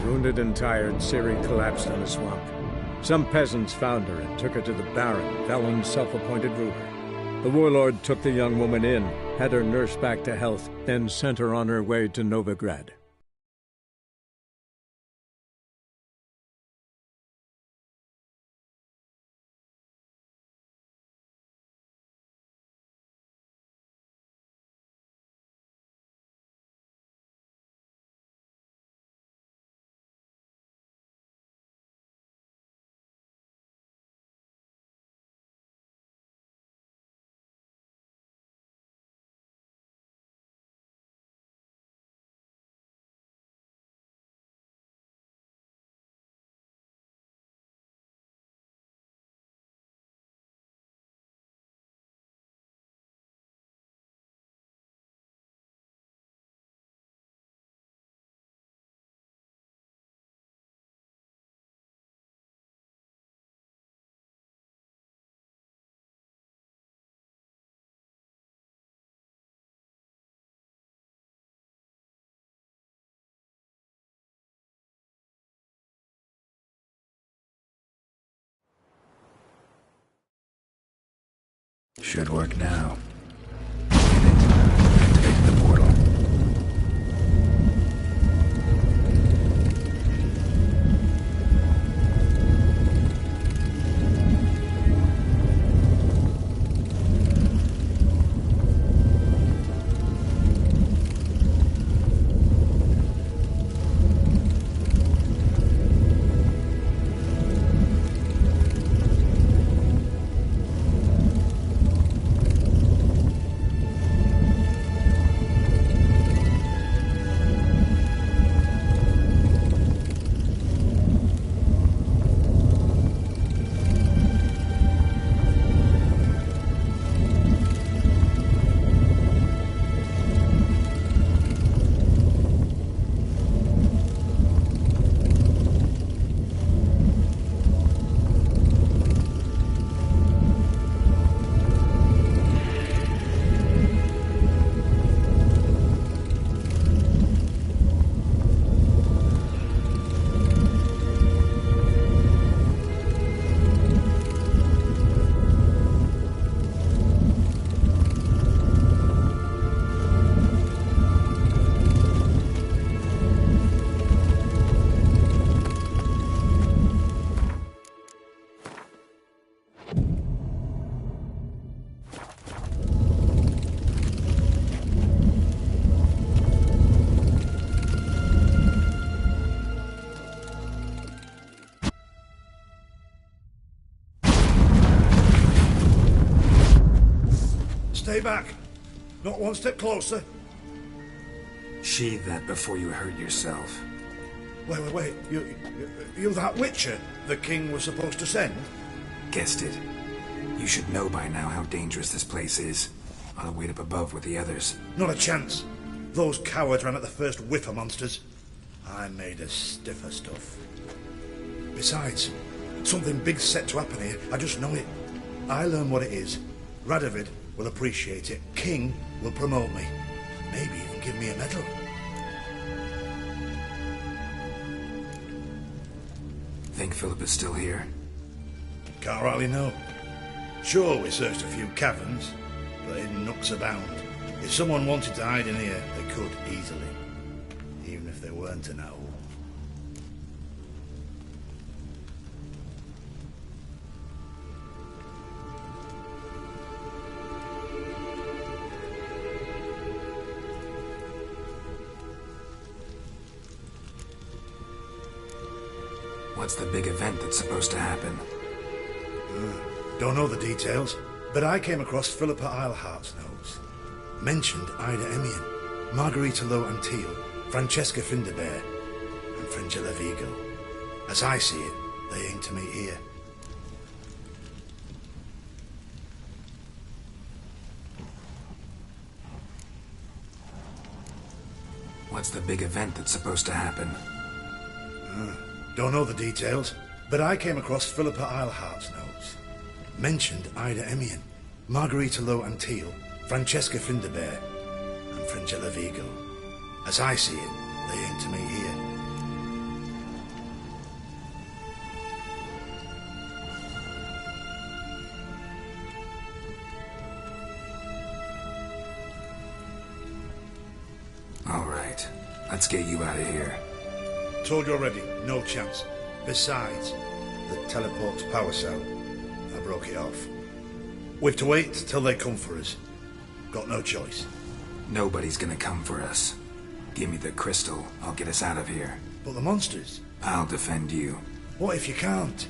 Wounded and tired, Ciri collapsed in a swamp. Some peasants found her and took her to the Baron, Valen's self-appointed ruler. The warlord took the young woman in, had her nursed back to health, then sent her on her way to Novigrad. Should work now. Activate the portal. Stay back. Not one step closer. Sheathe that before you hurt yourself. Wait. You that Witcher the king was supposed to send? Guessed it. You should know by now how dangerous this place is. I'll wait up above with the others. Not a chance. Those cowards ran at the first whiff of monsters. I made a stiffer stuff. Besides, something big's set to happen here. I just know it. I learn what it is. Radovid will appreciate it. King will promote me. Maybe even give me a medal. Think Philip is still here? Can't rightly know. Sure, we searched a few caverns, but in nooks abound. If someone wanted to hide in here, they could easily. Even if they weren't an owl. What's the big event that's supposed to happen? Don't know the details, but I came across Philippa Eilhart's notes. Mentioned Ida Emian, Margarita Low Antil, Francesca Finderbear, and Fringilla Vigo. As I see it, they aim to meet here. What's the big event that's supposed to happen? Don't know the details, but I came across Philippa Eilhart's notes. Mentioned Ida Emian, Margarita Low Antil, Francesca Finderbear, and Fringilla Vigo. As I see it, they aim to meet here. All right. Let's get you out of here. Told you already, no chance. Besides, the teleport's power cell. I broke it off. We have to wait till they come for us. Got no choice. Nobody's gonna come for us. Give me the crystal. I'll get us out of here. But the monsters? I'll defend you. What if you can't?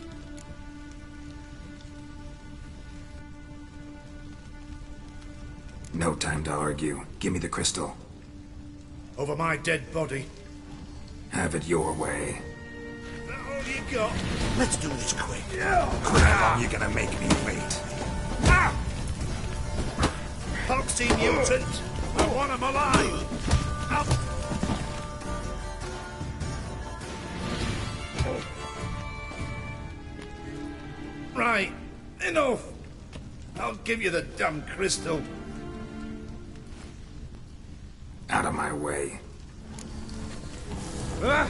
No time to argue. Give me the crystal. Over my dead body? Have it your way. That all you got? Let's do this quick. How long you gonna make me wait? Ah! Foxy mutant! I want him alive! Right, enough! I'll give you the damn crystal. Out of my way. Ah!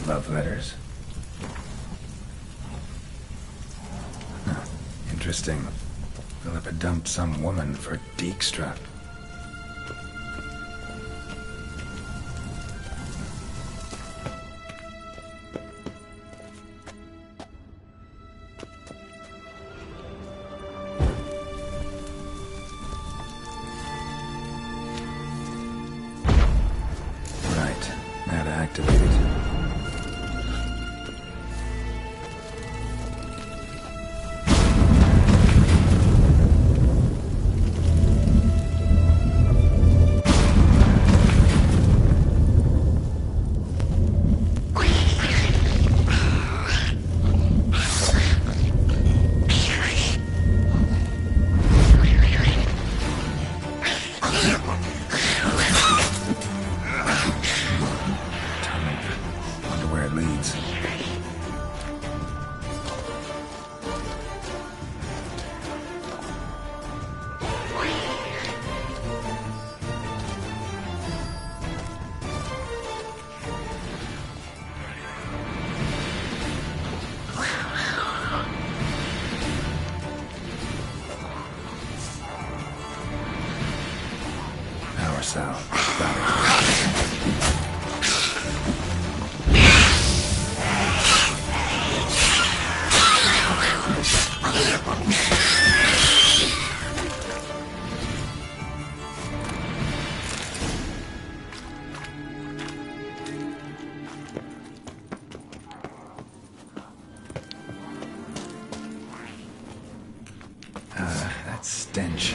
Love letters. Huh. Interesting. Philippa dumped some woman for Dijkstra. Right. Now to activate it. Sound. That stench.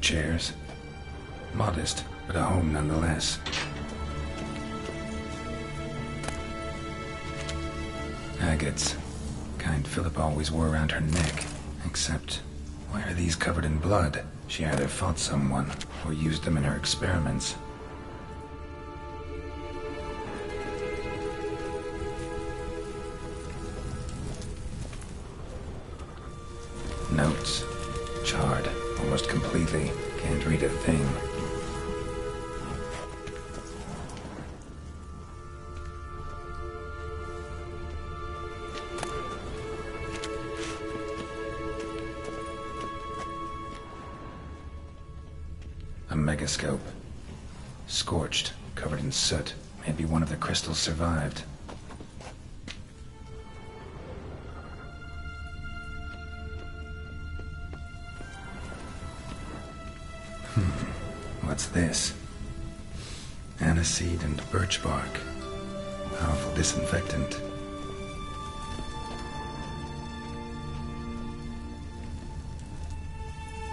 chairs. Modest, but a home nonetheless. Agates. Kind Philip always wore around her neck. Except, why are these covered in blood? She either fought someone, or used them in her experiments. Notes. Charred, almost completely. Can't read a thing. A megascope. Scorched, covered in soot. Maybe one of the crystals survived. What's this? Aniseed and birch bark. Powerful disinfectant.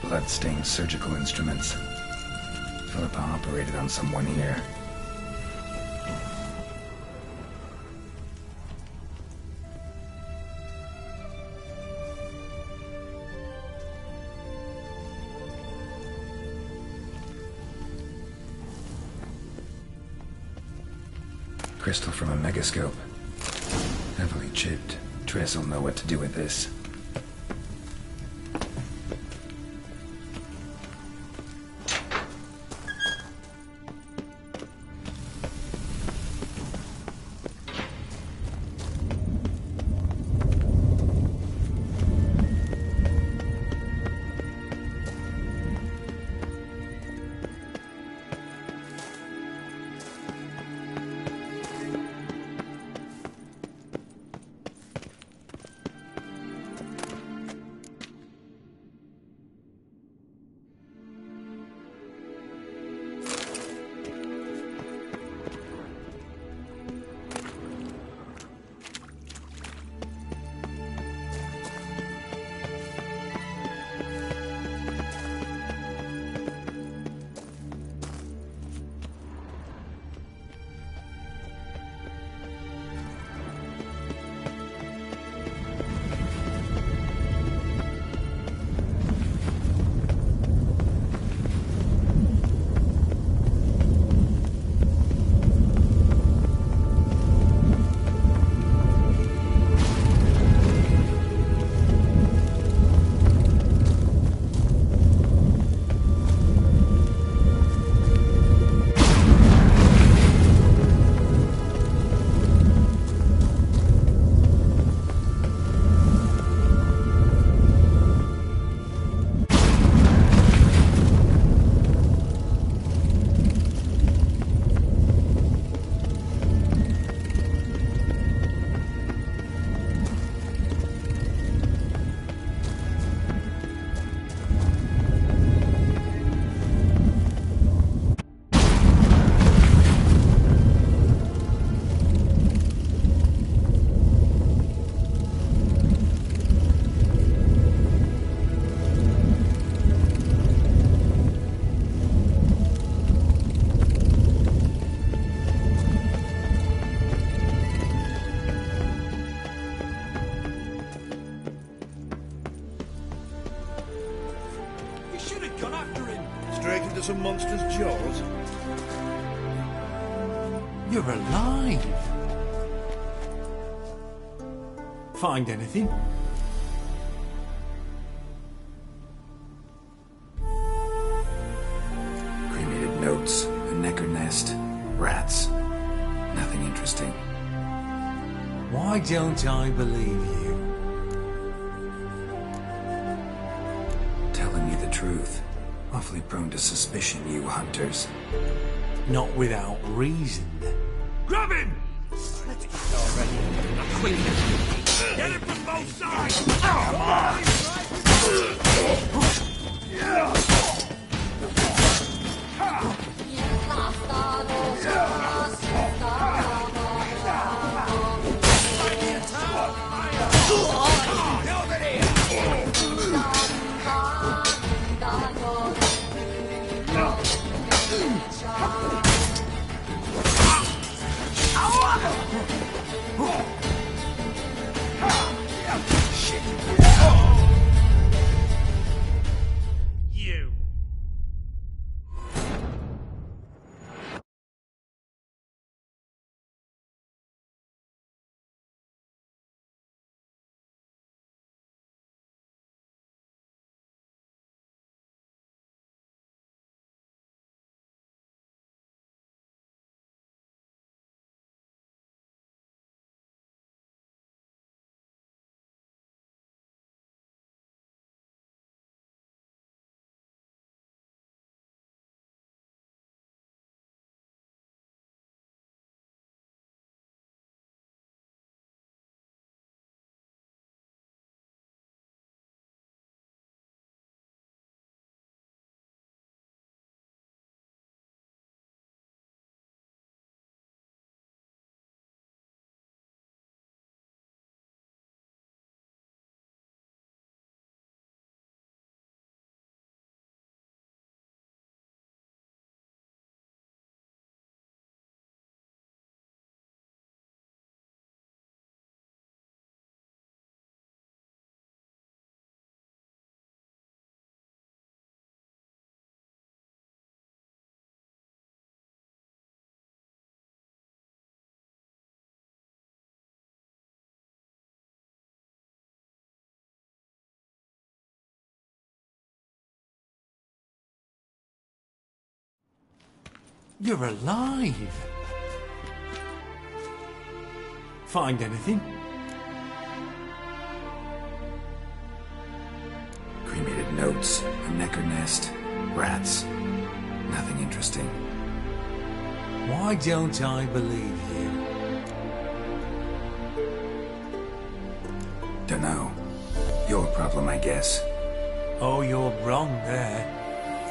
Blood-stained surgical instruments. Philippa operated on someone here. Crystal from a megascope. Heavily chipped. Triss will know what to do with this. Some monster's jaws. You're alive. Find anything? Cremated notes, a necker nest, rats. Nothing interesting. Why don't I believe you? Telling me the truth. Awfully prone to suspicion, you hunters. Not without reason. Grab him! Let it go already. Quick! Get him from both sides! Come You. You're alive. Find anything? Cremated notes, a necker nest, rats. Nothing interesting. Why don't I believe you? Dunno. Your problem, I guess. Oh, you're wrong there.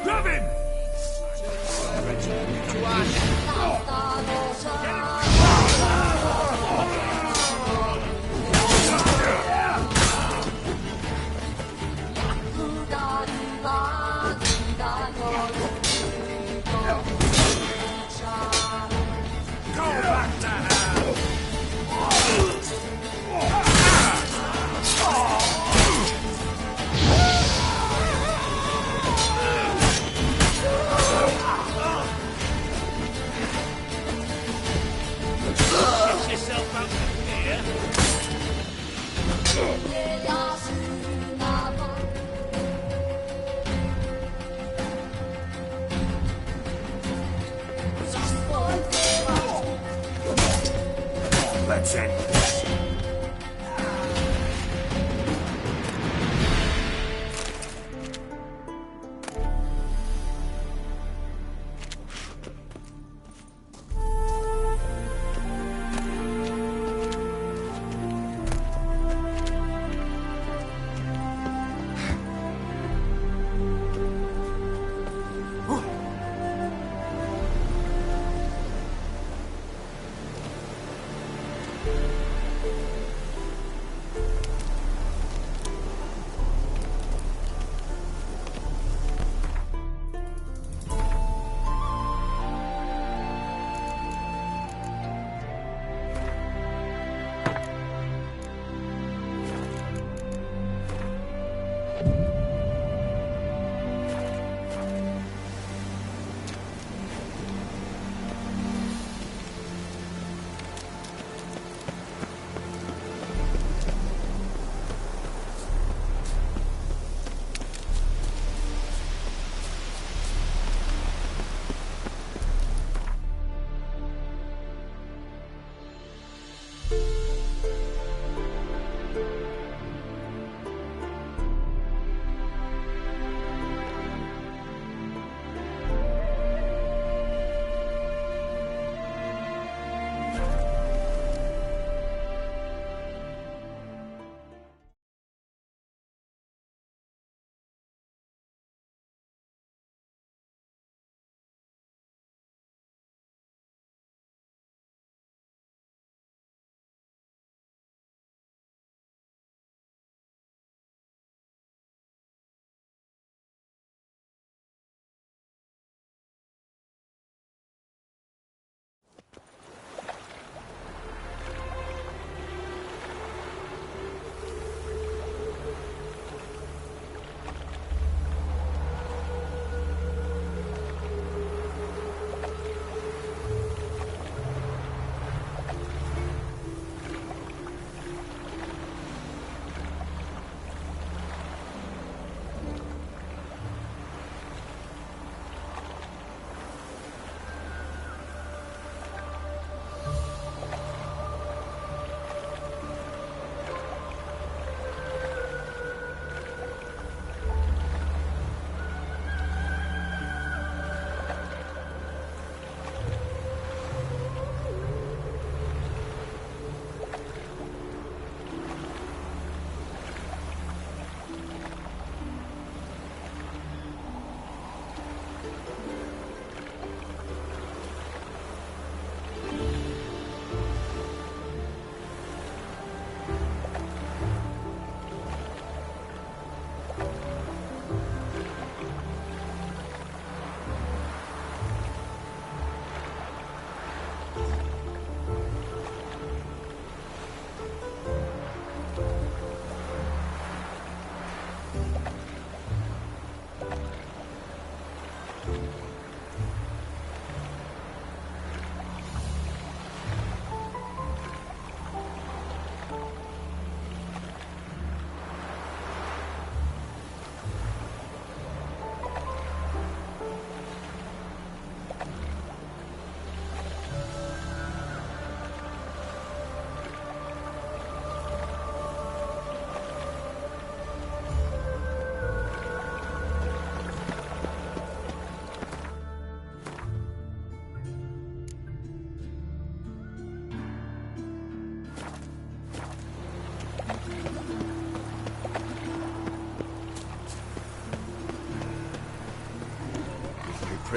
Grab him! Go back to hell! Get yourself out of here! Let's end this.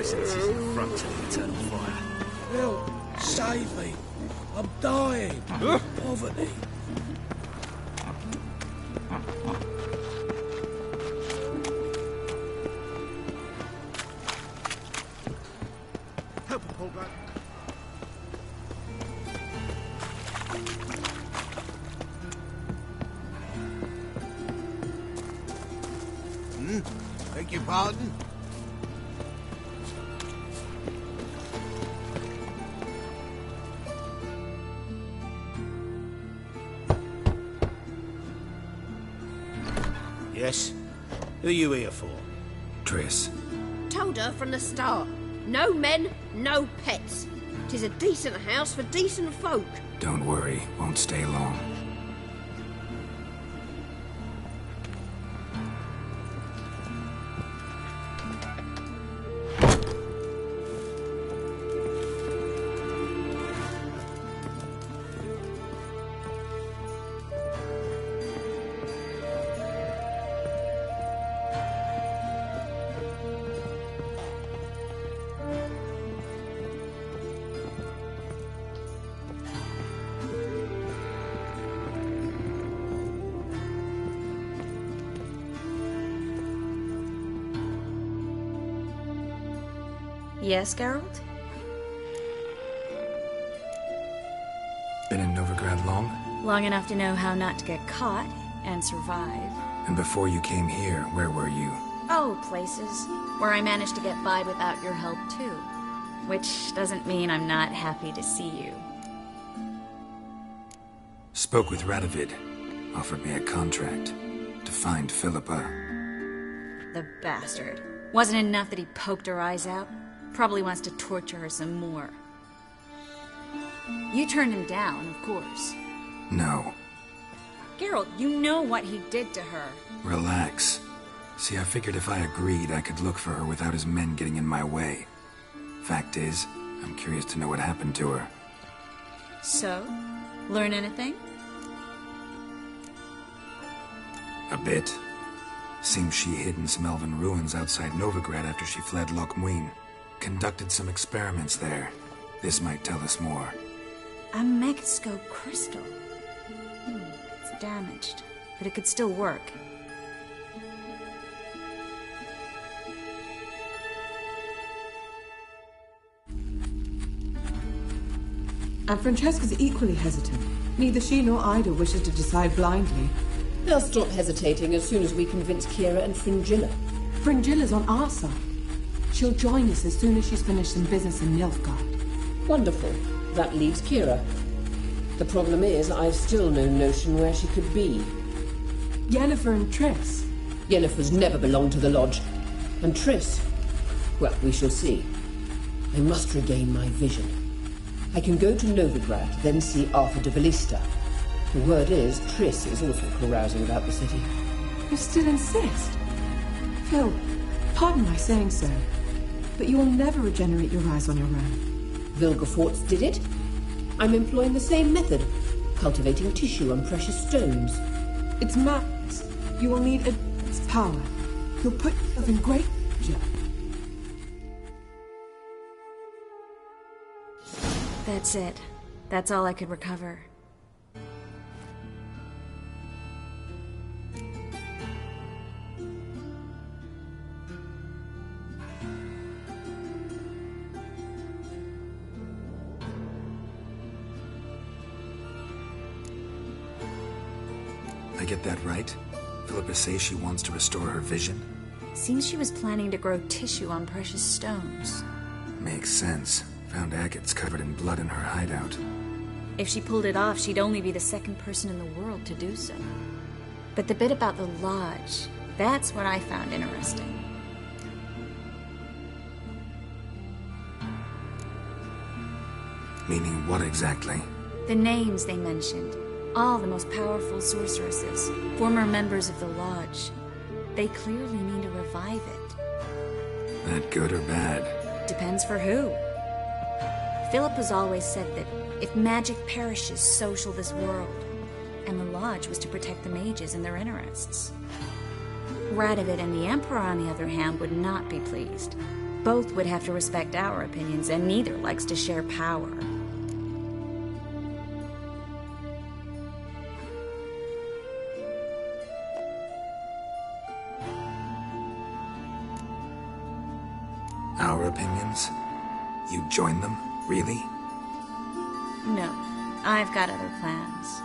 presence is an affront to the eternal fire. Help! Save me! I'm dying! Poverty! Help him pull back. Beg your pardon? Yes? Who are you here for? Triss. Told her from the start. No men, no pets. 'Tis a decent house for decent folk. Don't worry, won't stay long. Yes, Geralt? Been in Novigrad long? Long enough to know how not to get caught and survive. And before you came here, where were you? Oh, places where I managed to get by without your help, too. Which doesn't mean I'm not happy to see you. Spoke with Radovid. Offered me a contract to find Philippa. The bastard. Wasn't enough that he poked her eyes out? Probably wants to torture her some more. You turned him down, of course. No. Geralt, you know what he did to her. Relax. See, I figured if I agreed, I could look for her without his men getting in my way. Fact is, I'm curious to know what happened to her. So? Learn anything? A bit. Seems she hid in some elven ruins outside Novigrad after she fled Loch Muin. Conducted some experiments there. This might tell us more. A megascope crystal. It's damaged, but it could still work. And Francesca's equally hesitant. Neither she nor Ida wishes to decide blindly. They'll stop hesitating as soon as we convince Kira and Fringilla. Fringilla's on our side. She'll join us as soon as she's finished some business in Nilfgaard. Wonderful. That leaves Kira. The problem is, I've still no notion where she could be. Yennefer and Triss. Yennefer's never belonged to the Lodge. And Triss? Well, we shall see. I must regain my vision. I can go to Novigrad, then see Arthur de Valista. The word is, Triss is also carousing about the city. You still insist? Phil, pardon my saying so, but you will never regenerate your eyes on your own. Vilgefortz did it. I'm employing the same method, cultivating tissue on precious stones. It's madness. You will need its power. You'll put yourself in great danger. That's it. That's all I could recover. I get that right? Philippa says she wants to restore her vision? Seems she was planning to grow tissue on precious stones. Makes sense. Found agates covered in blood in her hideout. If she pulled it off, she'd only be the second person in the world to do so. But the bit about the Lodge, that's what I found interesting. Meaning what exactly? The names they mentioned. All the most powerful sorceresses, former members of the Lodge. They clearly mean to revive it. That good or bad? Depends for who. Philip has always said that if magic perishes, so shall this world. And the Lodge was to protect the mages and their interests. Radovid and the Emperor, on the other hand, would not be pleased. Both would have to respect our opinions, and neither likes to share power. Our opinions? You join them? Really? No, I've got other plans.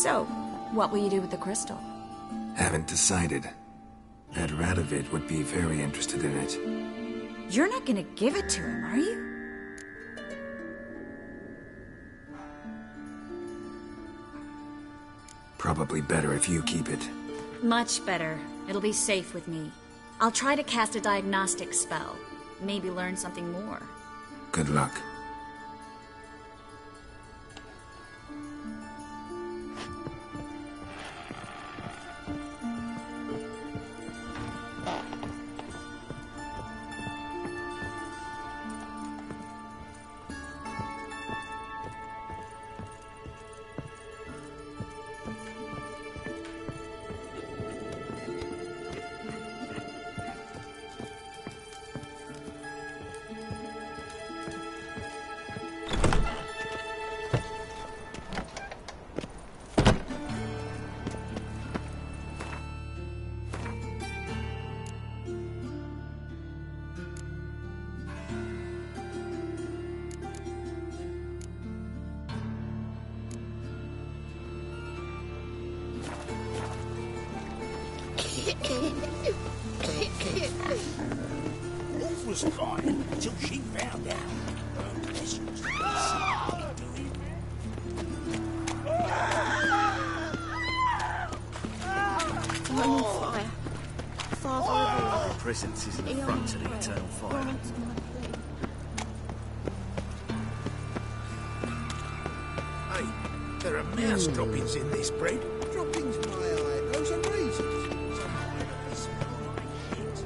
So, what will you do with the crystal? Haven't decided. That Radovid would be very interested in it. You're not gonna give it to him, are you? Probably better if you keep it. Much better. It'll be safe with me. I'll try to cast a diagnostic spell. Maybe learn something more. Good luck. All was fine until she found out. On fire. Father The presence is an affront to the eternal fire. Hey, there are mouse droppings in this bread. Droppings, my eye. Those are raisins. They smell like it.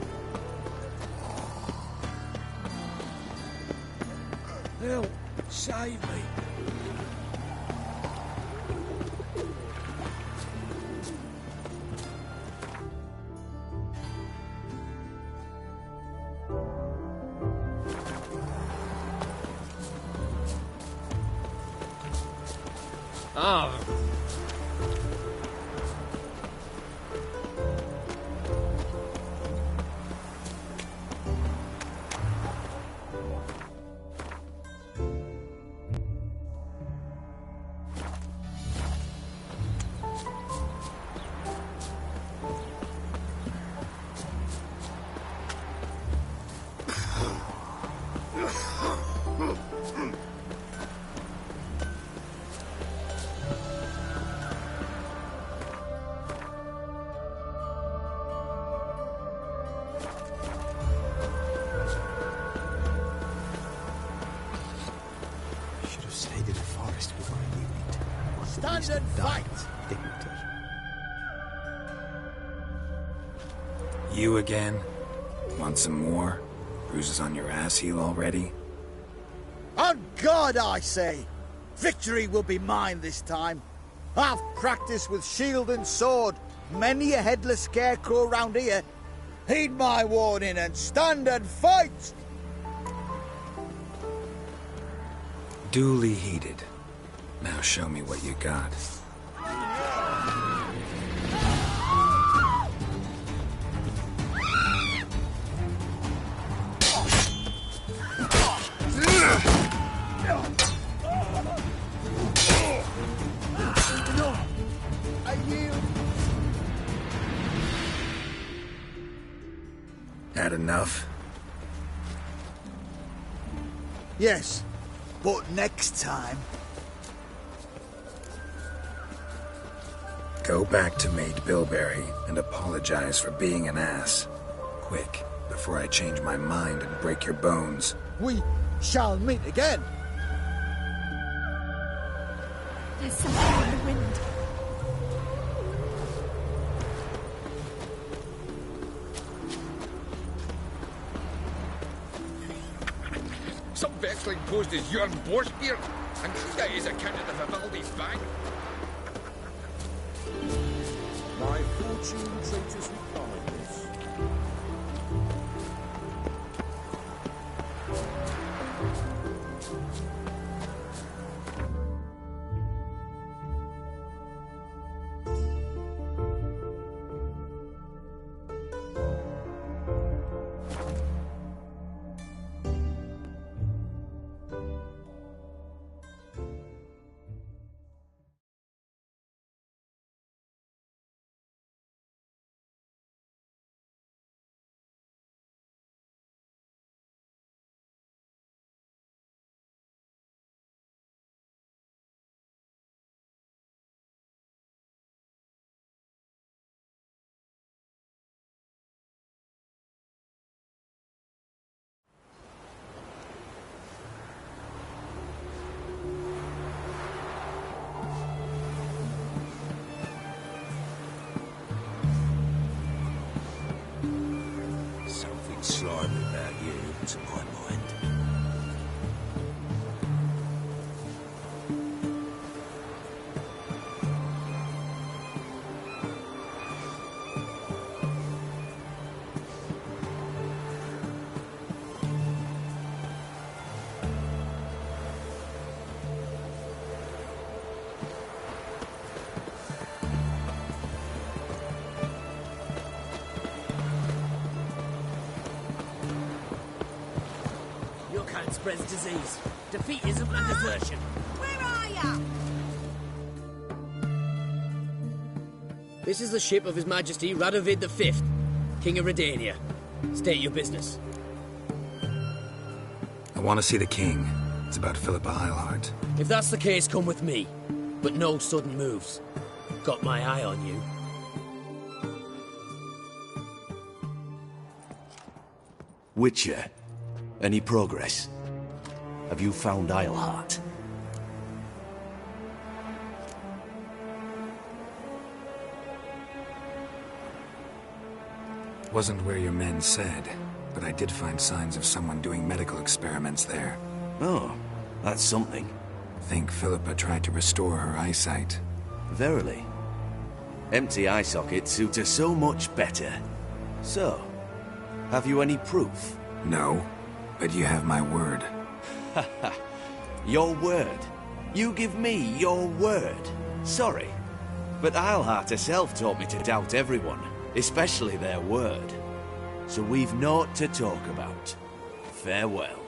Help! Save me! Stand and fight! You again? Want some more? Bruises on your ass heel already? On God, I say! Victory will be mine this time. I've practiced with shield and sword. Many a headless scarecrow round here. Heed my warning and stand and fight! Duly heeded. Now show me what you got. Had enough? Yes, but next time. Go back to Maid Bilberry and apologize for being an ass. Quick, before I change my mind and break your bones. We shall meet again. There's something in the wind. Some vexling posed as Jörn Borskier, and treat that as a candidate of Vivaldi's bang. My fortune traitors with kindness. slimy about you, to my mind. Spreads disease, defeatism and desertion. Where are ya? This is the ship of His Majesty Radovid V, King of Redania. State your business. I want to see the king. It's about Philippa Eilhart. If that's the case, come with me. But no sudden moves. Got my eye on you. Witcher, any progress? Have you found Eilhart? Wasn't where your men said, but I did find signs of someone doing medical experiments there. Oh, that's something. Think Philippa tried to restore her eyesight. Verily. Empty eye sockets suit her so much better. So, have you any proof? No, but you have my word. Your word? You give me your word? Sorry, but Eilhart herself taught me to doubt everyone, especially their word. So we've naught to talk about. Farewell.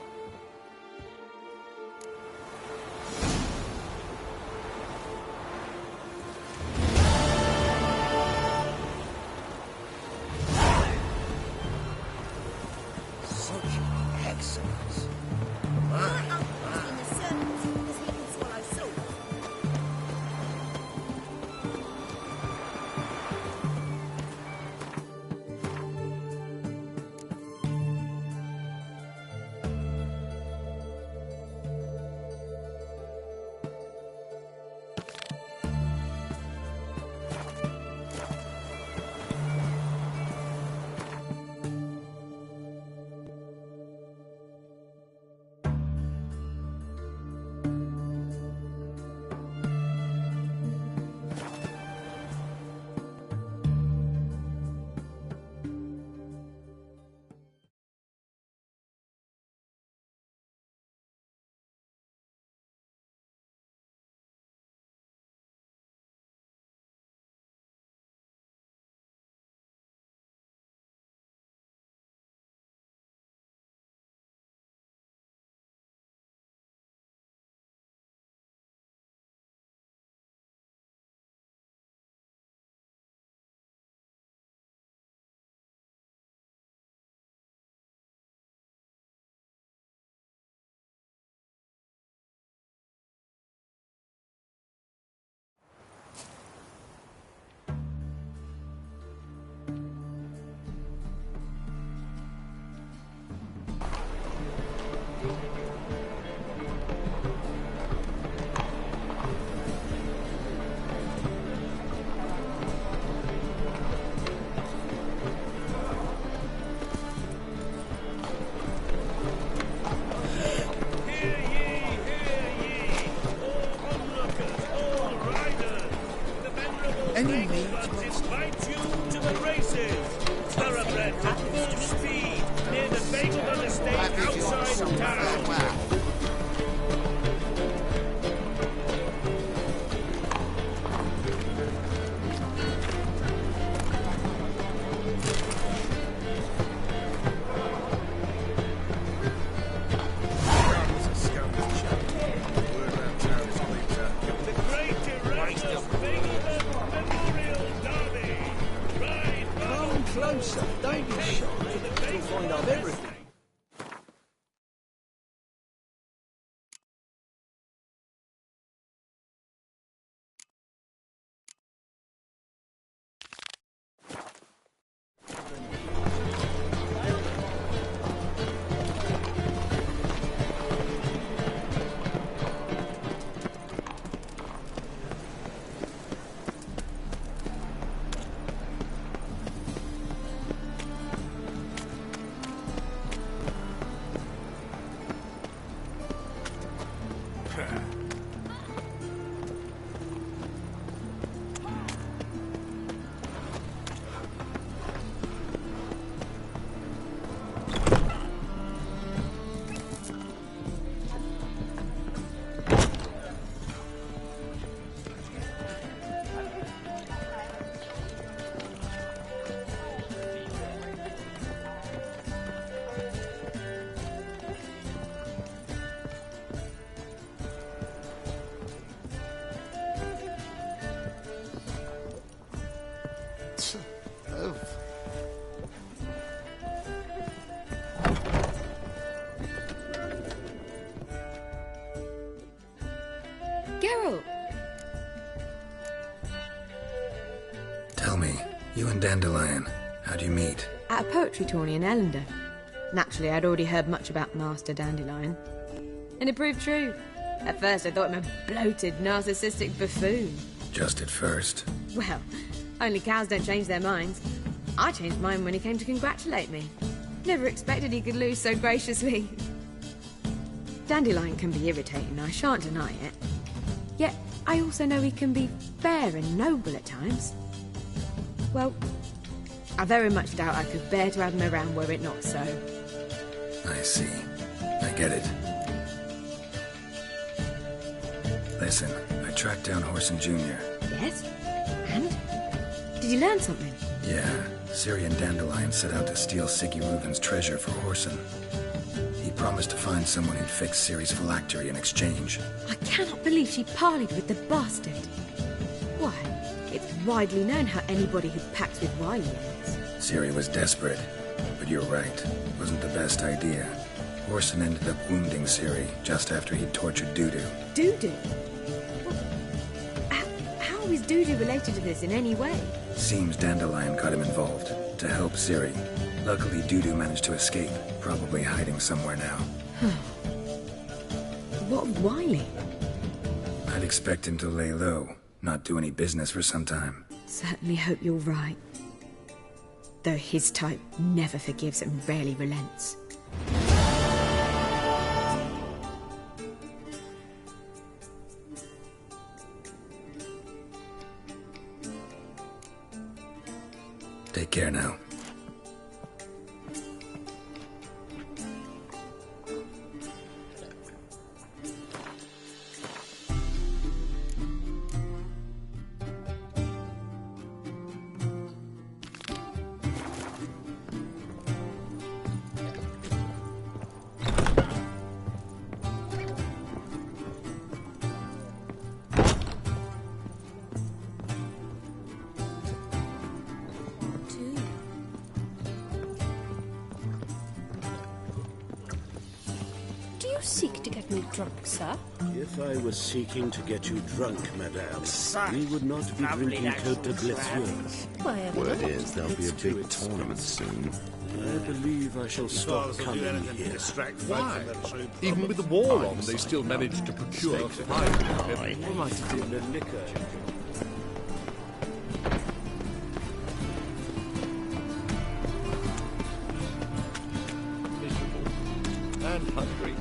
Any means invite you to the races. Thoroughbred at full speed near the fabled estate outside town. You and Dandelion, how'd you meet? At a poetry tourney in Ellender. Naturally, I'd already heard much about Master Dandelion. And it proved true. At first, I thought him a bloated, narcissistic buffoon. Just at first. Well, only cows don't change their minds. I changed mine when he came to congratulate me. Never expected he could lose so graciously. Dandelion can be irritating, I shan't deny it. Yet, I also know he can be fair and noble at times. Well, I very much doubt I could bear to have him around were it not so. I see. I get it. Listen, I tracked down Horson Jr. Yes? And? Did you learn something? Yeah, Ciri and Dandelion set out to steal Siggy Reuven's treasure for Horson. He promised to find someone who'd fix Ciri's phylactery in exchange. I cannot believe she parleyed with the bastard. Why, it's widely known how anybody who packs with Wiley ends. Ciri was desperate, but you're right. It wasn't the best idea. Horson ended up wounding Ciri just after he'd tortured Dudu. Dudu? How is Dudu related to this in any way? Seems Dandelion got him involved, to help Ciri. Luckily, Dudu managed to escape, probably hiding somewhere now. What of Wiley? I'd expect him to lay low, not do any business for some time. Certainly hope you're right. Though his type never forgives and rarely relents. Take care now. Seek to get me drunk, sir? If I was seeking to get you drunk, madame, we would not be drinking Cote de Blessure. Word is there'll be a big tournament soon. I believe I shall stop coming here. Why? Even with the war on, they still managed to procure fine. What might have been the liquor? And hungry.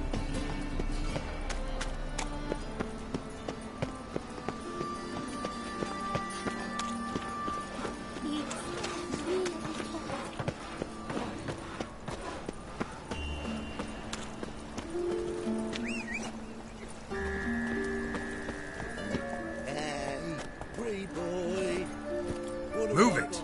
Move it!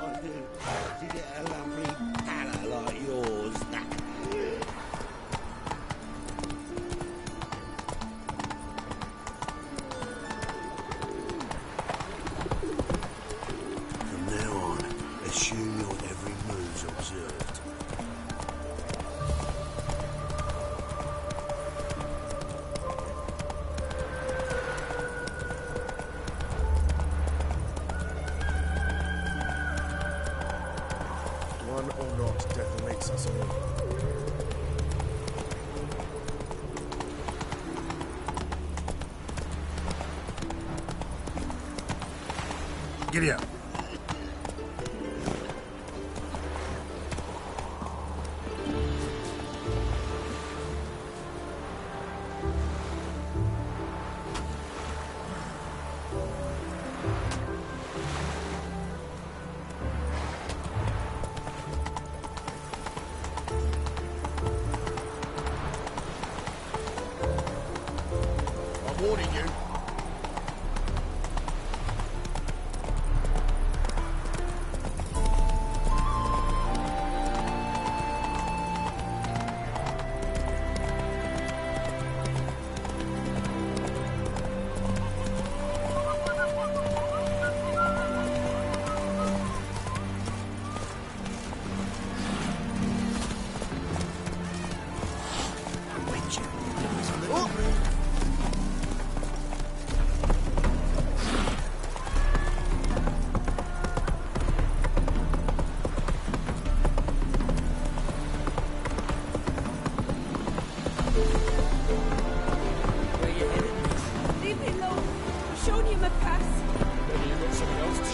From now on, assume your every move's observed. One or not, death makes us all. Giddy up. I'm warning you.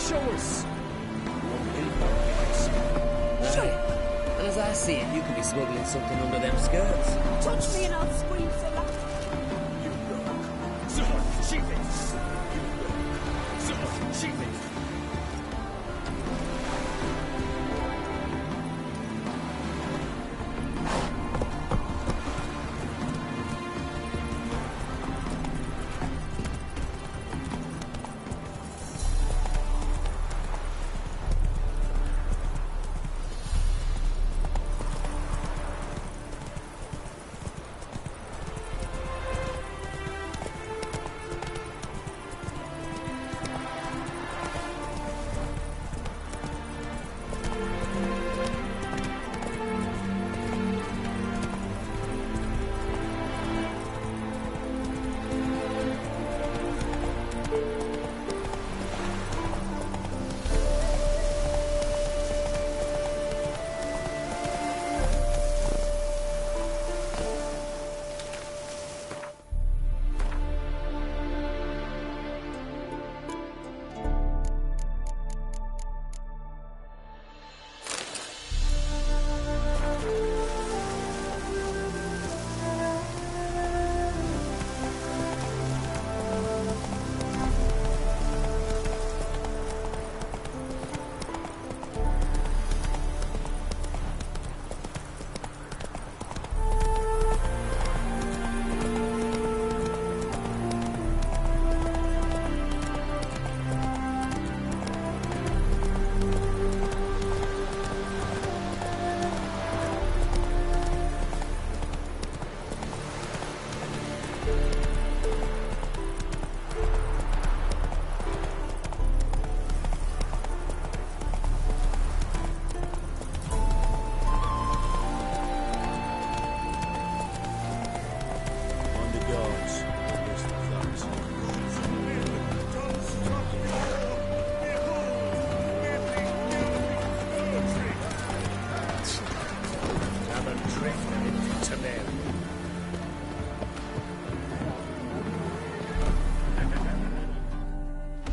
Show us! And as I see it, you could be smuggling something under them skirts. Touch me and I'll scream so loud.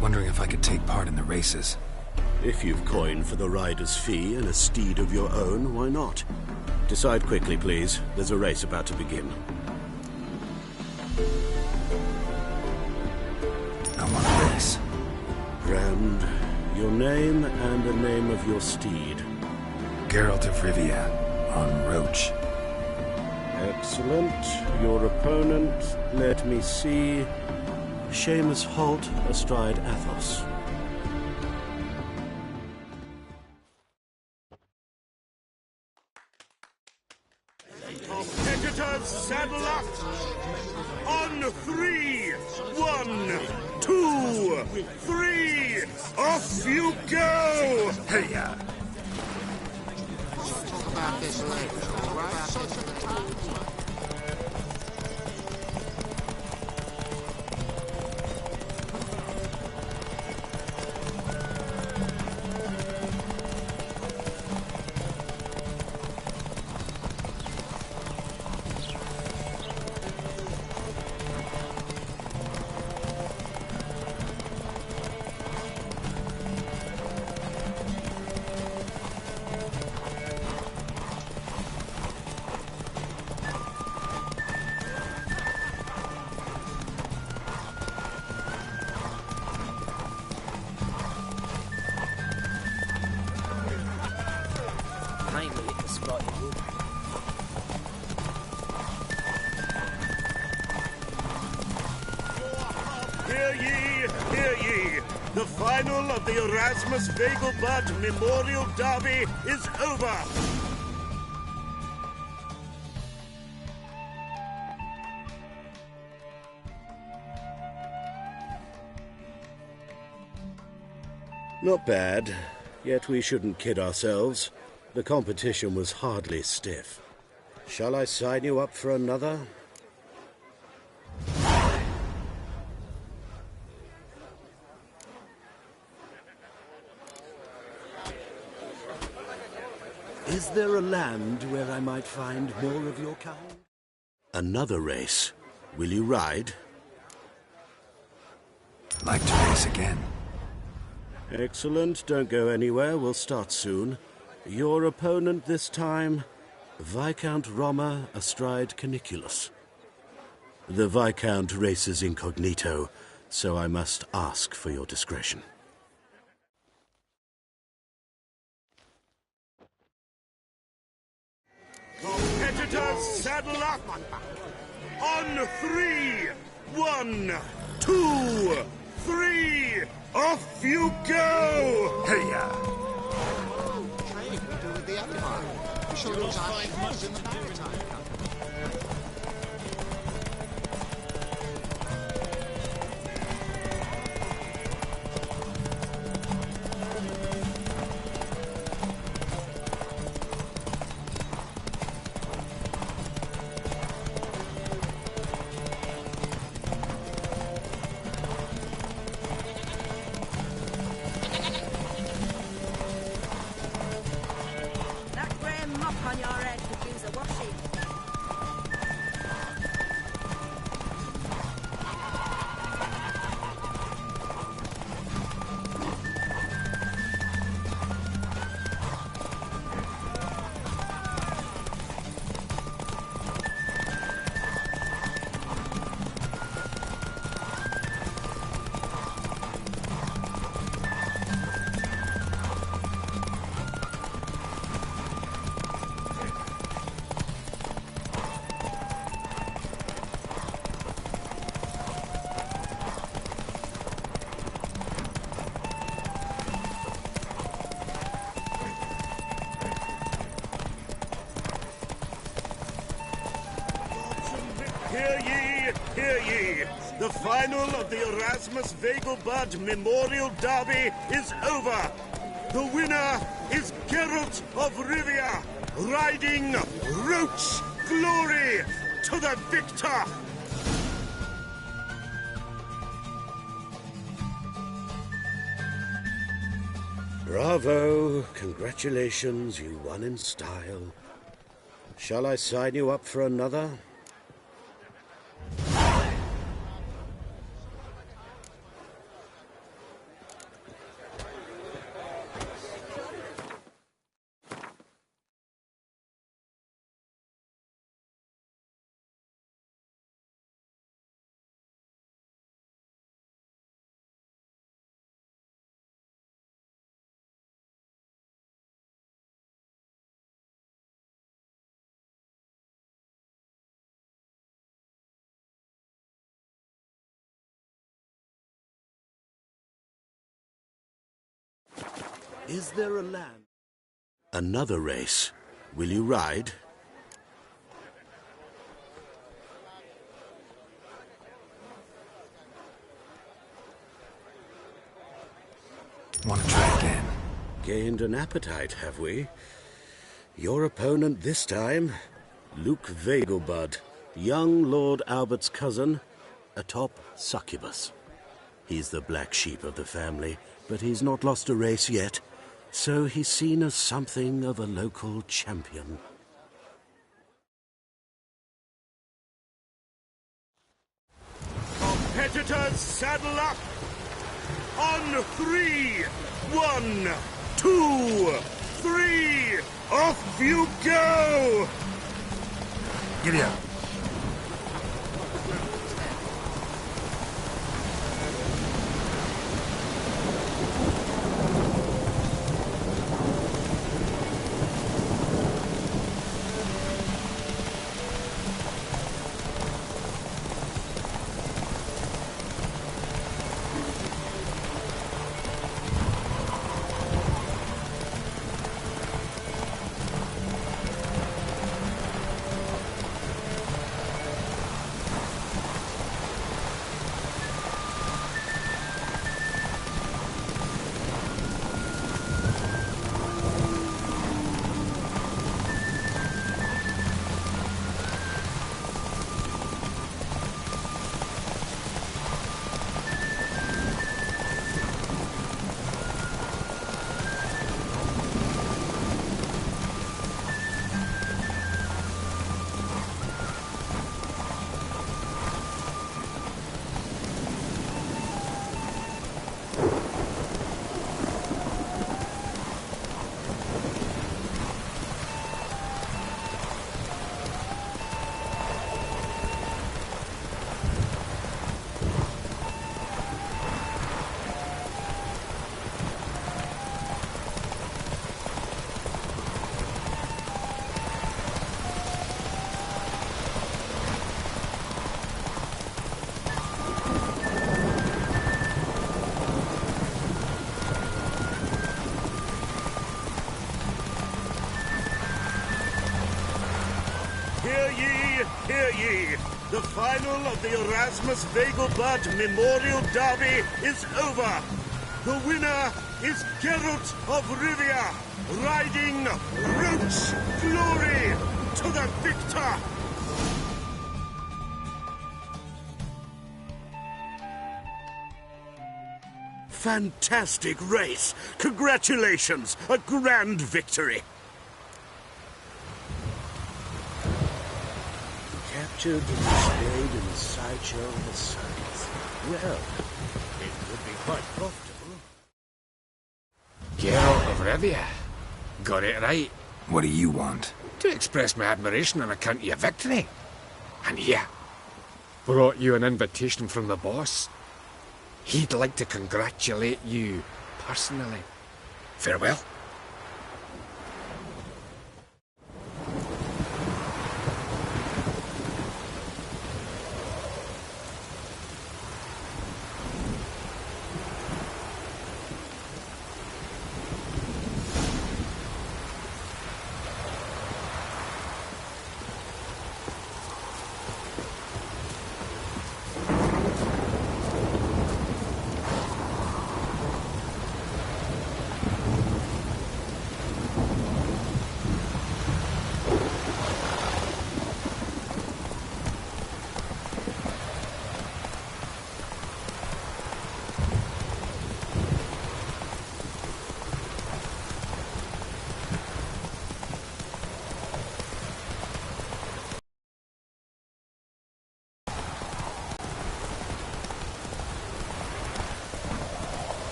Wondering if I could take part in the races. If you've coin for the rider's fee and a steed of your own, why not? Decide quickly, please. There's a race about to begin. I want a race. Grand. Your name and the name of your steed. Geralt of Rivia, on Roach. Excellent. Your opponent, let me see. Seamus Holt astride Athos. Competitors, saddle up! On 3! 1, 2, 3! Off you go! Hey-ya! Let's talk about this later, all right? The final of the Erasmus Vegelbud Memorial Derby is over! Not bad, yet we shouldn't kid ourselves. The competition was hardly stiff. Shall I sign you up for another? Is there a land where I might find more of your kind? Another race. Will you ride? Like to race again. Excellent. Don't go anywhere. We'll start soon. Your opponent this time, Viscount Roma astride Caniculus. The Viscount races incognito, so I must ask for your discretion. Competitors, saddle up! On 3! 1, 2, 3! Off you go! Hey-ya! Training to do with the Empire. We shall lose our heads in the maritime. Hear ye! The final of the Erasmus Vegelbud Memorial Derby is over! The winner is Geralt of Rivia, riding Roach Glory to the victor! Bravo! Congratulations, you won in style. Shall I sign you up for another? Is there a land? Another race. Will you ride? Want to try again? Gained an appetite, have we? Your opponent this time, Luke Vegelbud, young Lord Albert's cousin, atop Succubus. He's the black sheep of the family, but he's not lost a race yet, so he's seen as something of a local champion. Competitors, saddle up! On 3! 1, 2, 3! Off you go! Giddy up. The final of the Erasmus Vegelbud Memorial Derby is over. The winner is Geralt of Rivia, riding Roach Glory to the victor. Fantastic race. Congratulations. A grand victory. Captured and displayed in the sideshow of the circus. Well, it would be quite profitable. Geralt of Rivia. Got it right. What do you want? To express my admiration on account of your victory. And here, brought you an invitation from the boss. He'd like to congratulate you personally. Farewell.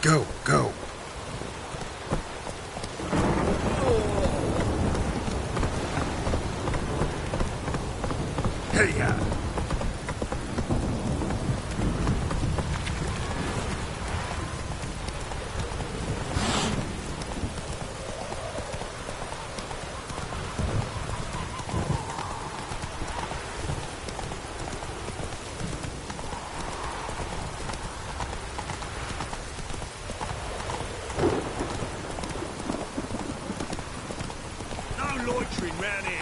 Go, go. Hey-ya. No loitering round here.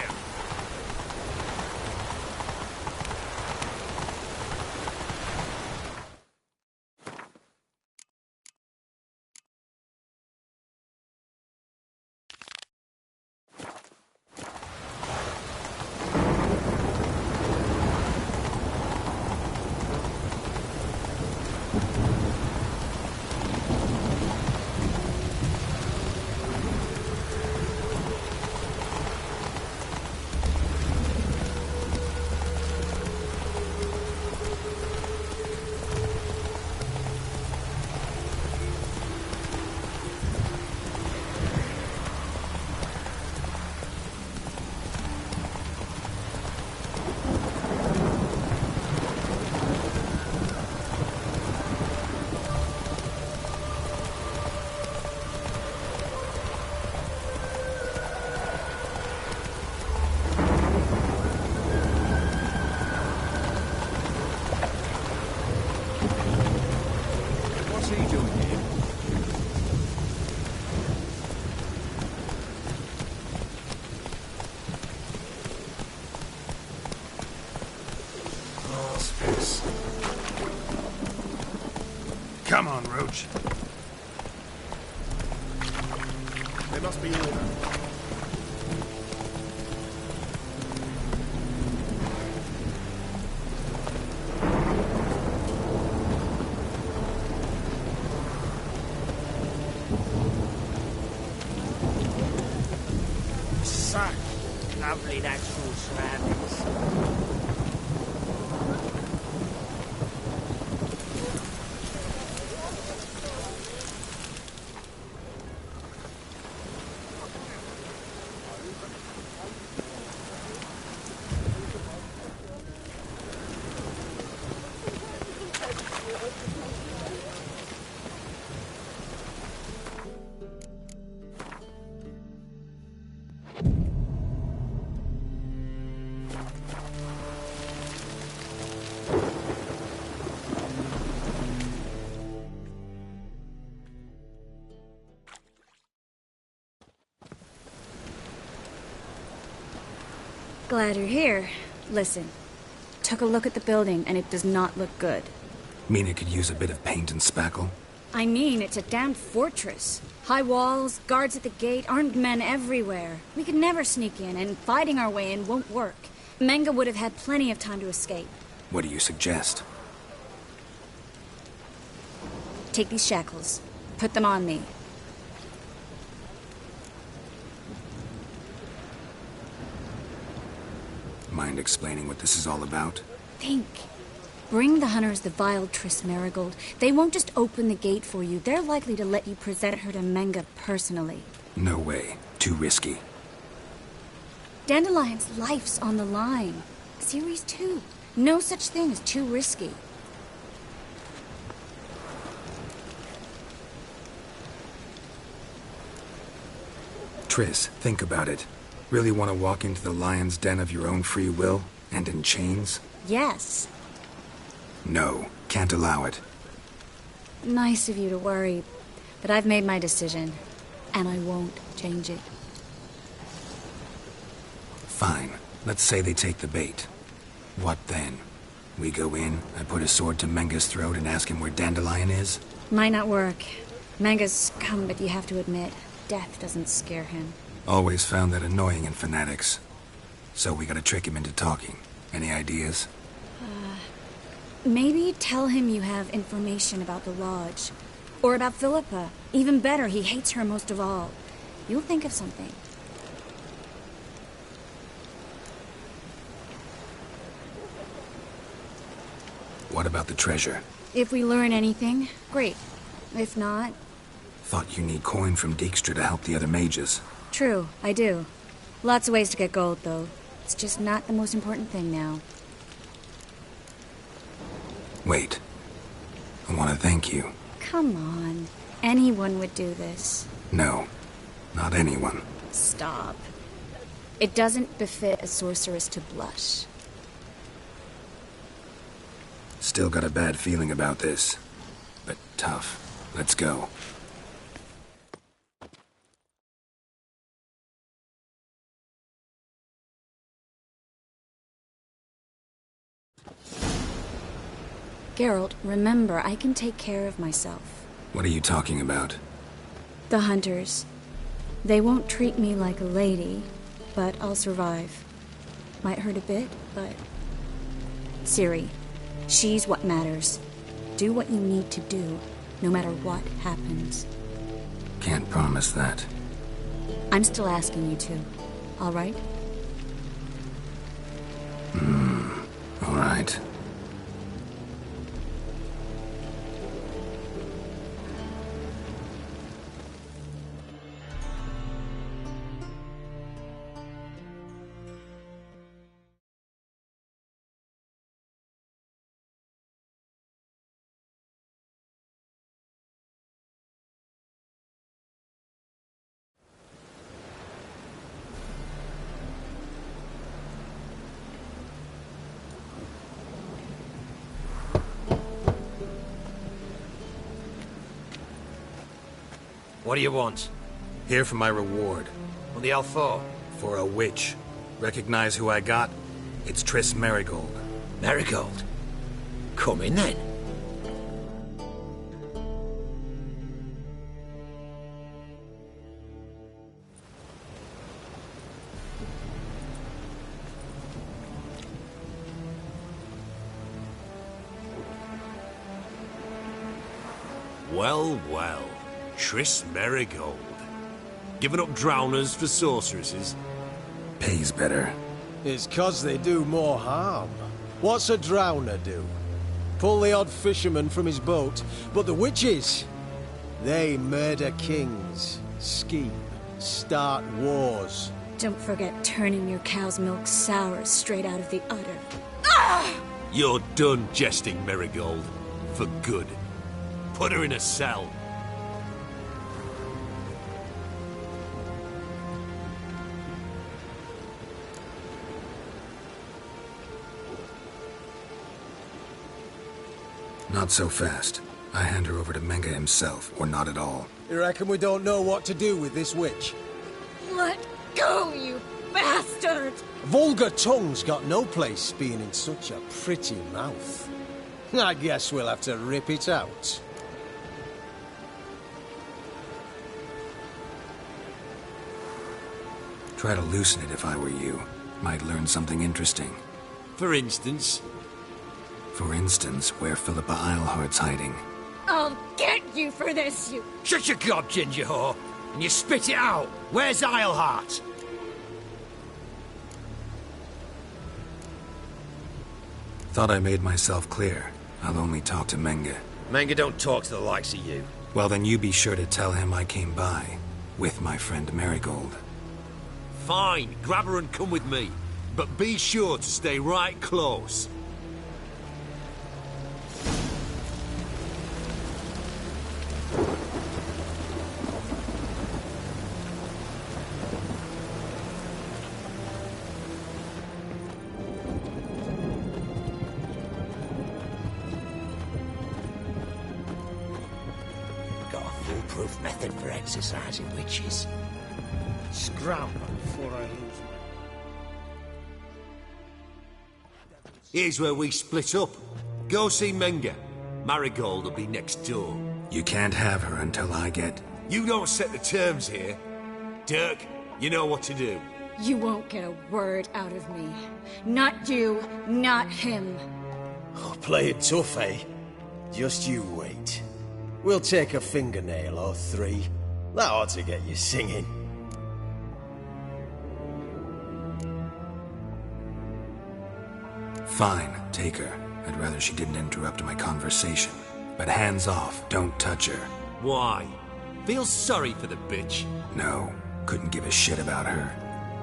lodge. There must be order. Such lovely natural surroundings. Glad you're here. Listen, took a look at the building and it does not look good. Mean it could use a bit of paint and spackle? I mean, it's a damn fortress. High walls, guards at the gate, armed men everywhere. We could never sneak in, and fighting our way in won't work. Menga would have had plenty of time to escape. What do you suggest? Take these shackles. Put them on me. Mind explaining what this is all about? Think. Bring the hunters the vile Triss Marigold. They won't just open the gate for you. They're likely to let you present her to Menga personally. No way. Too risky. Dandelion's life's on the line. Series 2. No such thing as too risky. Triss, think about it. Really want to walk into the lion's den of your own free will? And in chains? Yes. No, can't allow it. Nice of you to worry, but I've made my decision, and I won't change it. Fine. Let's say they take the bait. What then? We go in, I put a sword to Menga's throat and ask him where Dandelion is? Might not work. Menga's scum, but you have to admit, death doesn't scare him. Always found that annoying in fanatics. So we gotta trick him into talking. Any ideas? Maybe tell him you have information about the Lodge. Or about Philippa. Even better, he hates her most of all. You'll think of something. What about the treasure? If we learn anything, great. If not... Thought you need coin from Dijkstra to help the other mages. True, I do. Lots of ways to get gold, though. It's just not the most important thing now. Wait. I want to thank you. Come on. Anyone would do this. No. Not anyone. Stop. It doesn't befit a sorceress to blush. Still got a bad feeling about this. But tough. Let's go. Geralt, remember, I can take care of myself. What are you talking about? The hunters. They won't treat me like a lady, but I'll survive. Might hurt a bit, but... Ciri, she's what matters. Do what you need to do, no matter what happens. Can't promise that. I'm still asking you to, all right? All right. What do you want? Here for my reward. What the hell for? For a witch. Recognize who I got? It's Triss Marigold. Marigold? Come in then. Well, well. Triss Merigold. Giving up drowners for sorceresses? Pays better. It's 'cause they do more harm. What's a drowner do? Pull the odd fisherman from his boat, but the witches, they murder kings, scheme, start wars. Don't forget turning your cow's milk sour straight out of the udder. You're done jesting, Merigold. For good. Put her in a cell. Not so fast. I hand her over to Menga himself, or not at all. You reckon we don't know what to do with this witch? Let go, you bastard! Vulgar tongue's got no place being in such a pretty mouth. I guess we'll have to rip it out. Try to loosen it if I were you. Might learn something interesting. For instance? For instance, where Philippa Eilhart's hiding. I'll get you for this, you... Shut your gob, ginger whore, and you spit it out. Where's Eilhart? Thought I made myself clear. I'll only talk to Menga. Menga don't talk to the likes of you. Well, then you be sure to tell him I came by. With my friend Marigold. Fine, grab her and come with me. But be sure to stay right close. Method for exercising witches. Scram before I lose my... Here's where we split up. Go see Menga. Marigold will be next door. You can't have her until I get... You don't set the terms here. Dirk, you know what to do. You won't get a word out of me. Not you, not him. Oh, play it tough, eh? Just you wait. We'll take a fingernail or three. That ought to get you singing. Fine, take her. I'd rather she didn't interrupt my conversation. But hands off, don't touch her. Why? Feel sorry for the bitch? No, couldn't give a shit about her.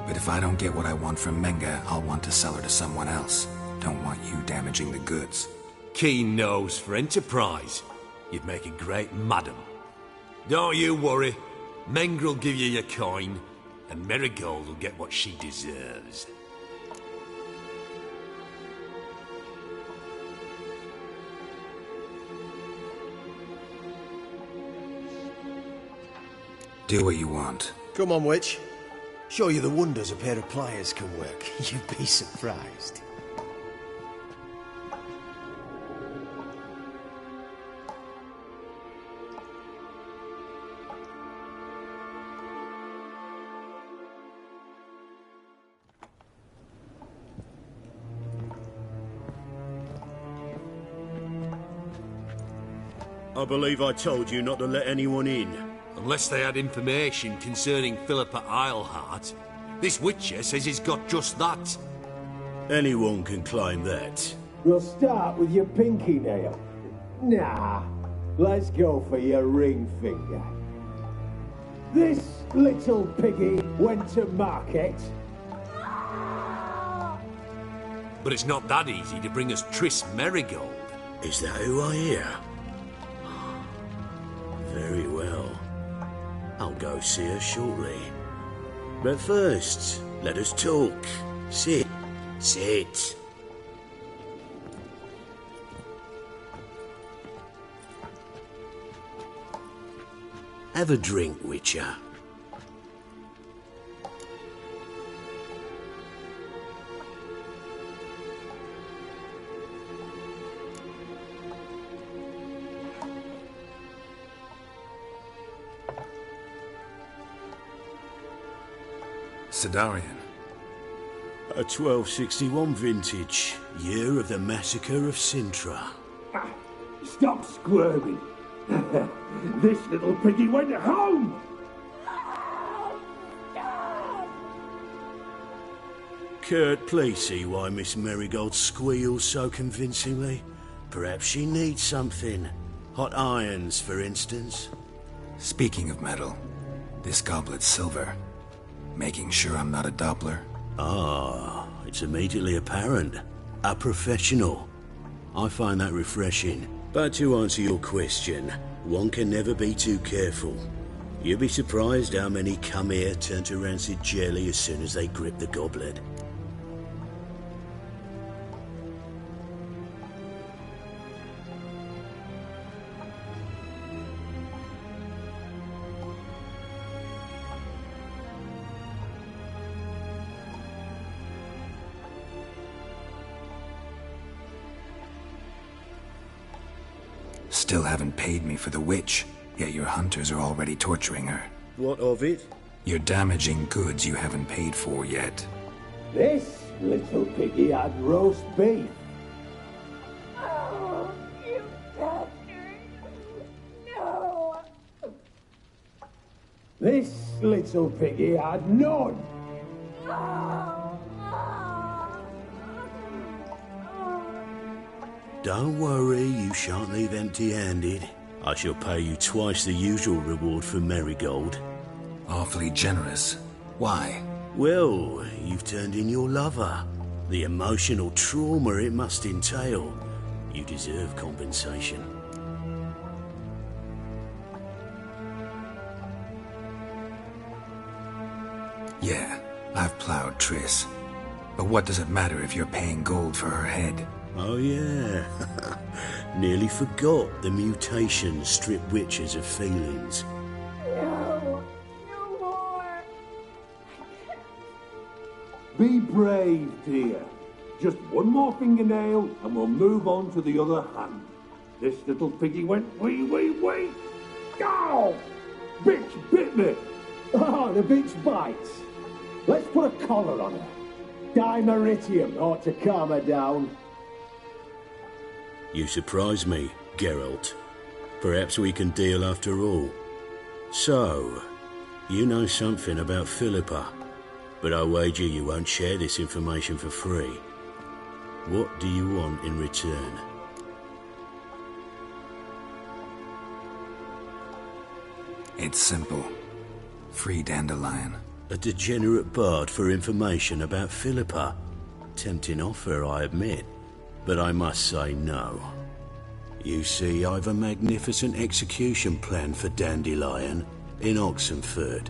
But if I don't get what I want from Menga, I'll want to sell her to someone else. Don't want you damaging the goods. Keen nose for enterprise. You'd make a great madam. Don't you worry. Mengrel will give you your coin, and Marigold will get what she deserves. Do what you want. Come on, witch. Show you the wonders a pair of pliers can work. You'd be surprised. I believe I told you not to let anyone in. Unless they had information concerning Philippa Eilhart. This witcher says he's got just that. Anyone can claim that. We'll start with your pinky nail. Nah, let's go for your ring finger. This little piggy went to market. But it's not that easy to bring us Triss Merigold. Is that who I hear? Very well. I'll go see her shortly. But first, let us talk. Sit. Sit. Have a drink, Witcher. Sidarian. A 1261 vintage, year of the massacre of Sintra. Stop squirming. This little piggy went home! Kurt, please see why Miss Marigold squeals so convincingly. Perhaps she needs something. Hot irons, for instance. Speaking of metal, this goblet's silver. Making sure I'm not a Doppler. Ah, it's immediately apparent. A professional. I find that refreshing. But to answer your question, one can never be too careful. You'll be surprised how many come here turn to rancid jelly as soon as they grip the goblet. Still haven't paid me for the witch, yet your hunters are already torturing her. What of it? You're damaging goods you haven't paid for yet. This little piggy had roast beef. Oh, you bastard! No! This little piggy had none. Don't worry, you shan't leave empty-handed. I shall pay you twice the usual reward for Marigold. Awfully generous. Why? Well, you've turned in your lover. The emotional trauma it must entail. You deserve compensation. Yeah, I've plowed Triss. But what does it matter if you're paying gold for her head? Oh yeah. Nearly forgot the mutations strip witches of feelings. No! No more! Be brave, dear. Just one more fingernail and we'll move on to the other hand. This little piggy went wee. Ow! Bitch bit me! Oh, the bitch bites. Let's put a collar on her. Dimeritium ought to calm her down. You surprise me, Geralt. Perhaps we can deal after all. So, you know something about Philippa, but I wager you won't share this information for free. What do you want in return? It's simple. Free Dandelion. A degenerate bard for information about Philippa. Tempting offer, I admit, but I must say no. You see, I've a magnificent execution plan for Dandelion in Oxenford.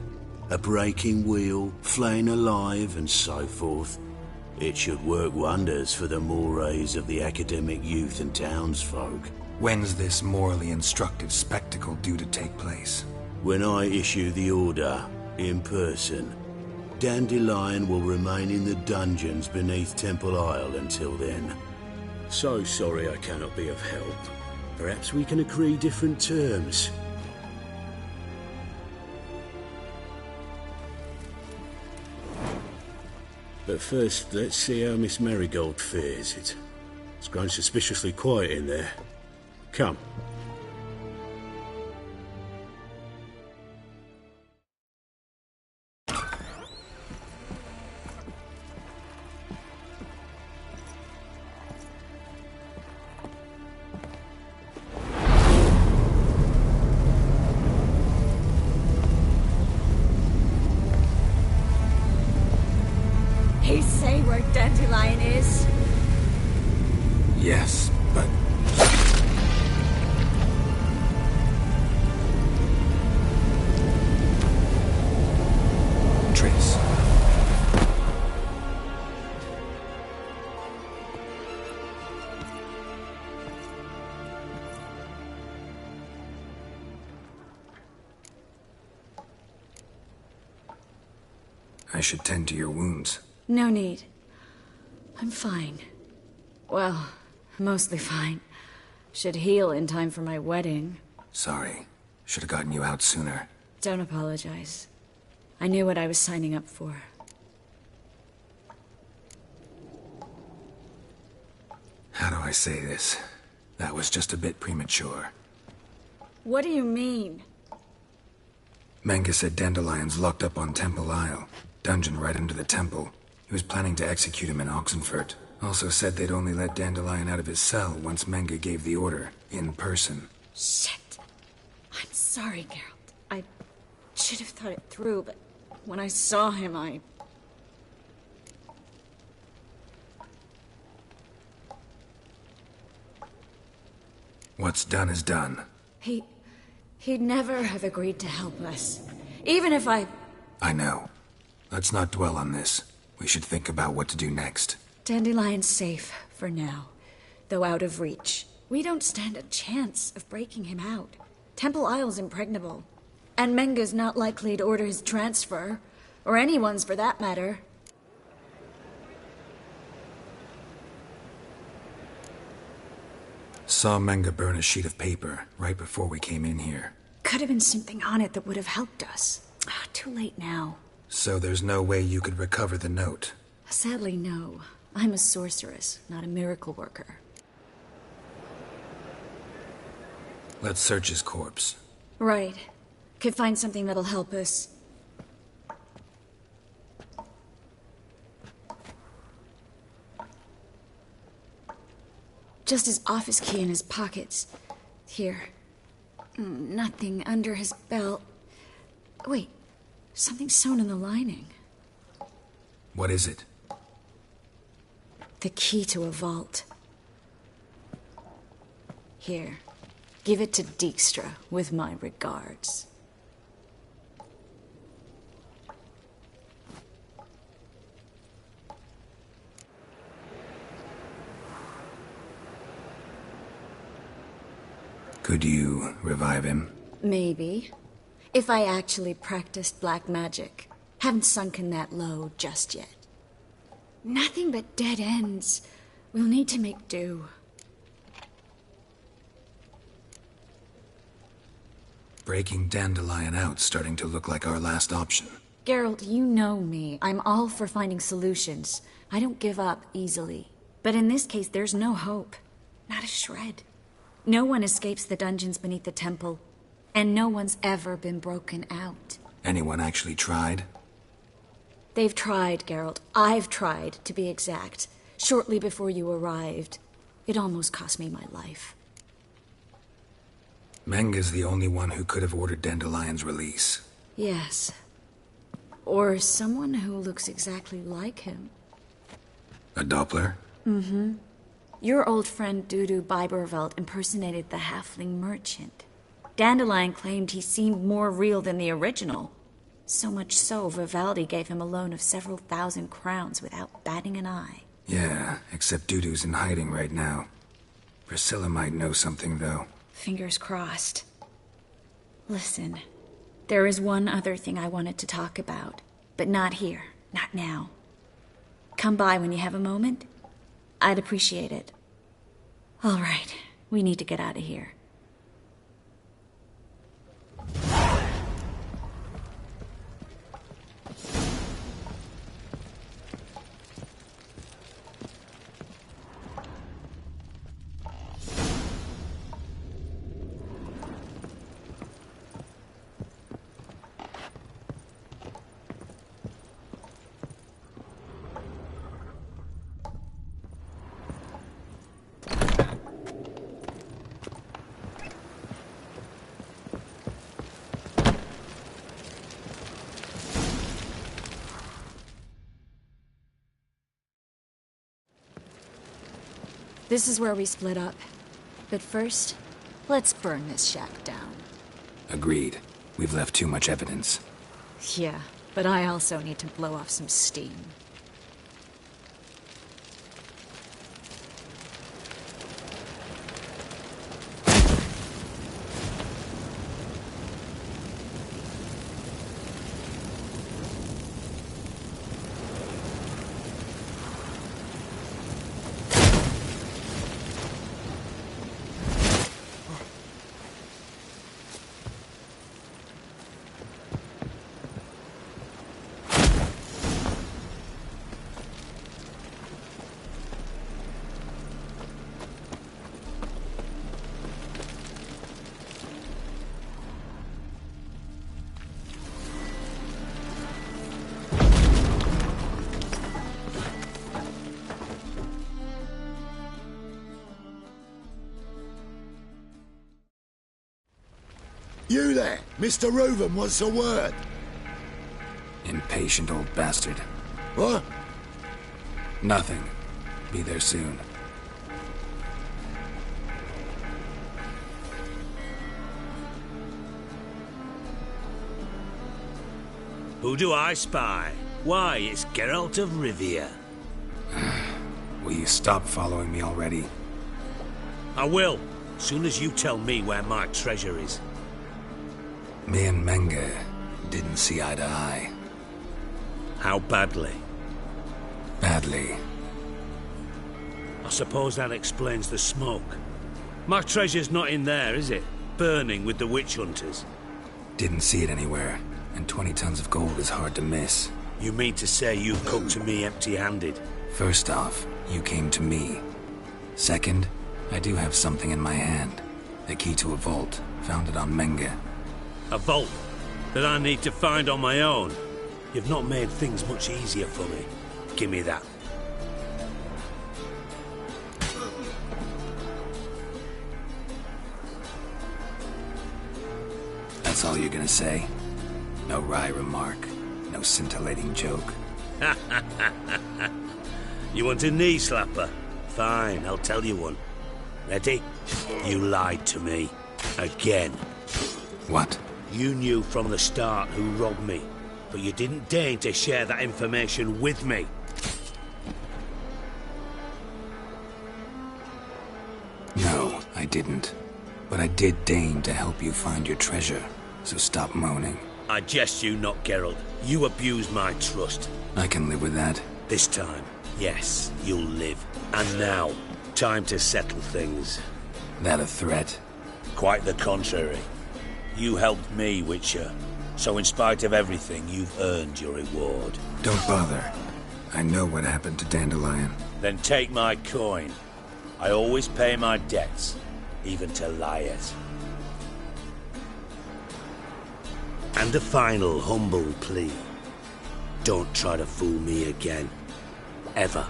A breaking wheel, flaying alive, and so forth. It should work wonders for the mores of the academic youth and townsfolk. When's this morally instructive spectacle due to take place? When I issue the order, in person. Dandelion will remain in the dungeons beneath Temple Isle until then. So sorry I cannot be of help. Perhaps we can agree different terms. But first, let's see how Miss Marigold fares. It's grown suspiciously quiet in there. Come. He say where Dandelion is? Yes, but... Triss. I should tend to your wounds. No need. I'm fine. Well, mostly fine. Should heal in time for my wedding. Sorry. Should have gotten you out sooner. Don't apologize. I knew what I was signing up for. How do I say this? That was just a bit premature. What do you mean? Manga said Dandelion's locked up on Temple Isle. Dungeon right under the temple. He was planning to execute him in Oxenfurt. Also said they'd only let Dandelion out of his cell once Manga gave the order, in person. Shit. I'm sorry, Geralt. I should have thought it through, but when I saw him, What's done is done. He'd never have agreed to help us. Even if I know. Let's not dwell on this. We should think about what to do next. Dandelion's safe, for now. Though out of reach. We don't stand a chance of breaking him out. Temple Isle's impregnable. And Menga's not likely to order his transfer. Or anyone's, for that matter. Saw Manga burn a sheet of paper right before we came in here. Could have been something on it that would have helped us. Too late now. So there's no way you could recover the note? Sadly, no. I'm a sorceress, not a miracle worker. Let's search his corpse. Right. Could find something that'll help us. Just his office key in his pockets. Here. Nothing under his belt. Wait. Something sewn in the lining. What is it? The key to a vault. Here. Give it to Dijkstra, with my regards. Could you revive him? Maybe. If I actually practiced black magic. Haven't sunken that low just yet. Nothing but dead ends. We'll need to make do. Breaking Dandelion out's starting to look like our last option. Geralt, you know me. I'm all for finding solutions. I don't give up easily. But in this case, there's no hope. Not a shred. No one escapes the dungeons beneath the temple. And no one's ever been broken out. Anyone actually tried? They've tried, Geralt. I've tried, to be exact. Shortly before you arrived. It almost cost me my life. Manga's the only one who could have ordered Dandelion's release. Yes. Or someone who looks exactly like him. A Doppler? Mm-hmm. Your old friend Dudu Biberveld impersonated the halfling merchant. Dandelion claimed he seemed more real than the original. So much so, Vivaldi gave him a loan of several thousand crowns without batting an eye. Yeah, except Dudu's in hiding right now. Priscilla might know something, though. Fingers crossed. Listen, there is one other thing I wanted to talk about, but not here, not now. Come by when you have a moment. I'd appreciate it. All right, we need to get out of here. This is where we split up. But first, let's burn this shack down. Agreed. We've left too much evidence. Yeah, but I also need to blow off some steam. You there, Mr. Reuven wants a word. Impatient old bastard. What? Nothing. Be there soon. Who do I spy? Why, it's Geralt of Rivia. Will you stop following me already? I will, soon as you tell me where my treasure is. Me and Menge didn't see eye to eye. How badly? Badly. I suppose that explains the smoke. My treasure's not in there, is it? Burning with the witch hunters. Didn't see it anywhere, and 20 tons of gold is hard to miss. You mean to say you've come to me empty-handed? First off, you came to me. Second, I do have something in my hand. The key to a vault, found it on Menge. A vault that I need to find on my own? You've not made things much easier for me. Give me that. That's all you're gonna say? No wry remark, no scintillating joke. You want a knee slapper? Fine, I'll tell you one. Ready? You lied to me. Again. What? You knew from the start who robbed me, but you didn't deign to share that information with me. No, I didn't. But I did deign to help you find your treasure, so stop moaning. I jest you not, Geralt. You abused my trust. I can live with that. This time, yes, you'll live. And now, time to settle things. That a threat? Quite the contrary. You helped me, Witcher. So in spite of everything, you've earned your reward. Don't bother. I know what happened to Dandelion. Then take my coin. I always pay my debts, even to liars. And a final humble plea. Don't try to fool me again. Ever.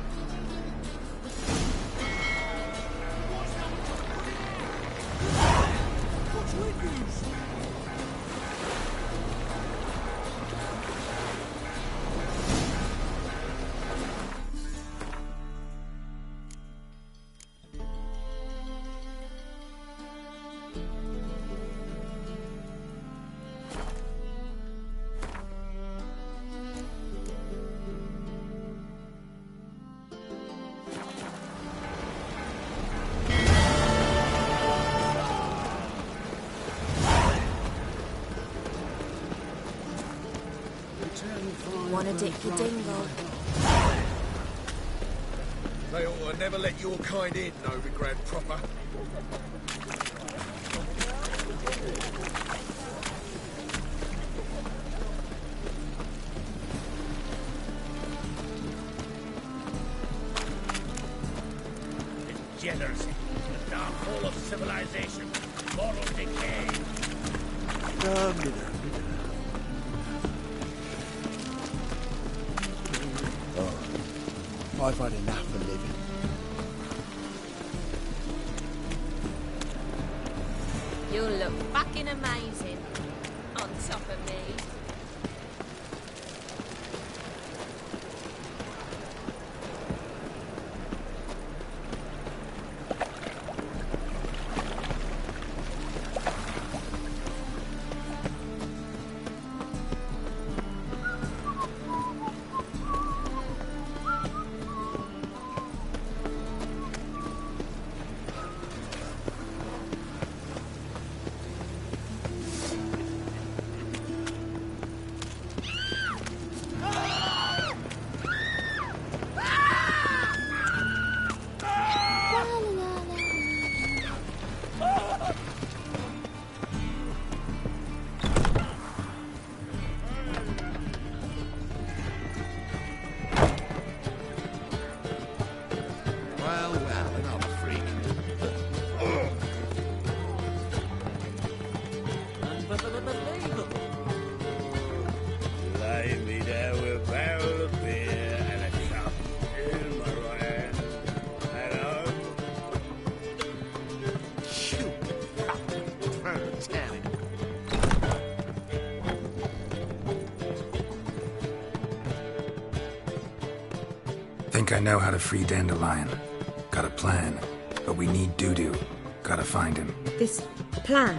Wanna dip your dingle? They ought to never let your kind in, Novigrad proper. Degeneracy, the dark hole of civilization, moral decay. I've had enough of living. You look fucking amazing on top of me. Think I know how to free Dandelion. Got a plan, but we need Dudu. Gotta find him. This plan?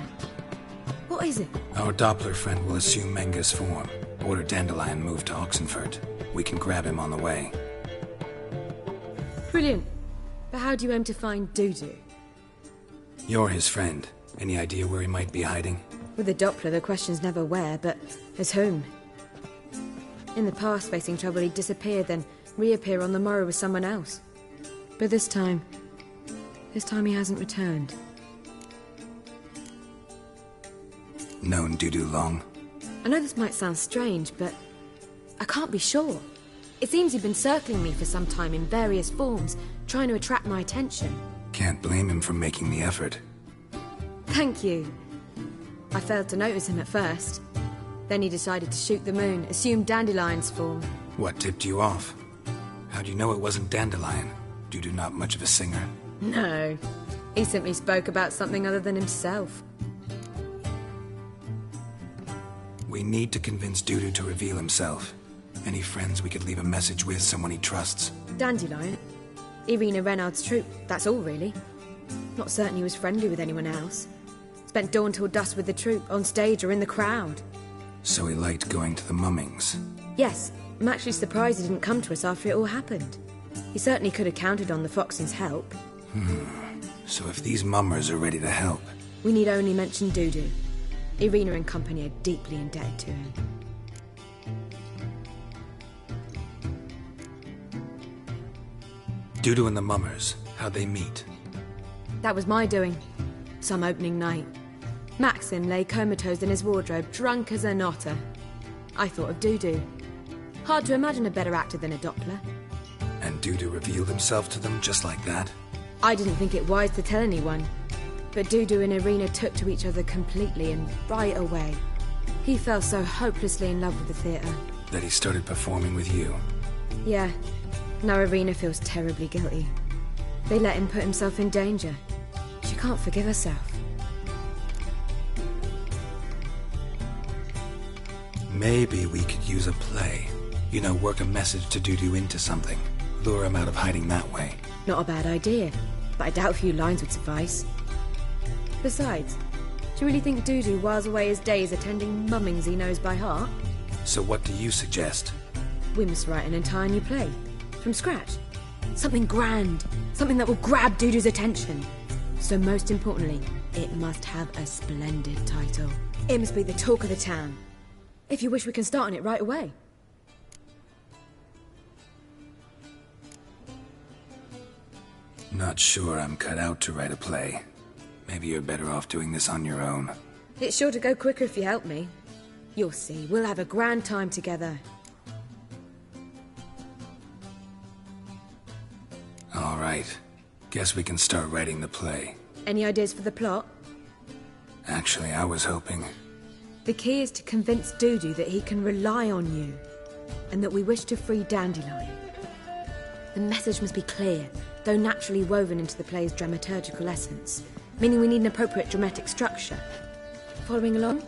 What is it? Our Doppler friend will assume Menga's form. Order Dandelion moved to Oxenfurt. We can grab him on the way. Brilliant. But how do you aim to find Dudu? You're his friend. Any idea where he might be hiding? With the Doppler, the question's never where, but as whom. In the past, facing trouble, he'd disappear, then reappear on the morrow with someone else. But this time he hasn't returned. Known Dudu long? I know this might sound strange, but I can't be sure. It seems he'd been circling me for some time in various forms, trying to attract my attention. Can't blame him for making the effort. Thank you. I failed to notice him at first. Then he decided to shoot the moon, assume Dandelion's form. What tipped you off? How'd you know it wasn't Dandelion? Dudu not much of a singer? No. He simply spoke about something other than himself. We need to convince Dudu to reveal himself. Any friends we could leave a message with, someone he trusts? Dandelion? Irina Renard's troop, that's all really. Not certain he was friendly with anyone else. Spent dawn till dusk with the troop, on stage or in the crowd. So he liked going to the mummings? Yes, I'm actually surprised he didn't come to us after it all happened. He certainly could have counted on the Foxen's help. So if these mummers are ready to help... We need only mention Dudu. Irina and company are deeply indebted to him. Dudu and the mummers, how'd they meet? That was my doing. Some opening night. Maxim lay comatose in his wardrobe, drunk as an otter. I thought of Dudu. Hard to imagine a better actor than a Doppler. And Dudu revealed himself to them just like that? I didn't think it wise to tell anyone. But Dudu and Irina took to each other completely and right away. He fell so hopelessly in love with the theatre. That he started performing with you? Yeah. Now Irina feels terribly guilty. They let him put himself in danger. She can't forgive herself. Maybe we could use a play. You know, work a message to Dudu into something. Lure him out of hiding that way. Not a bad idea, but I doubt a few lines would suffice. Besides, do you really think Dudu whiles away his days attending mummings he knows by heart? So what do you suggest? We must write an entire new play. From scratch. Something grand. Something that will grab Dudu's attention. So most importantly, it must have a splendid title. It must be the talk of the town. If you wish, we can start on it right away. Not sure I'm cut out to write a play. Maybe you're better off doing this on your own. It's sure to go quicker if you help me. You'll see, we'll have a grand time together. All right. Guess we can start writing the play. Any ideas for the plot? Actually, I was hoping... The key is to convince Dudu that he can rely on you, and that we wish to free Dandelion. The message must be clear, though naturally woven into the play's dramaturgical essence, meaning we need an appropriate dramatic structure. Following along?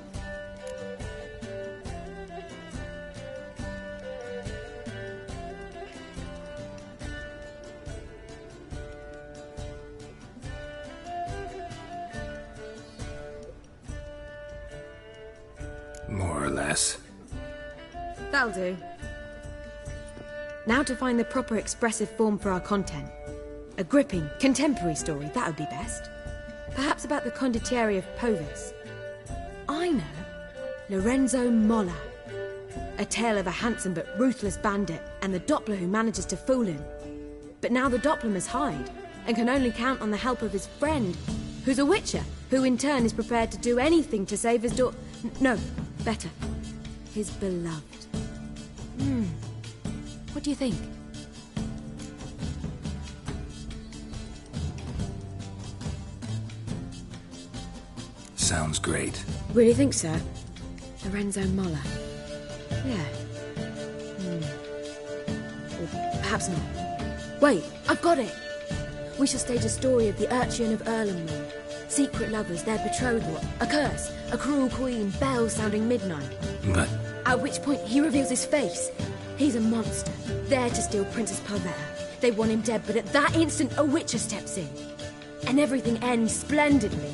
More or less. That'll do. Now to find the proper expressive form for our content. A gripping, contemporary story, that would be best. Perhaps about the condottieri of Povis. I know. Lorenzo Molla. A tale of a handsome but ruthless bandit and the Doppler who manages to fool him. But now the Doppler must hide and can only count on the help of his friend, who's a witcher, who in turn is prepared to do anything to save his no, better, his beloved. What do you think? Sounds great. Really think so? Lorenzo Molla. Yeah. Or perhaps not. Wait, I've got it! We shall stage a story of the Urchin of Erlenmoor. Secret lovers, their betrothal, a curse, a cruel queen, bells sounding midnight. But... At which point he reveals his face. He's a monster, there to steal Princess Parvera. They want him dead, but at that instant, a Witcher steps in. And everything ends splendidly.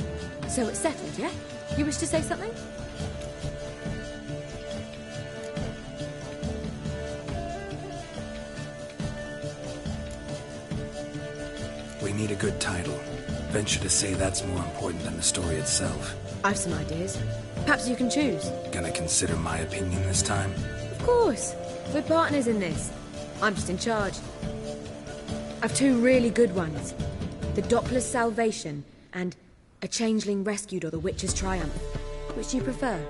So it's settled, yeah? You wish to say something? We need a good title. Venture to say that's more important than the story itself. I've some ideas. Perhaps you can choose. Gonna consider my opinion this time? Of course. We're partners in this. I'm just in charge. I've two really good ones. The Doppler's Salvation and A Changeling Rescued or The Witcher's Triumph. Which do you prefer?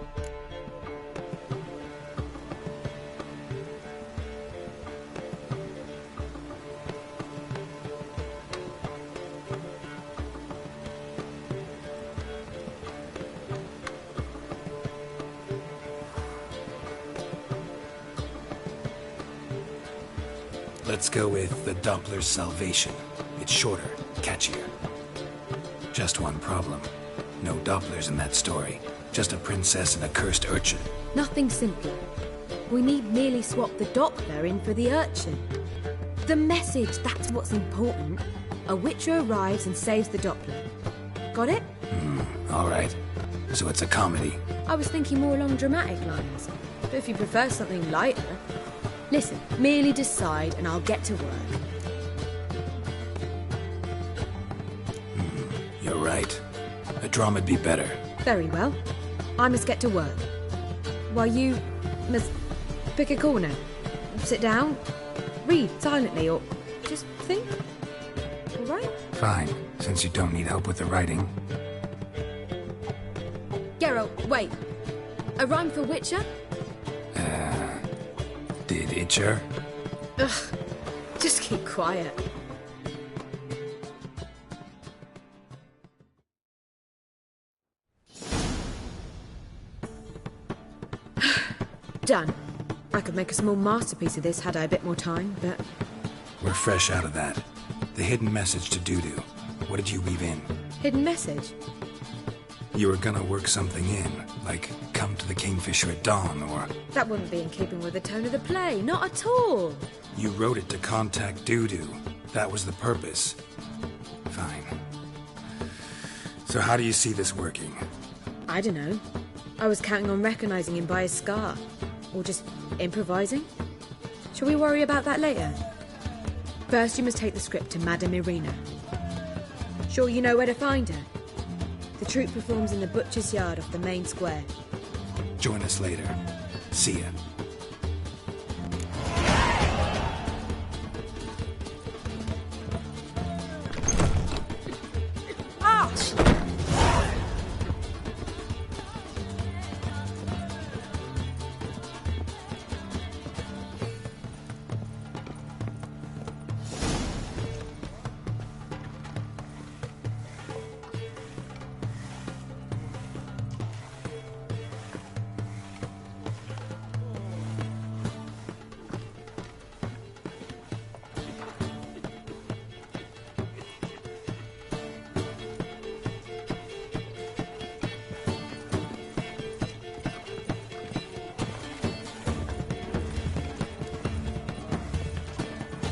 Let's go with the Doppler's Salvation. It's shorter, catchier. Just one problem. No Dopplers in that story. Just a princess and a cursed urchin. Nothing simpler. We need merely swap the Doppler in for the urchin. The message, that's what's important. A Witcher arrives and saves the Doppler. Got it? All right. So it's a comedy. I was thinking more along dramatic lines. But if you prefer something lighter... Listen, merely decide and I'll get to work. You're right. A drama'd be better. Very well. I must get to work. While you must pick a corner. Sit down, read silently, or just think. All right? Fine, since you don't need help with the writing. Geralt, wait. A rhyme for Witcher? Did Itcher? Ugh, just keep quiet. Done. I could make a small masterpiece of this had I a bit more time, but... We're fresh out of that. The hidden message to Dudu. What did you weave in? Hidden message? You were gonna work something in, like come to the Kingfisher at dawn, or... That wouldn't be in keeping with the tone of the play, not at all. You wrote it to contact Dudu. That was the purpose. Fine. So how do you see this working? I don't know. I was counting on recognizing him by his scar. Or just improvising. Shall we worry about that later? First, you must take the script to Madame Irina. Sure you know where to find her? The troupe performs in the butcher's yard off the main square. Join us later. See ya.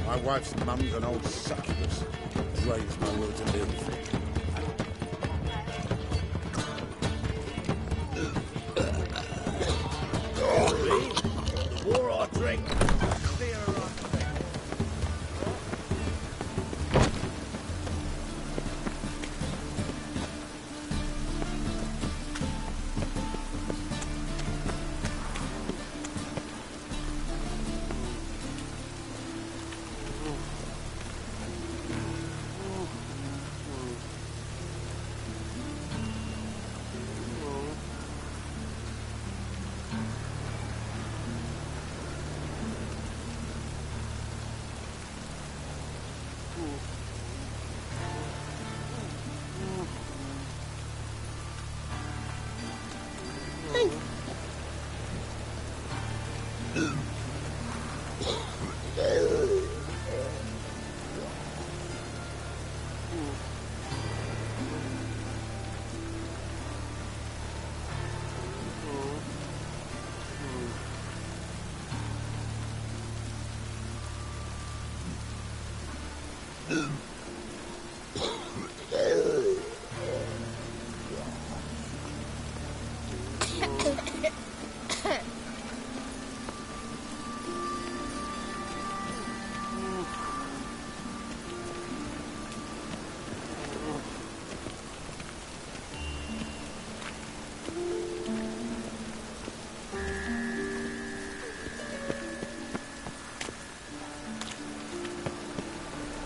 My wife's mum's an old succubus. Drains my will to live. The more I drink, the clearer I think.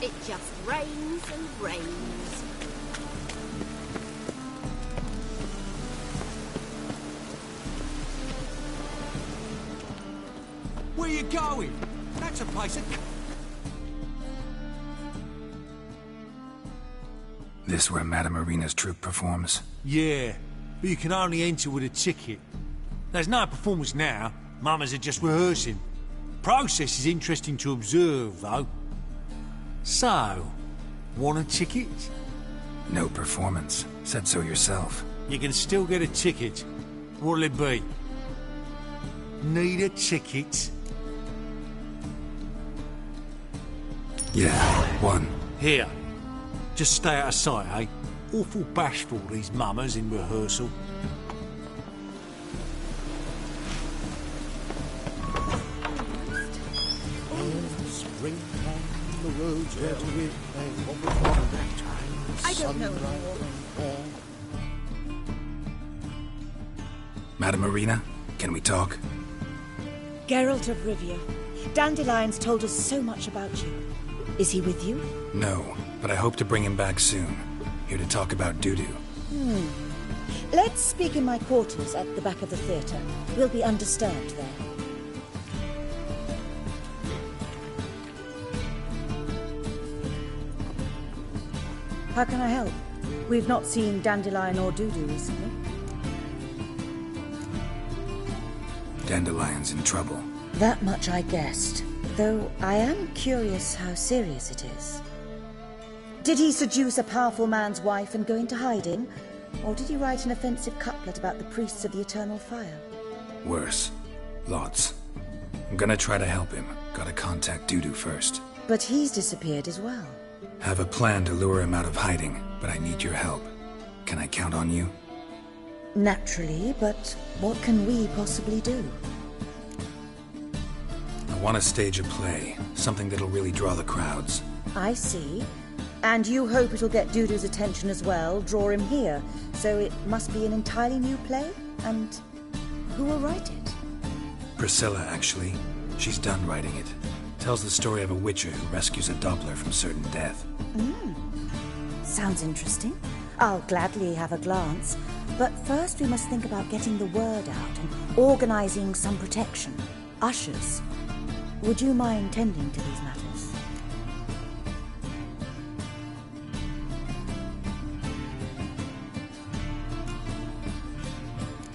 It just rains and rains. Where you going? That's a place of... This where Madame Marina's troupe performs? Yeah, but you can only enter with a ticket. There's no performance now. Mamas are just rehearsing. Process is interesting to observe, though. So, want a ticket? No performance. Said so yourself. You can still get a ticket. What'll it be? Need a ticket? Yeah, one. Here. Just stay out of sight, eh? Awful bashful, these mamas in rehearsal. Springtime, the roads were to be paved. What was wrong that time? I don't know Sunrise. Madame Marina, can we talk? Geralt of Rivia. Dandelion's told us so much about you. Is he with you? No, but I hope to bring him back soon. Here to talk about Dudu. Let's speak in my quarters at the back of the theatre. We'll be undisturbed there. How can I help? We've not seen Dandelion or Dudu recently. Dandelion's in trouble. That much I guessed, though I am curious how serious it is. Did he seduce a powerful man's wife and go into hiding? Or did he write an offensive couplet about the priests of the eternal fire? Worse. Lots. I'm gonna try to help him. Gotta contact Dudu first. But he's disappeared as well. Have a plan to lure him out of hiding, but I need your help. Can I count on you? Naturally, but what can we possibly do? I want to stage a play. Something that'll really draw the crowds. I see. And you hope it'll get Dudu's attention as well, draw him here. So it must be an entirely new play? And who will write it? Priscilla, actually. She's done writing it. Tells the story of a witcher who rescues a Doppler from certain death. Sounds interesting. I'll gladly have a glance. But first we must think about getting the word out and organizing some protection. Ushers. Would you mind tending to these matters?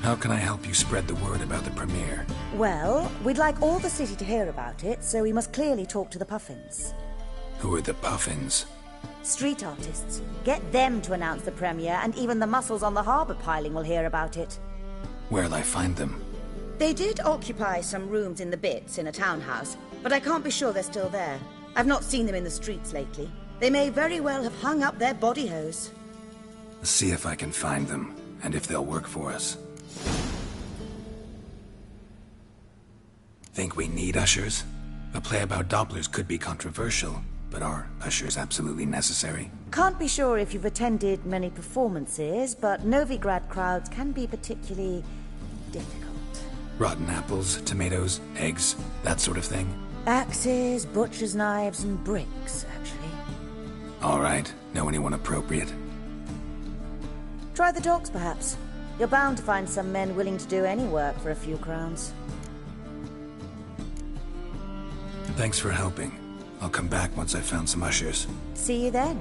How can I help you spread the word about the premiere? Well, we'd like all the city to hear about it, so we must clearly talk to the Puffins. Who are the Puffins? Street artists. Get them to announce the premiere, and even the muscles on the harbour piling will hear about it. Where'll I find them? They did occupy some rooms in the Bits in a townhouse, but I can't be sure they're still there. I've not seen them in the streets lately. They may very well have hung up their body hose. See if I can find them, and if they'll work for us. Think we need ushers? A play about Dopplers could be controversial, but are ushers absolutely necessary? Can't be sure if you've attended many performances, but Novigrad crowds can be particularly difficult. Rotten apples, tomatoes, eggs, that sort of thing? Axes, butcher's knives, and bricks, actually. All right. Know anyone appropriate? Try the docks, perhaps. You're bound to find some men willing to do any work for a few crowns. Thanks for helping. I'll come back once I've found some ushers. See you then.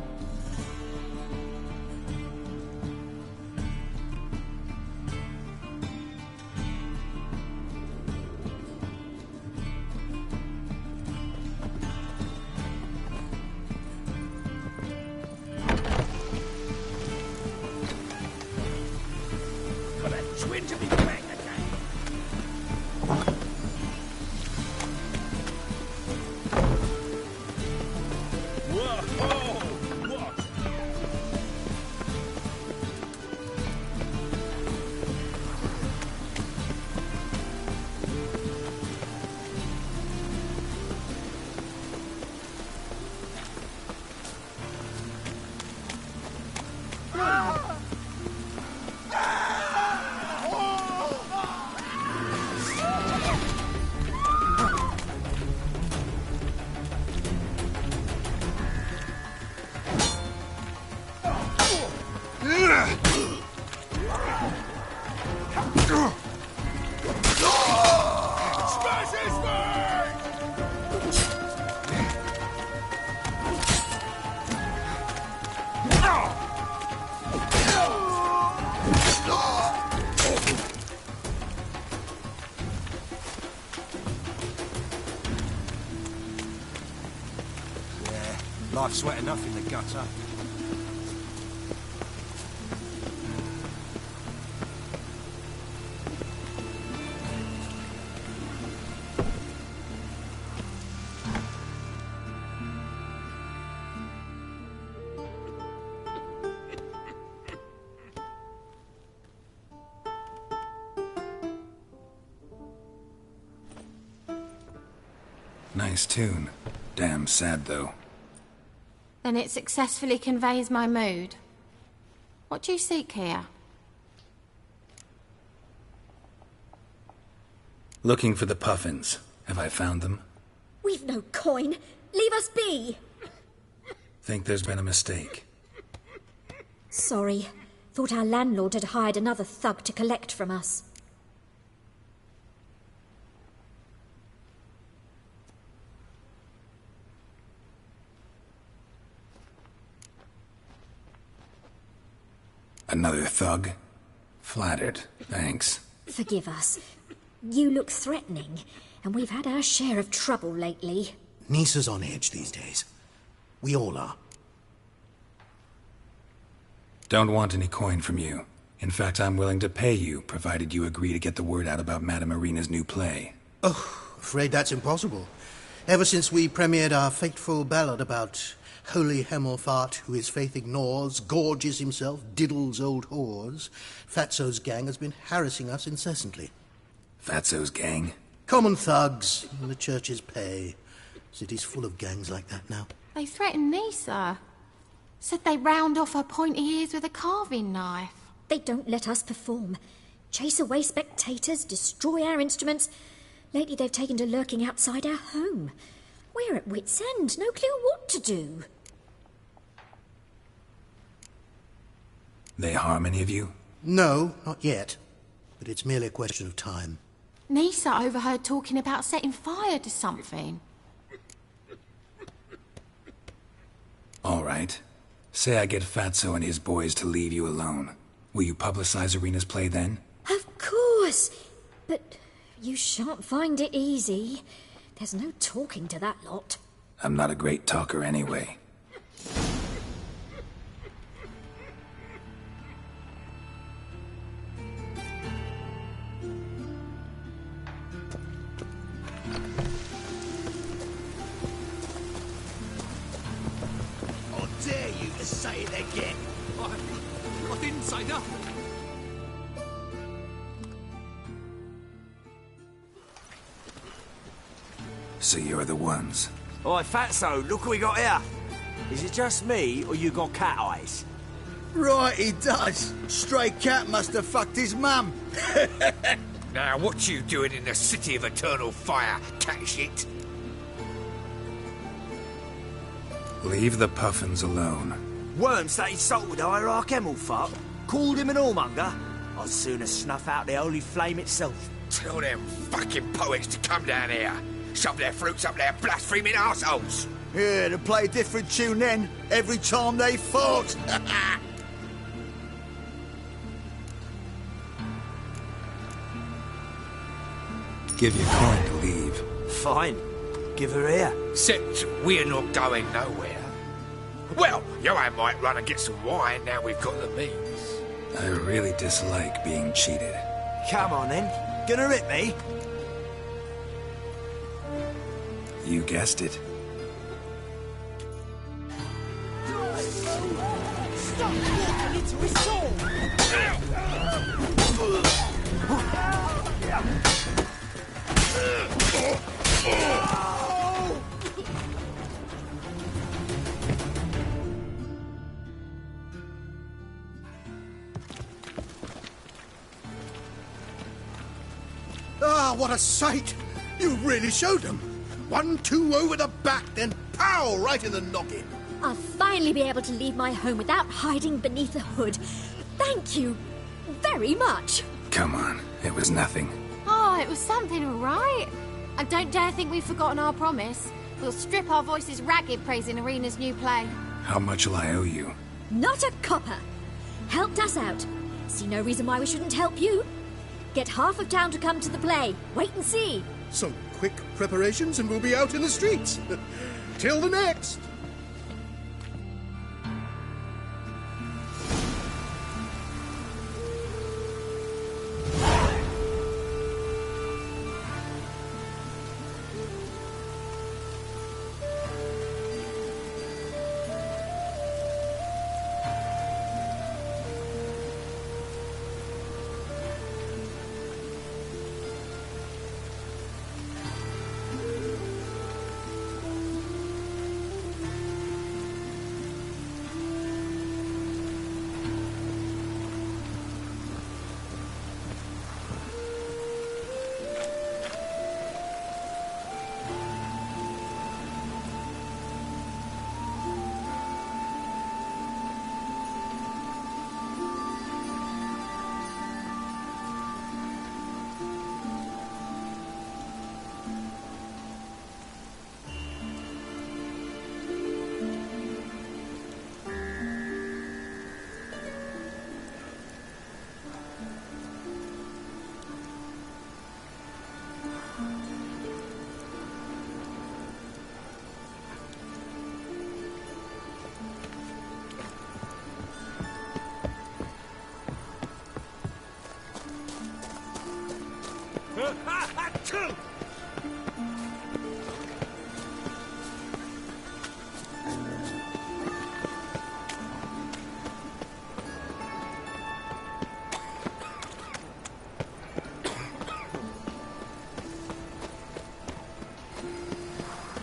Got a twin to be banged again. Whoa! Life's wet enough in the gutter. Nice tune. Damn sad, though. Then it successfully conveys my mood. What do you seek here? Looking for the puffins. Have I found them? We've no coin. Leave us be. Think there's been a mistake. Sorry. Thought our landlord had hired another thug to collect from us. Another thug? Flattered. Thanks. Forgive us. You look threatening, and we've had our share of trouble lately. Nisa's on edge these days. We all are. Don't want any coin from you. In fact, I'm willing to pay you, provided you agree to get the word out about Madame Irina's new play. Oh, afraid that's impossible. Ever since we premiered our fateful ballad about Holy Hemelfart, who his faith ignores, gorges himself, diddles old whores, Fatso's gang has been harassing us incessantly. Fatso's gang? Common thugs in the church's pay. City's full of gangs like that now. They threatened Nisa. Said they round off her pointy ears with a carving knife. They don't let us perform. Chase away spectators, destroy our instruments. Lately they've taken to lurking outside our home. We're at wit's end, no clue what to do. They harm any of you? No, not yet. But it's merely a question of time. Nisa overheard talking about setting fire to something. All right. Say I get Fatso and his boys to leave you alone. Will you publicize Irina's play then? Of course. But you shan't find it easy. There's no talking to that lot. I'm not a great talker anyway. I dare you to say it again. I didn't say nothing. So you're the ones. Oi, Fatso, look what we got here. Is it just me, or you got cat eyes? Right, he does. Stray cat must have fucked his mum. Now, what you doing in the city of eternal fire, cat shit? Leave the puffins alone. Worms that insulted Hierarch Hemelfart, called him an whoremonger. I'd sooner snuff out the holy flame itself. Tell them fucking poets to come down here. Shove their fruits up their blaspheming arseholes. Yeah, to play a different tune then, every time they fought. Give your coin to leave. Fine. Give her here. Except we're not going nowhere. Well, Johan might run and get some wine now we've got the means. I really dislike being cheated. Come on then. Gonna rip me? You guessed it. Stop walking into his sword! Ah, what a sight! You really showed them. 1-2 over the back, then pow! Right in the noggin. I'll finally be able to leave my home without hiding beneath a hood. Thank you very much. Come on, it was nothing. Oh, it was something, all right. And don't dare think we've forgotten our promise. We'll strip our voices ragged praising Arena's new play. How much will I owe you? Not a copper. Helped us out. See no reason why we shouldn't help you. Get half of town to come to the play. Wait and see. Some quick preparations and we'll be out in the streets. Till the next.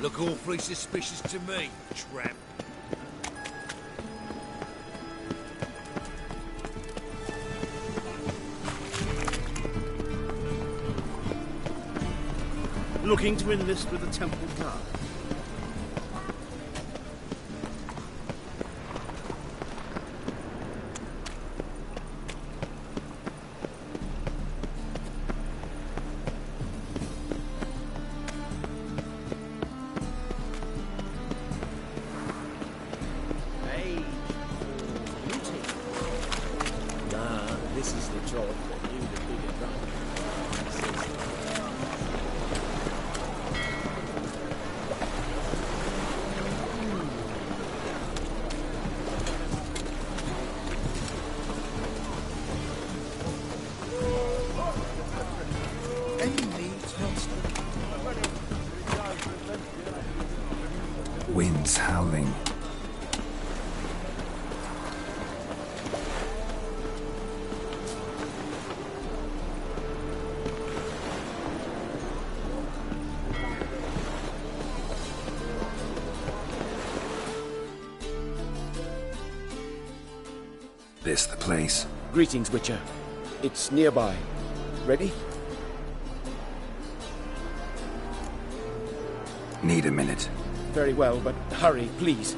Look awfully suspicious to me, tramp. Looking to enlist with the Temple Guard. This is the job that you, the bigger brother. Winds howling. This the place? Greetings, Witcher. It's nearby. Ready? Need a minute. Very well, but hurry, please.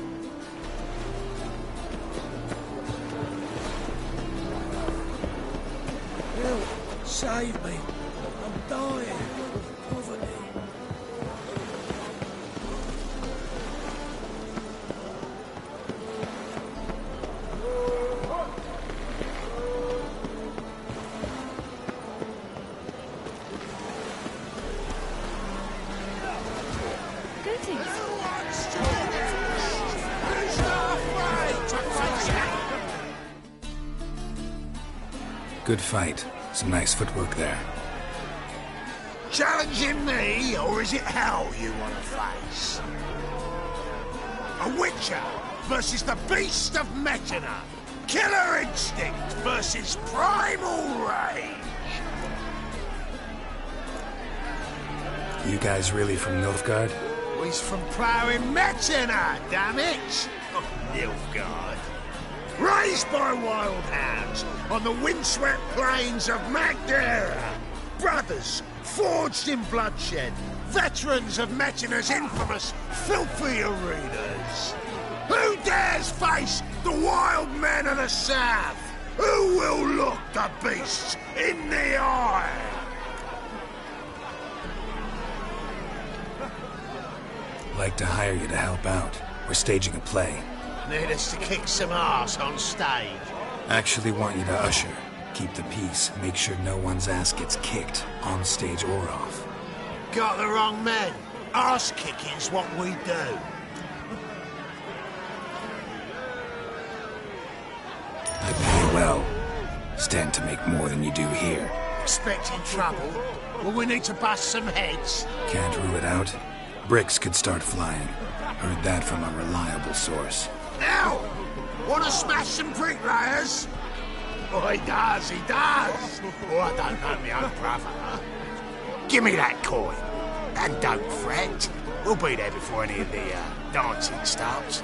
Help! Save me! I'm dying of poverty. Good fight. Some nice footwork there. Challenging me, or is it hell you want to face? A Witcher versus the Beast of Metina. Killer instinct versus primal rage. You guys really from Nilfgaard? He's from ploughing Metzina, damn it! Oh, Nilfgaard. Raised by wild hounds on the windswept plains of Magdera. Brothers, forged in bloodshed. Veterans of Metzina's infamous filthy arenas. Who dares face the wild men of the south? Who will look the beasts in the eye? Like to hire you to help out. We're staging a play. Need us to kick some ass on stage. Actually want you to usher. Keep the peace. Make sure no one's ass gets kicked, on stage or off. Got the wrong men. Ass kicking's what we do. I pay well. Stand to make more than you do here. Expecting trouble? Will we need to bust some heads? Can't rule it out. Bricks could start flying. Heard that from a reliable source. Now! Wanna smash some bricklayers? Oh, he does, he does! Oh, I don't know my own brother. Give me that coin. And don't fret. We'll be there before any of the dancing starts.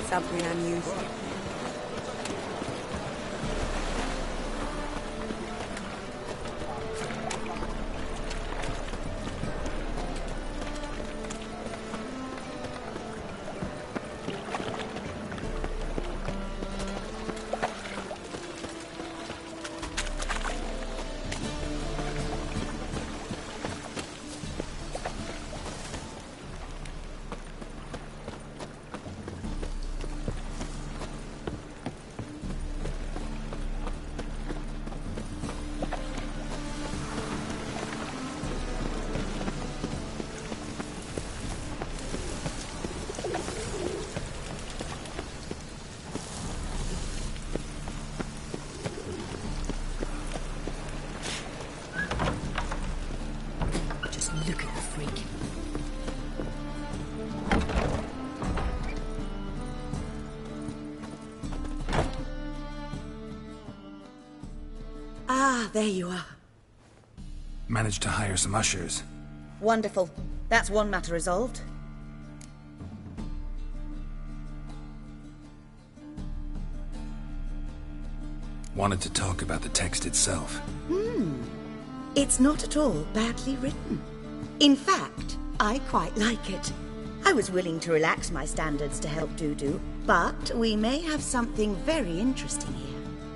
Something unusual. There you are. Managed to hire some ushers. Wonderful. That's one matter resolved. Wanted to talk about the text itself. It's not at all badly written. In fact, I quite like it. I was willing to relax my standards to help Dudu, but we may have something very interesting here.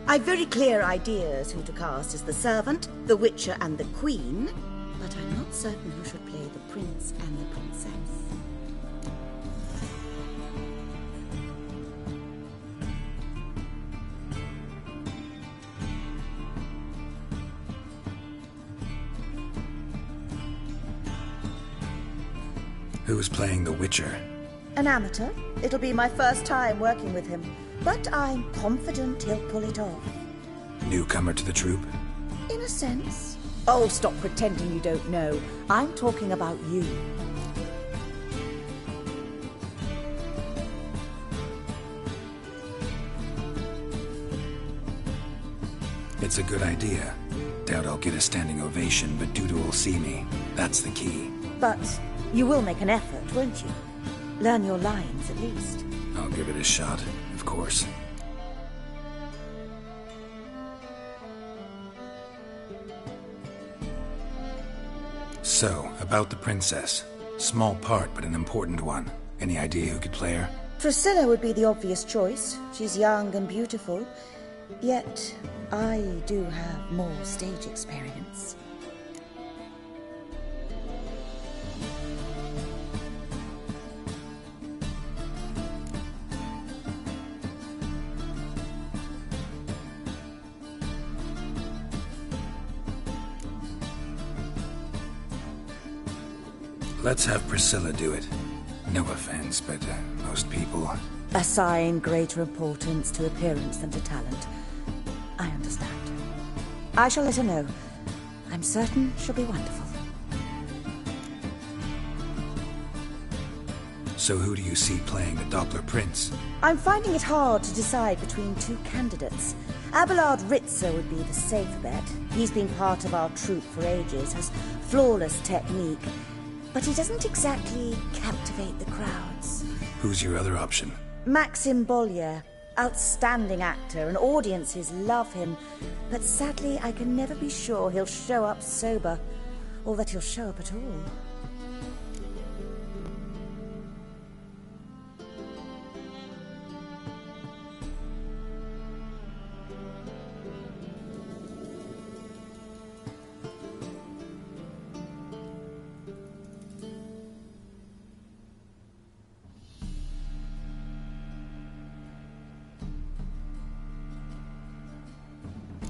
I've very clear ideas who to cast as the servant, the witcher and the queen, but I'm not certain who should play the prince and the princess. Who's playing the witcher? An amateur. It'll be my first time working with him, but I'm confident he'll pull it off. Newcomer to the troupe? In a sense. Oh, stop pretending you don't know. I'm talking about you. It's a good idea. Doubt I'll get a standing ovation, but Dudu will see me. That's the key. But you will make an effort, won't you? Learn your lines, at least. I'll give it a shot, of course. So, about the princess. Small part, but an important one. Any idea who could play her? Priscilla would be the obvious choice. She's young and beautiful. Yet, I do have more stage experience. Let's have Priscilla do it. No offense, but most people... Assign greater importance to appearance than to talent. I understand. I shall let her know. I'm certain she'll be wonderful. So who do you see playing the Doppler Prince? I'm finding it hard to decide between two candidates. Abelard Ritzer would be the safe bet. He's been part of our troupe for ages, has flawless technique, but he doesn't exactly captivate the crowds. Who's your other option? Maxim Bollier. Outstanding actor, and audiences love him. But sadly, I can never be sure he'll show up sober, or that he'll show up at all.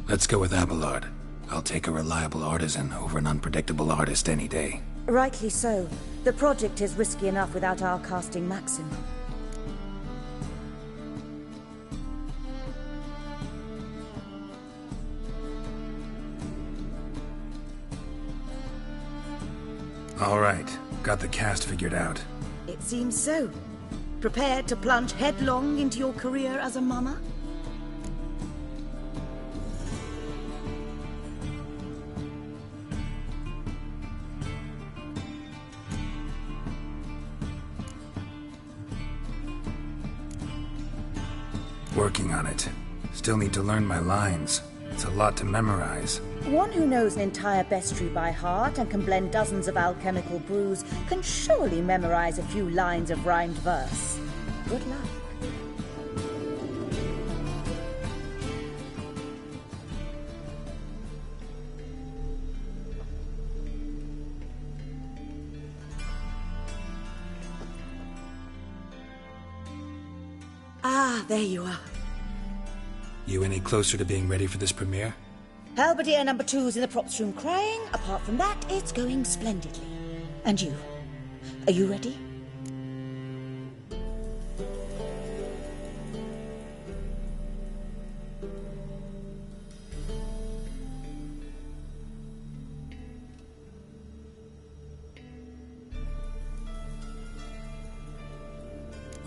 Let's go with Abelard. I'll take a reliable artisan over an unpredictable artist any day. Rightly so. The project is risky enough without our casting Maxim. All right. Got the cast figured out. It seems so. Prepared to plunge headlong into your career as a mama? Working on it. Still need to learn my lines. It's a lot to memorize. One who knows an entire bestiary by heart and can blend dozens of alchemical brews can surely memorize a few lines of rhymed verse. Good luck. Ah, there you are. You any closer to being ready for this premiere? Halberdier number 2's in the props room crying. Apart from that, it's going splendidly. And you? Are you ready?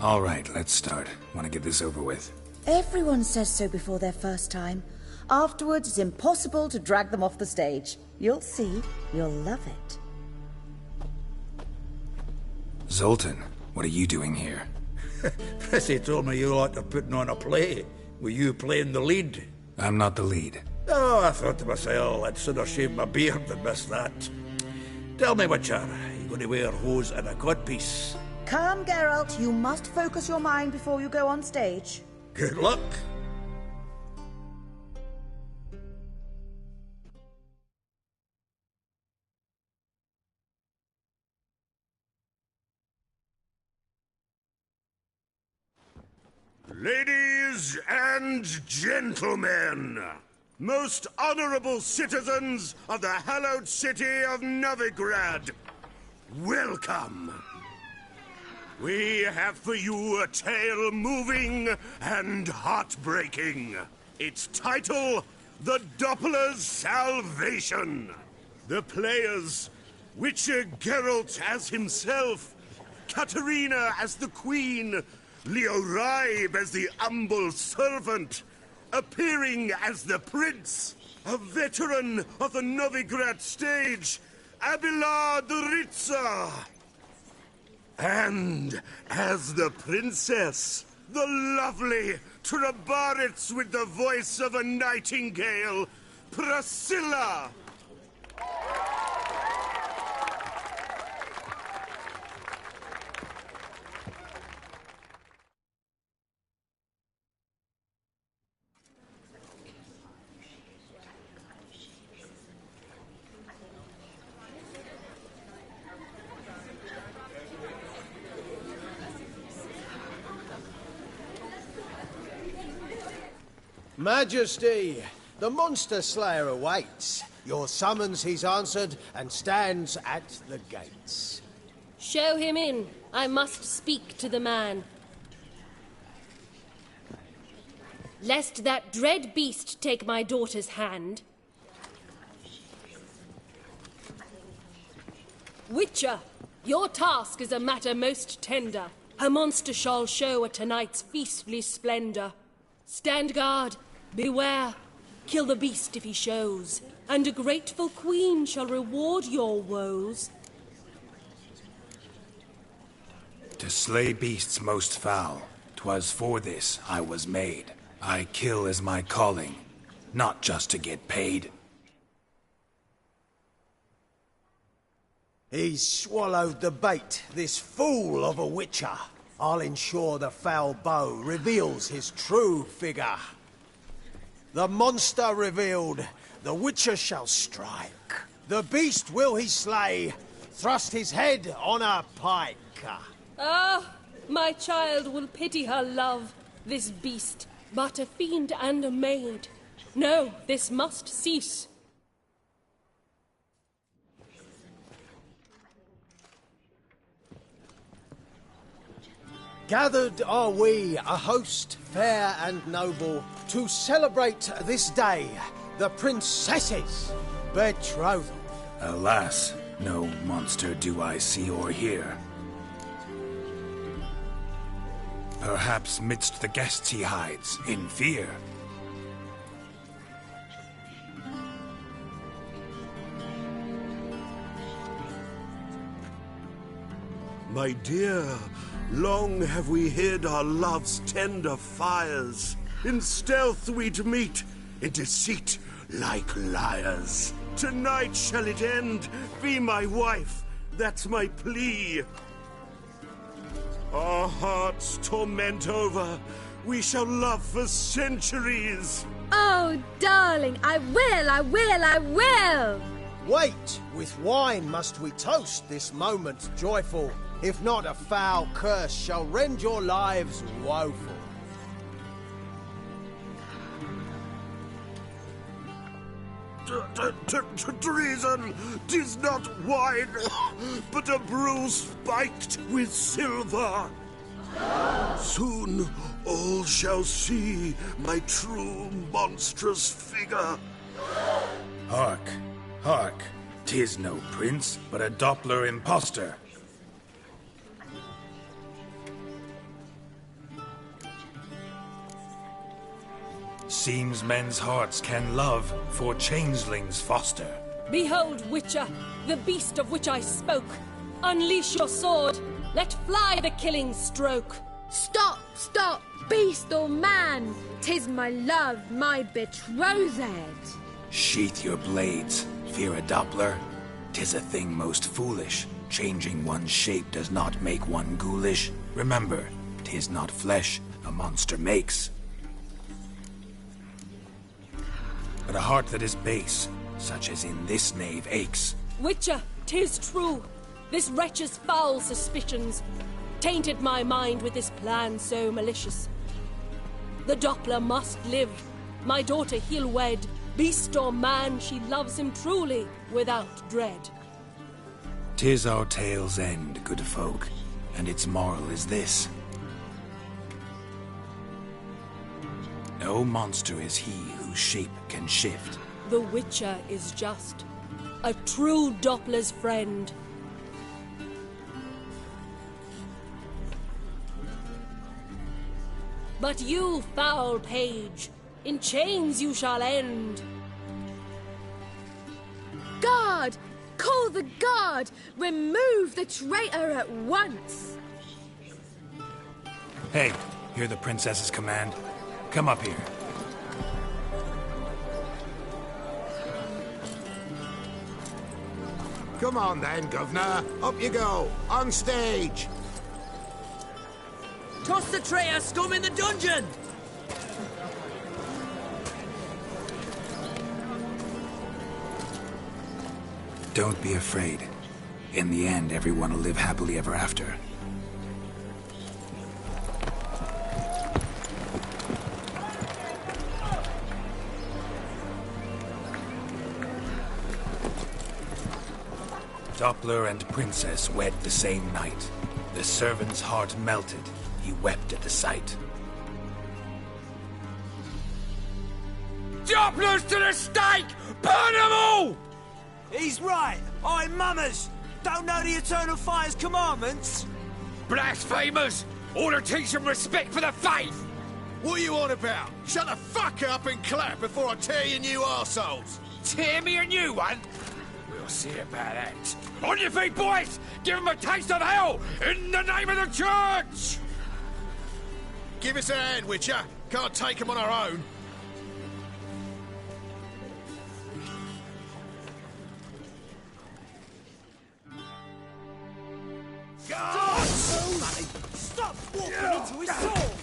All right, let's start. Want to get this over with. Everyone says so before their first time. Afterwards, it's impossible to drag them off the stage. You'll see. You'll love it. Zoltan, what are you doing here? Prissy told me you like to putting on a play. Were you playing the lead? I'm not the lead. Oh, I thought to myself, I'd sooner shave my beard than miss that. Tell me, Witcher, you going to wear hose and a codpiece? Calm, Geralt. You must focus your mind before you go on stage. Good luck. Ladies and gentlemen, most honorable citizens of the hallowed city of Novigrad, welcome. We have for you a tale moving and heartbreaking. Its title, The Doppler's Salvation. The players, Witcher Geralt as himself, Katerina as the Queen, Leo Raib as the humble servant, appearing as the Prince, a veteran of the Novigrad stage, Abelard Ritzer. And as the princess, the lovely Trabaritz with the voice of a nightingale, Priscilla. Majesty, the monster slayer awaits. Your summons he's answered and stands at the gates. Show him in. I must speak to the man. Lest that dread beast take my daughter's hand. Witcher, your task is a matter most tender. A monster shall show at tonight's feastly splendor. Stand guard, beware, kill the beast if he shows, and a grateful queen shall reward your woes. To slay beasts most foul, 'twas for this I was made. I kill as my calling, not just to get paid. He's swallowed the bait, this fool of a witcher. I'll ensure the foul bow reveals his true figure. The monster revealed, the witcher shall strike. The beast will he slay, thrust his head on a pike. Ah, my child will pity her love, this beast, but a fiend and a maid. No, this must cease. Gathered are we, a host fair and noble, to celebrate this day, the princess's betrothal. Alas, no monster do I see or hear. Perhaps midst the guests he hides, in fear. My dear, long have we hid our love's tender fires. In stealth we'd meet, in deceit like liars. Tonight shall it end, be my wife, that's my plea. Our hearts torment over, we shall love for centuries. Oh, darling, I will! Wait, with wine must we toast this moment joyful. If not, a foul curse shall rend your lives woeful. Treason! 'Tis not wine, but a brew spiked with silver. Soon all shall see my true monstrous figure. Hark, hark, 'tis no prince, but a Doppler impostor. Seems men's hearts can love, for changelings foster. Behold, Witcher, the beast of which I spoke. Unleash your sword. Let fly the killing stroke. Stop, stop, beast or man! 'Tis my love, my betrothed. Sheath your blades, fear a Doppler. 'Tis a thing most foolish. Changing one's shape does not make one ghoulish. Remember, 'tis not flesh a monster makes, but a heart that is base, such as in this knave aches. Witcher, 'tis true. This wretch's foul suspicions tainted my mind with this plan so malicious. The Doppler must live. My daughter he'll wed. Beast or man, she loves him truly, without dread. 'Tis our tale's end, good folk, and its moral is this. No monster is he whose shape can shift. The Witcher is just a true Doppler's friend. But you, foul page, in chains you shall end. Guard! Call the guard! Remove the traitor at once! Hey, hear the princess's command? Come up here. Come on then, Governor. Up you go. On stage. Toss the traitor scum in the dungeon! Don't be afraid. In the end, everyone will live happily ever after. Doppler and Princess wed the same night. The servant's heart melted. He wept at the sight. Dopplers to the stake! Burn them all! He's right. I'm mummers. Don't know the Eternal Fire's commandments? Blasphemers! Ought to teach them respect for the faith! What are you on about? Shut the fuck up and clap before I tear you new arseholes! Tear me a new one? We'll see about that. On your feet, boys! Give them a taste of hell in the name of the church! Give us a hand, Witcher. Can't take them on our own. God! Stop walking into his soul!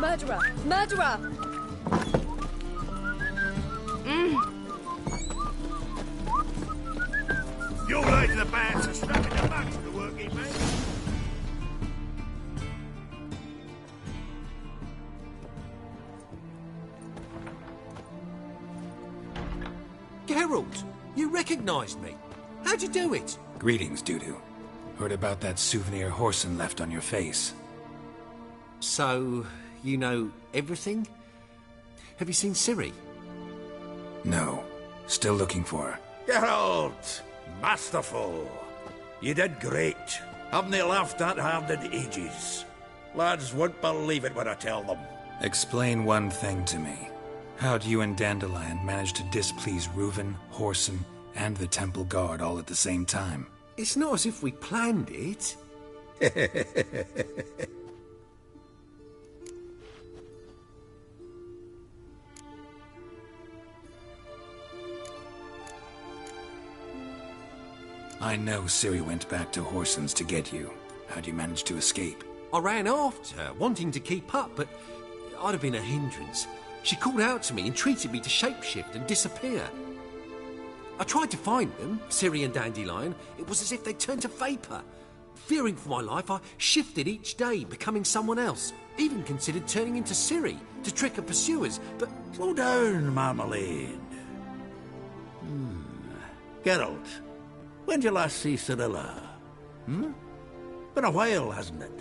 Murderer! Murderer! You're late to the band, so strap in the back to the working man. Geralt, you recognised me. How'd you do it? Greetings, Dudu. Heard about that souvenir Horson left on your face. So, you know everything? Have you seen Ciri? No. Still looking for her. Geralt! Masterful! You did great. Haven't they laughed that hard in ages? Lads won't believe it when I tell them. Explain one thing to me. How'd you and Dandelion manage to displease Reuven, Horson, and the Temple Guard all at the same time? It's not as if we planned it. I know Ciri went back to Horson's to get you. How'd you manage to escape? I ran after her, wanting to keep up, but I'd have been a hindrance. She called out to me and treated me to shapeshift and disappear. I tried to find them, Ciri and Dandelion. It was as if they'd turned to vapour. Fearing for my life, I shifted each day, becoming someone else. Even considered turning into Ciri to trick her pursuers, but... Slow down, Marmalade. Geralt, when did you last see Cirilla? Been a while, hasn't it?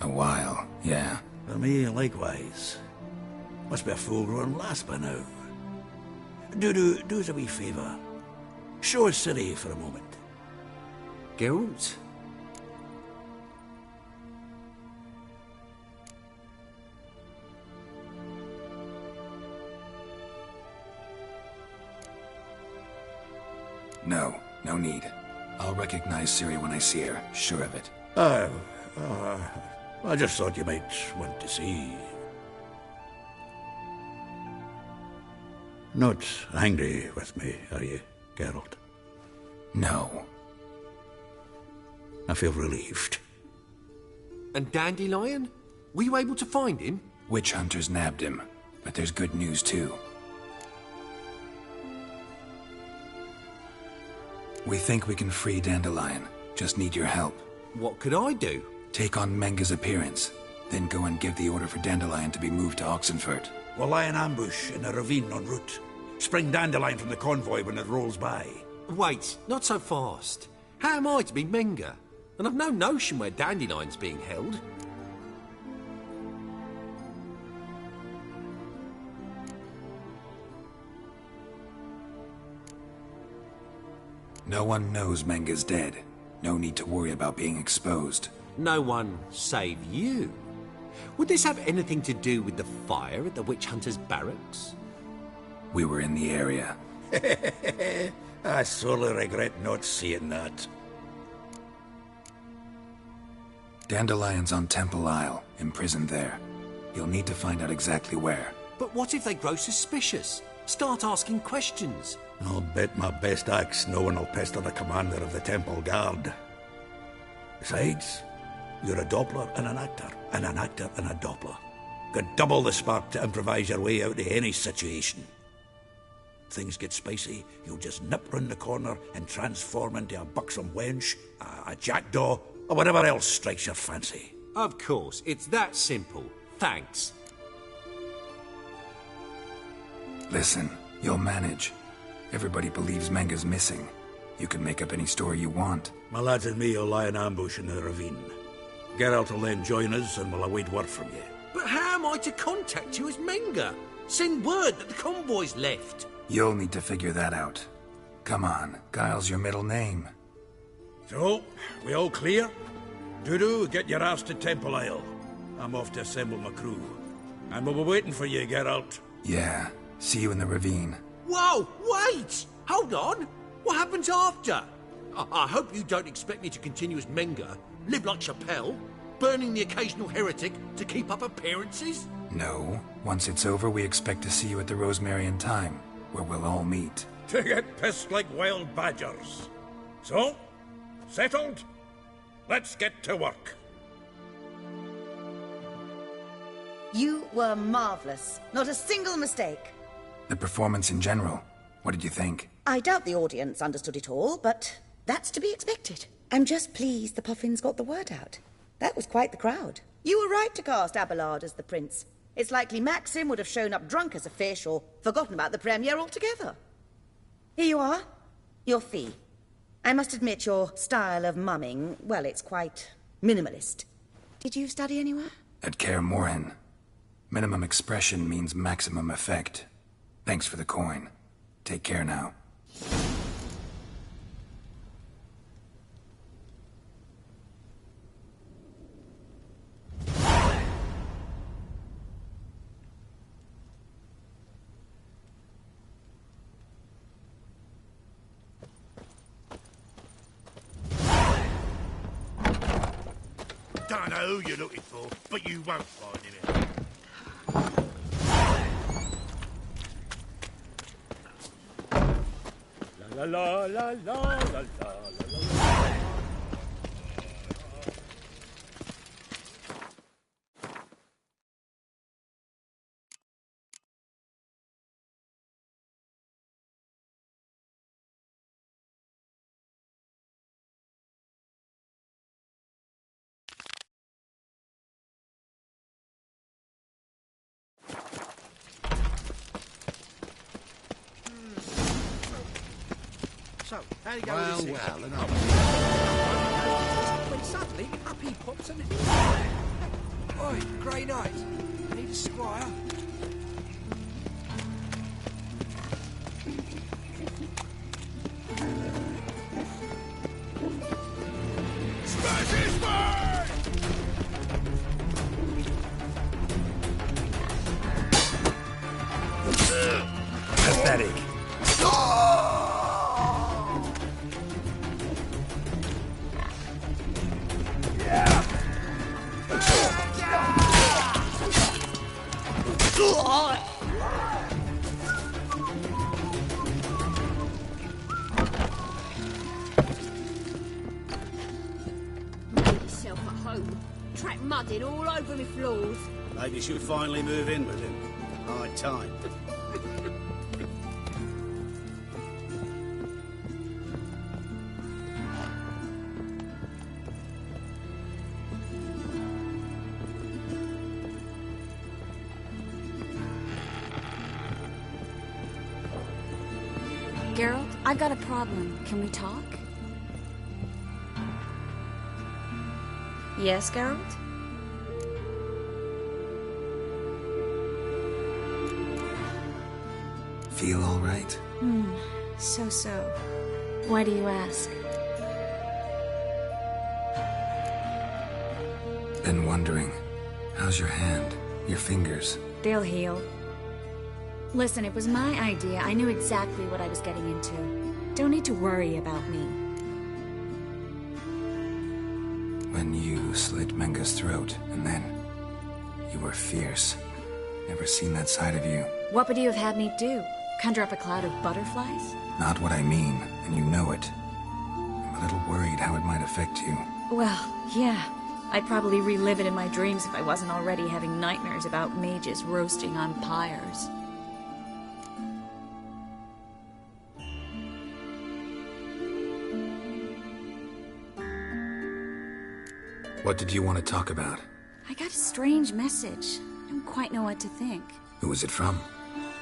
A while, yeah. For me, likewise. Must be a full-grown lass by now. Do us a wee favour. Show us Ciri for a moment. Geralt? No, no need. I'll recognize Ciri when I see her, sure of it. I just thought you might want to see. Not angry with me, are you, Geralt? No. I feel relieved. And Dandelion? Were you able to find him? Witch hunters nabbed him, but there's good news too. We think we can free Dandelion. Just need your help. What could I do? Take on Menga's appearance, then go and give the order for Dandelion to be moved to Oxenfurt. We'll lie in ambush in a ravine en route. Spring Dandelion from the convoy when it rolls by. Wait, not so fast. How am I to be Menga? And I've no notion where Dandelion's being held. No one knows Menga's dead. No need to worry about being exposed. No one save you. Would this have anything to do with the fire at the witch hunters' barracks? We were in the area. I sorely regret not seeing that. Dandelion's on Temple Isle, imprisoned there. You'll need to find out exactly where. But what if they grow suspicious? Start asking questions. I'll bet my best axe no one will pester the commander of the Temple Guard. Besides, you're a Doppler and an actor and a Doppler. Got double the spark to improvise your way out of any situation. Things get spicy, you'll just nip round the corner and transform into a buxom wench, a jackdaw, or whatever else strikes your fancy. Of course, it's that simple. Thanks. Listen, you'll manage. Everybody believes Menga's missing. You can make up any story you want. My lads and me will lie in ambush in the ravine. Geralt will then join us and we'll await word from you. But how am I to contact you as Menga? Send word that the convoy's left. You'll need to figure that out. Come on, Guile's your middle name. So, we all clear? Dudu, get your ass to Temple Isle. I'm off to assemble my crew. And we'll be waiting for you, Geralt. Yeah, see you in the ravine. Whoa, wait! Hold on! What happens after? I hope you don't expect me to continue as Menga, live like Chappelle, burning the occasional heretic to keep up appearances? No. Once it's over, we expect to see you at the Rosemary in Time, where we'll all meet. To get pissed like wild badgers. So, settled? Let's get to work. You were marvellous. Not a single mistake. The performance in general, what did you think? I doubt the audience understood it all, but that's to be expected. I'm just pleased the Puffins got the word out. That was quite the crowd. You were right to cast Abelard as the prince. It's likely Maxim would have shown up drunk as a fish or forgotten about the premiere altogether. Here you are. Your fee. I must admit your style of mumming, well, it's quite minimalist. Did you study anywhere? At Kaer Morhen. Minimum expression means maximum effect. Thanks for the coin. Take care now. Don't know who you're looking for, but you won't find him here. La la la la la la la la. So, how do you go Well, with this? well, and When suddenly, up he pops and... Oi, Grey Knight. Need a squire? Smash his way! Pathetic. Make yourself at home. Track mudding all over me floors. Maybe she'll finally move in with him. High time. Geralt, I've got a problem. Can we talk? Yes, Geralt? Feel all right? So. Why do you ask? Been wondering. How's your hand? Your fingers? They'll heal. Listen, it was my idea. I knew exactly what I was getting into. Don't need to worry about me. When you slit Menga's throat, and then... you were fierce. Never seen that side of you. What would you have had me do? Conjure up a cloud of butterflies? Not what I mean, and you know it. I'm a little worried how it might affect you. Well, yeah. I'd probably relive it in my dreams if I wasn't already having nightmares about mages roasting on pyres. What did you want to talk about? I got a strange message. I don't quite know what to think. Who was it from?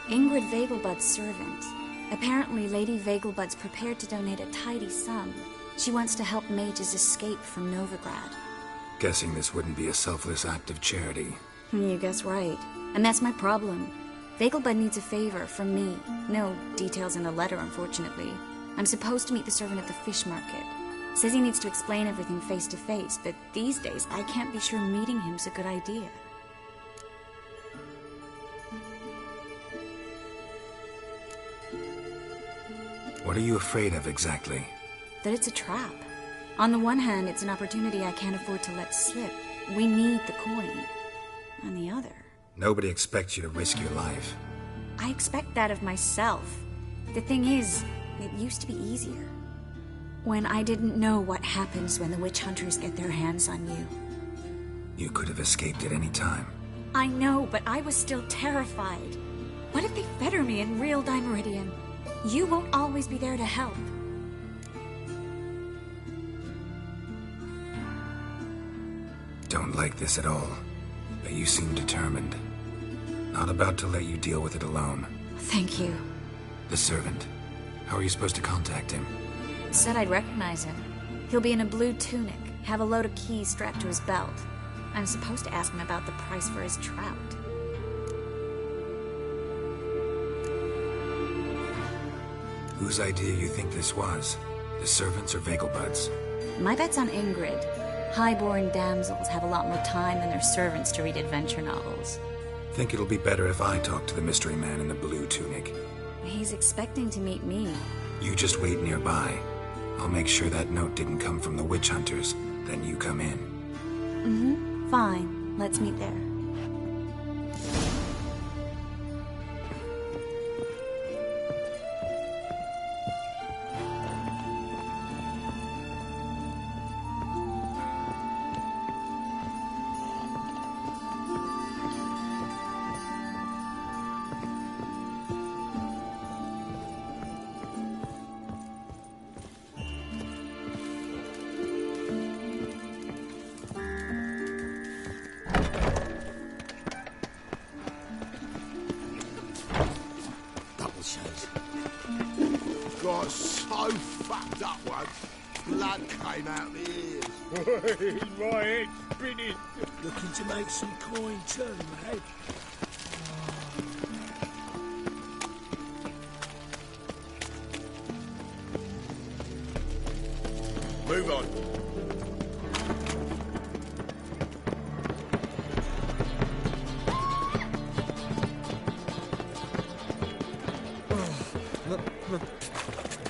Ingrid Vegelbud's servant. Apparently, Lady Vegelbud's prepared to donate a tidy sum. She wants to help mages escape from Novigrad. Guessing this wouldn't be a selfless act of charity. You guess right. And that's my problem. Vegelbud needs a favor from me. No details in the letter, unfortunately. I'm supposed to meet the servant at the fish market. Says he needs to explain everything face to face, but these days I can't be sure meeting him's a good idea. What are you afraid of exactly? That it's a trap. On the one hand, it's an opportunity I can't afford to let slip. We need the coin. On the other... Nobody expects you to risk your life. I expect that of myself. The thing is, it used to be easier. When I didn't know what happens when the witch hunters get their hands on you. You could have escaped at any time. I know, but I was still terrified. What if they fetter me in real Dimeridian? You won't always be there to help. Don't like this at all, but you seem determined. Not about to let you deal with it alone. Thank you. The servant. How are you supposed to contact him? Said I'd recognize him. He'll be in a blue tunic, have a load of keys strapped to his belt. I'm supposed to ask him about the price for his trout. Whose idea you think this was? The servants or Vegelbud's? My bet's on Ingrid. Highborn damsels have a lot more time than their servants to read adventure novels. Think it'll be better if I talk to the mystery man in the blue tunic. He's expecting to meet me. You just wait nearby. I'll make sure that note didn't come from the witch hunters. Then you come in. Mm-hmm. Fine. Let's meet there. Got so fucked up once, blood came out the ears. My head's spinning. Looking to make some coin too, mate. Move on.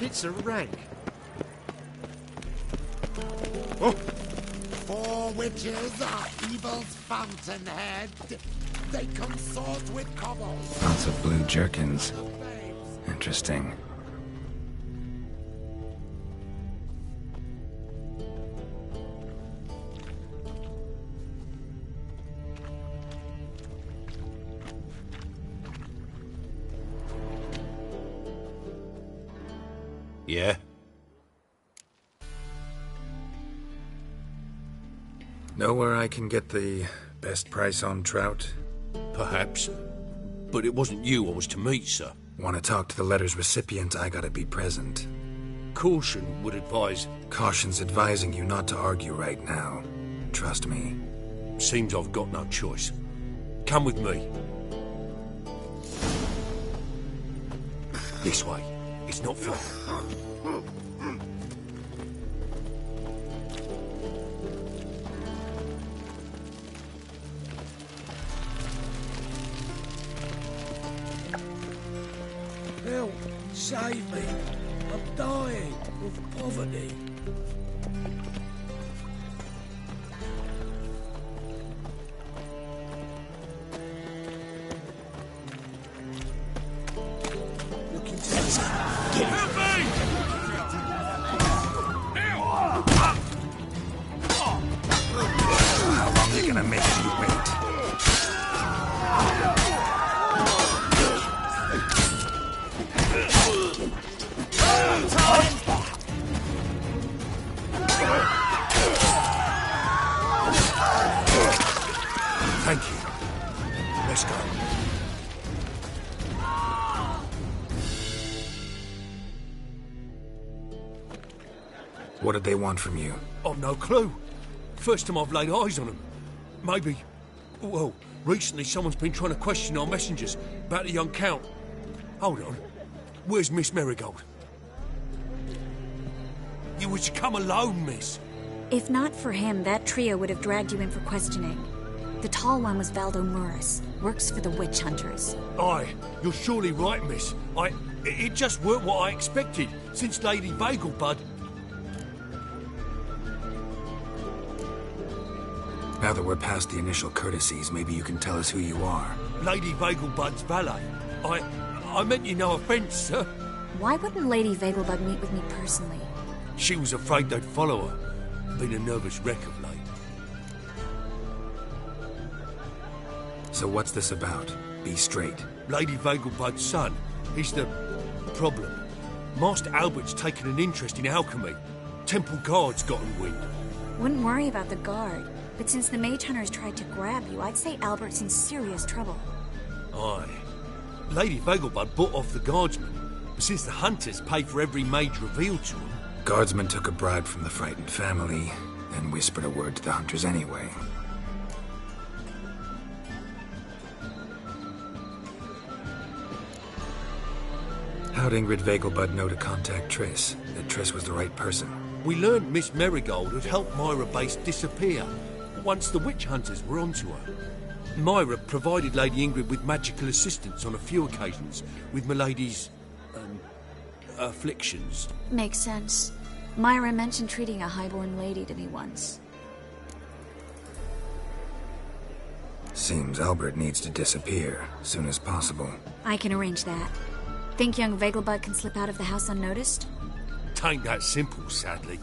It's a rag. Oh. Four witches are evil's fountainhead. They consort with cobbles. Lots of blue jerkins. Interesting. Yeah? Know where I can get the best price on trout? Perhaps. But it wasn't you I was to meet, sir. Want to talk to the letter's recipient, I gotta be present. Caution would advise... Caution's advising you not to argue right now. Trust me. Seems I've got no choice. Come with me. This way. It's not far. Help! Save me! I'm dying of poverty. Help me! How long are you gonna make me wait? Thank you. Let's go. What did they want from you? I've no clue. First time I've laid eyes on them. Maybe... Well, recently someone's been trying to question our messengers about the young Count. Hold on. Where's Miss Marigold? You was to come alone, miss. If not for him, that trio would have dragged you in for questioning. The tall one was Valdo Muris, works for the witch hunters. Aye, you're surely right, miss. It just weren't what I expected, since Lady Vagelbud... Now that we're past the initial courtesies, maybe you can tell us who you are. Lady Vagelbud's valet. I meant you no offence, sir. Why wouldn't Lady Vagelbud meet with me personally? She was afraid they'd follow her. Been a nervous wreck of late. So what's this about? Be straight. Lady Vagelbud's son. He's the problem. Master Albert's taken an interest in alchemy. Temple guards gotten wind. Wouldn't worry about the guard. But since the mage hunters tried to grab you, I'd say Albert's in serious trouble. Aye. Lady Vagelbud bought off the guardsmen. But since the hunters pay for every mage revealed to them... Guardsmen took a bribe from the frightened family, then whispered a word to the hunters anyway. How'd Ingrid Vagelbud know to contact Triss? That Triss was the right person? We learned Miss Marigold had helped Myra Base disappear once the witch hunters were onto her. Myra provided Lady Ingrid with magical assistance on a few occasions with Milady's... afflictions. Makes sense. Myra mentioned treating a highborn lady to me once. Seems Albert needs to disappear soon as possible. I can arrange that. Think young Vagelbud can slip out of the house unnoticed? Tain't that simple, sadly.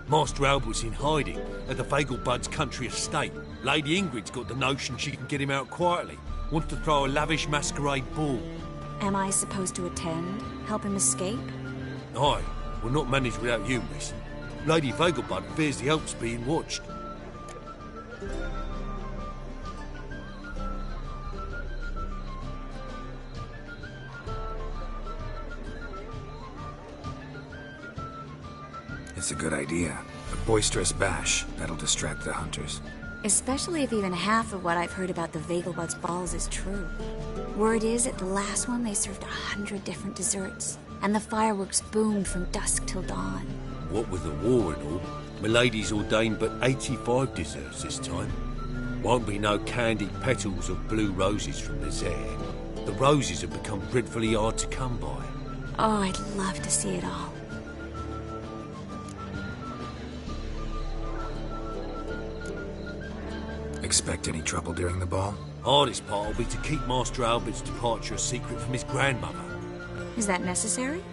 Master Albert's in hiding at the Vagelbud's country estate. Lady Ingrid's got the notion she can get him out quietly. Wants to throw a lavish masquerade ball. Am I supposed to attend? Help him escape? Aye. We'll not manage without you, miss. Lady Vagelbud fears the Alps being watched. It's a good idea. A boisterous bash. That'll distract the hunters. Especially if even half of what I've heard about the Vagelbud's balls is true. Word is, at the last one they served 100 different desserts. And the fireworks boomed from dusk till dawn. What with the war and all, Milady's ordained but 85 desserts this time. Won't be no candied petals of blue roses from Razer. The roses have become dreadfully hard to come by. Oh, I'd love to see it all. Expect any trouble during the ball? Hardest part will be to keep Master Albert's departure a secret from his grandmother. Is that necessary?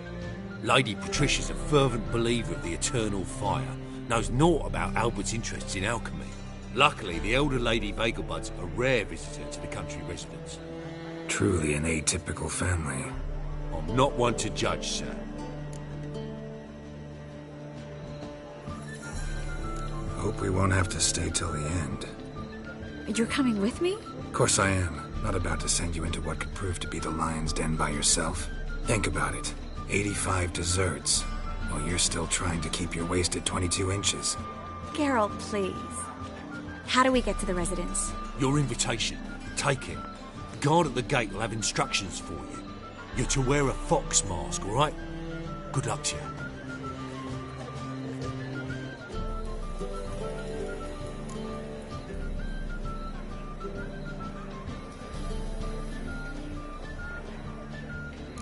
Lady Patricia's a fervent believer of the eternal fire. Knows naught about Albert's interests in alchemy. Luckily, the elder Lady Vagelbud's a rare visitor to the country residence. Truly an atypical family. I'm not one to judge, sir. Hope we won't have to stay till the end. You're coming with me? Of course I am. Not about to send you into what could prove to be the lion's den by yourself. Think about it. 85 desserts, while you're still trying to keep your waist at 22 inches. Geralt, please. How do we get to the residence? Your invitation. Take it. The guard at the gate will have instructions for you. You're to wear a fox mask, all right? Good luck to you.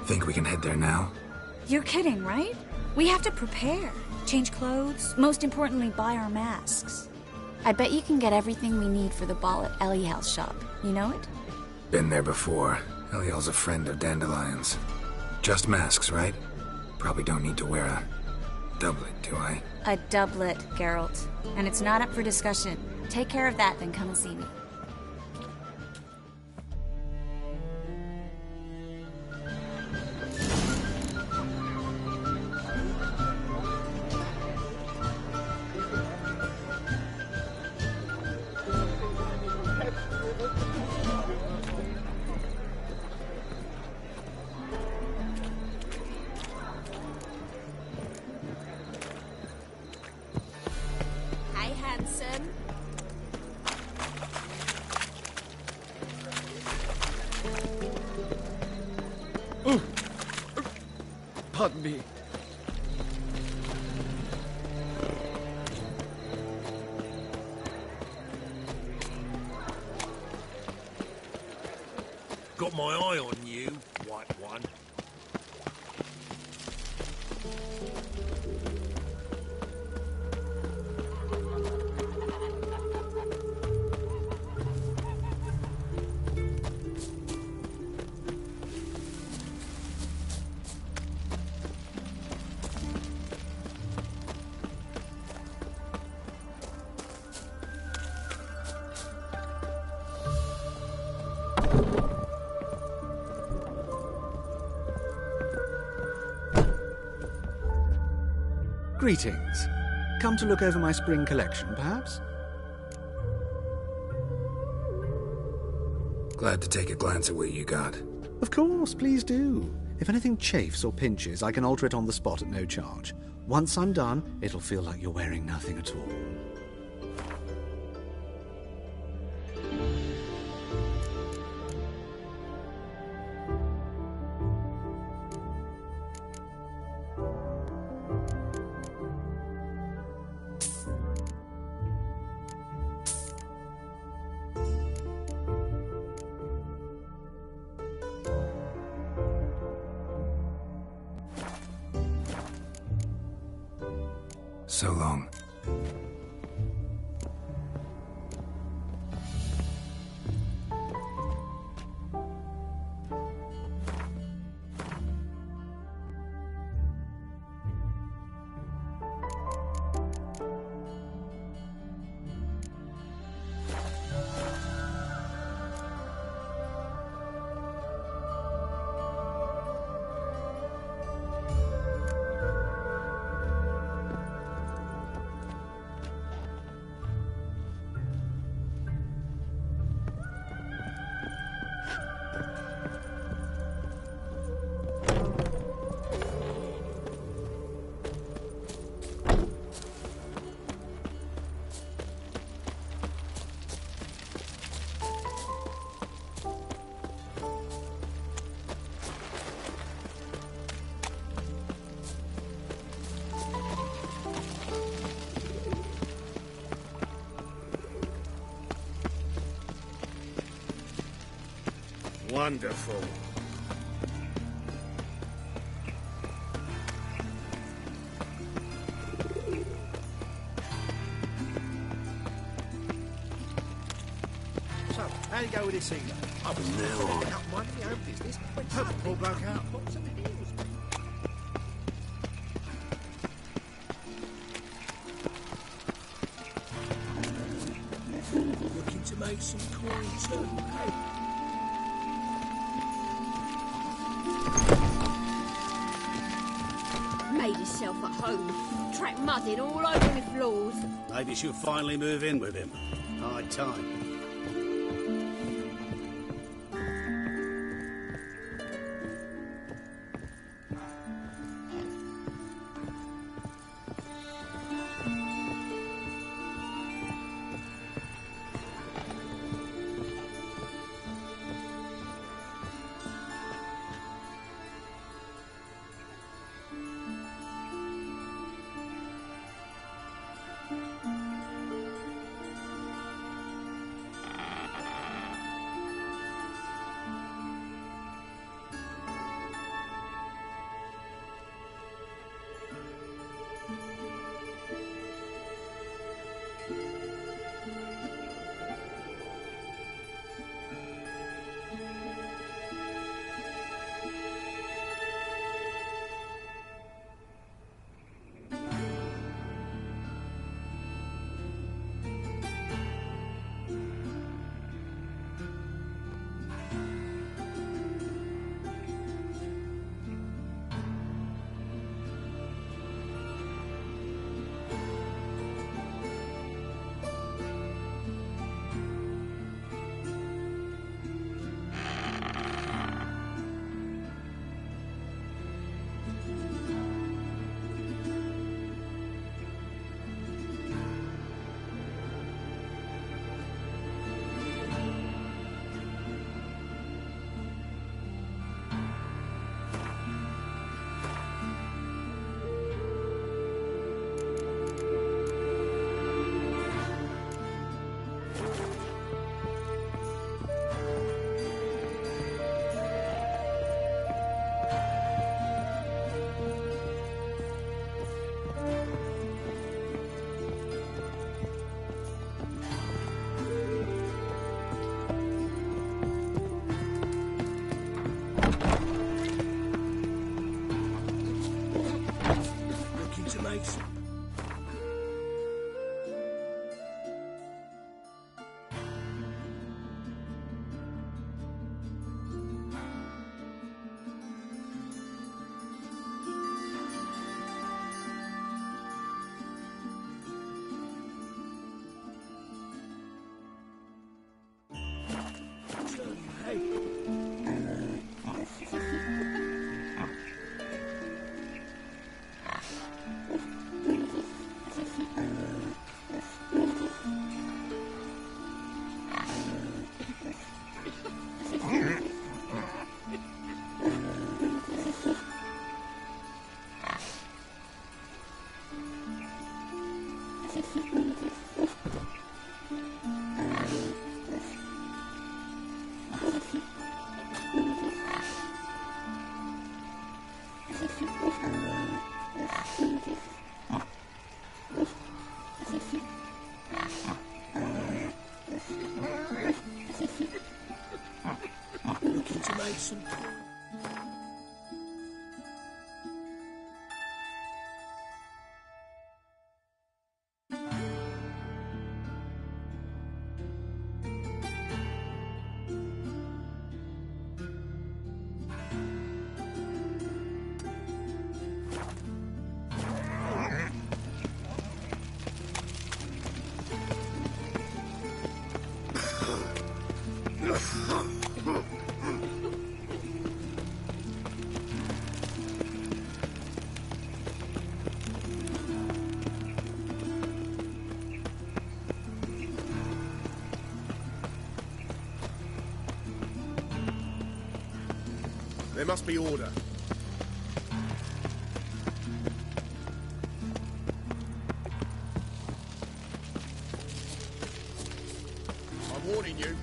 Think we can head there now? You're kidding, right? We have to prepare. Change clothes. Most importantly, buy our masks. I bet you can get everything we need for the ball at Eliel's shop. You know it? Been there before. Eliel's a friend of Dandelion's. Just masks, right? Probably don't need to wear a doublet, do I? A doublet, Geralt. And it's not up for discussion. Take care of that, then come and see me. Hey, handsome. Pardon me. Got my eye on you, white one. Greetings. Come to look over my spring collection, perhaps? Glad to take a glance at what you got. Of course, please do. If anything chafes or pinches, I can alter it on the spot at no charge. Once I'm done, it'll feel like you're wearing nothing at all. So long. Wonderful. So, how you go with this healer? Oh, no. Not mind your own business. When purple broke out, pops on the heels. Looking to make some coin too. Made himself at home. Track mudding all over my floors. Maybe she'll finally move in with him. High time. Looking to make some... There must be order. I'm warning you.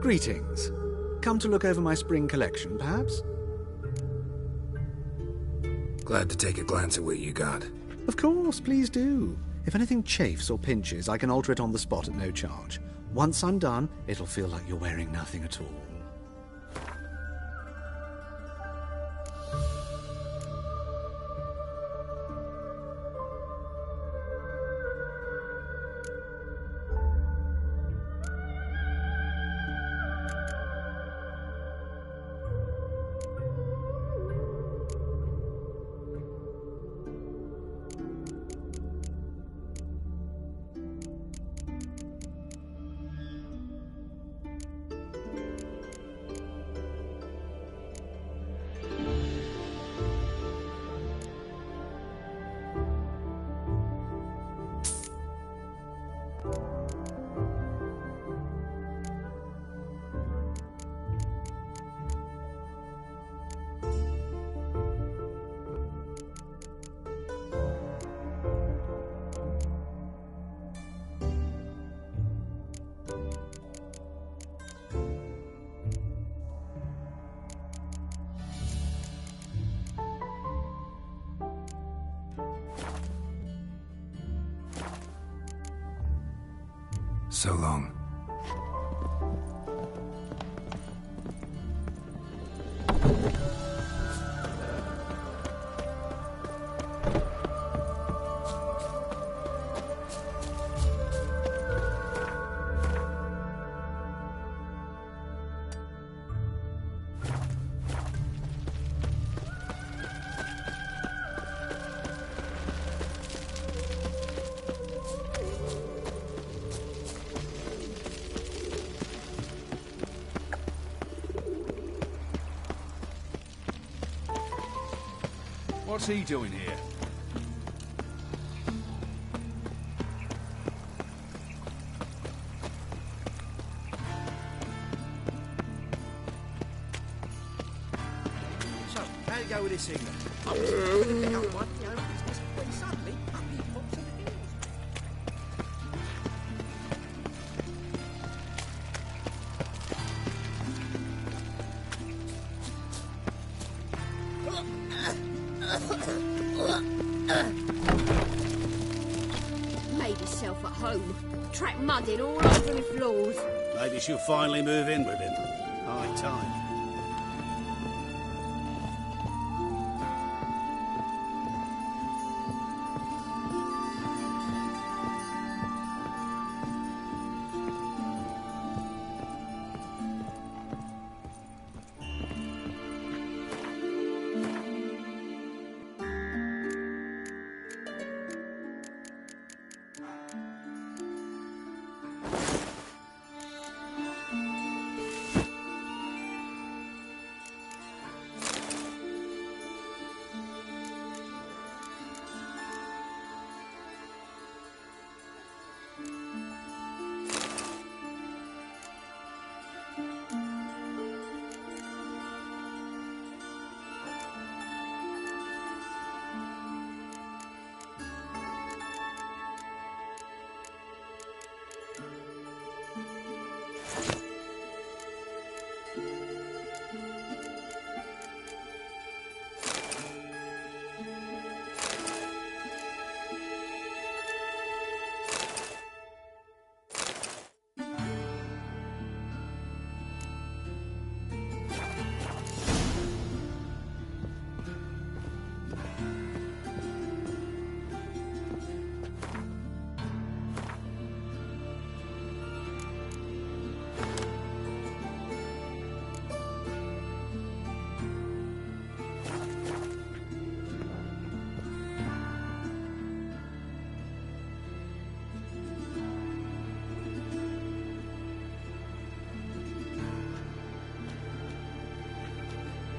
Greetings. Come to look over my spring collection, perhaps? Glad to take a glance at what you got. Of course, please do. If anything chafes or pinches, I can alter it on the spot at no charge. Once I'm done, it'll feel like you're wearing nothing at all. So long. What's he doing here? So, how you go with this England? I was going to pick up one, when suddenly up he pops in the hills. Made himself at home. Track mud in all over my floors. Maybe she'll finally move in with him. High time.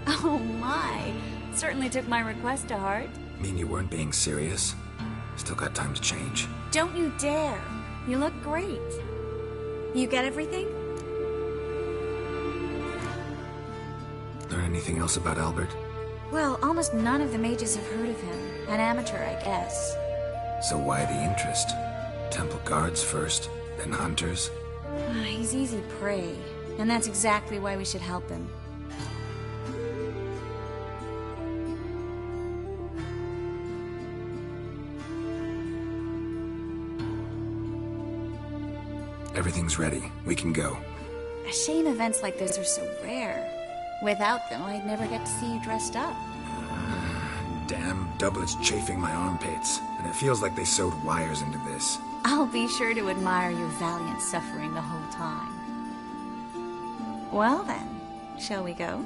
Oh my. Certainly took my request to heart. Mean you weren't being serious? Still got time to change. Don't you dare. You look great. You get everything? Learn anything else about Albert? Well, almost none of the mages have heard of him. An amateur, I guess. So why the interest? Temple guards first, then hunters? He's easy prey, and that's exactly why we should help him. Everything's ready. We can go. A shame events like this are so rare. Without them, I'd never get to see you dressed up. Damn doublets chafing my armpits, and it feels like they sewed wires into this. I'll be sure to admire your valiant suffering the whole time. Well then, shall we go?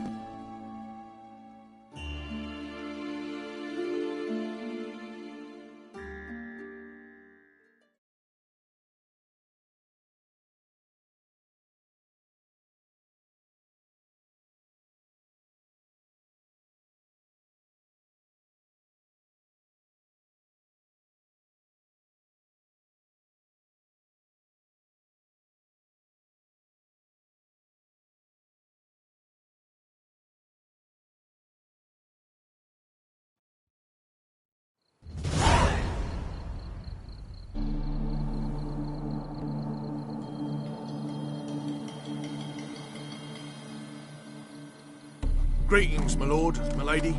Greetings, my lord, my lady.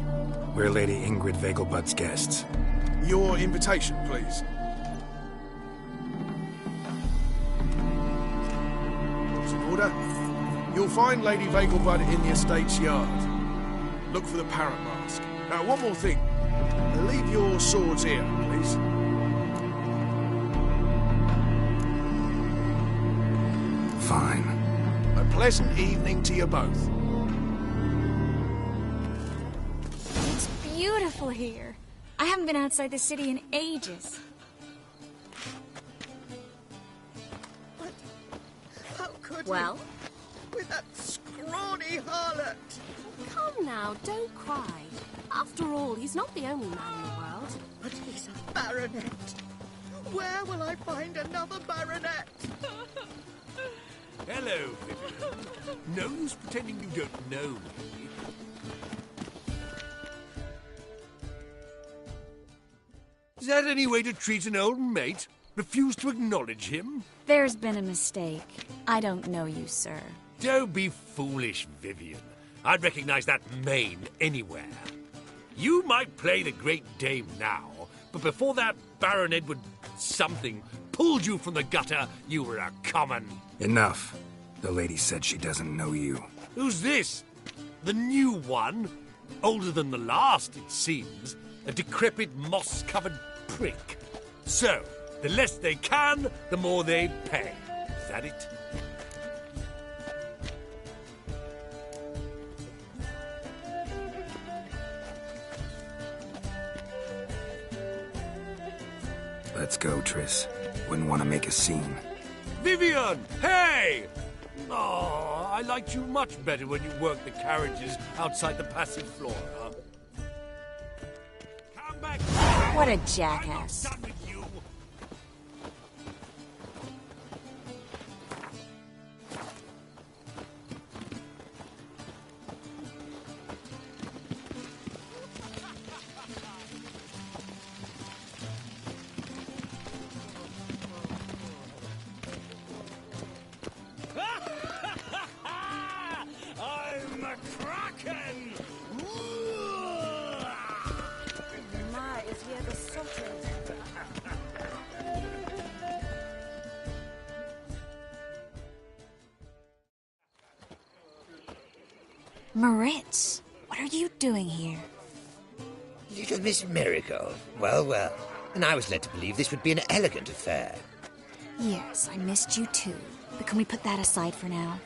We're Lady Ingrid Vegelbud's guests. Your invitation, please. Order? You'll find Lady Vegelbud in the estate's yard. Look for the parrot mask. Now, one more thing. Leave your swords here, please. Fine. A pleasant evening to you both. It's beautiful here. I haven't been outside the city in ages. How could Well? he? With that scrawny harlot! Come now, don't cry. After all, he's not the only man in the world. But he's a baronet. Where will I find another baronet? Hello, Vivian. No use pretending you don't know me. Is that any way to treat an old mate? Refuse to acknowledge him? There's been a mistake. I don't know you, sir. Don't be foolish, Vivian. I'd recognize that mane anywhere. You might play the Great Dame now, but before that Baron Edward something pulled you from the gutter, you were a common... Enough. The lady said she doesn't know you. Who's this? The new one? Older than the last, it seems. A decrepit, moss-covered prick. So, the less they can, the more they pay. Is that it? Let's go, Triss. Wouldn't want to make a scene. Vivian! Hey! Oh, I liked you much better when you worked the carriages outside the passive flora. Come back! What a jackass. I'm not done with you. I'm a kraken! My, is he ever sorted? Moritz, what are you doing here? Little Miss Miracle. Well, well. And I was led to believe this would be an elegant affair. Yes, I missed you too. But can we put that aside for now?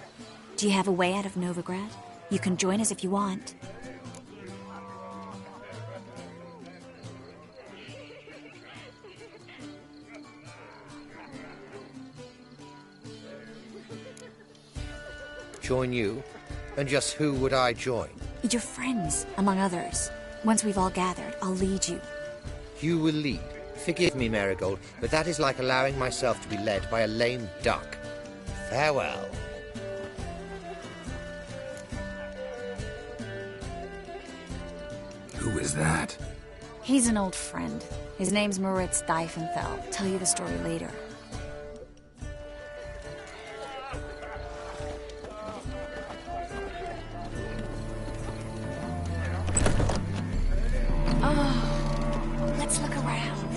Do you have a way out of Novigrad? You can join us if you want. Join you? And just who would I join? Your friends, among others. Once we've all gathered, I'll lead you. You will lead. Forgive me, Marigold, but that is like allowing myself to be led by a lame duck. Farewell. Who is that? He's an old friend. His name's Moritz Diefenfeld. Tell you the story later. Oh, let's look around.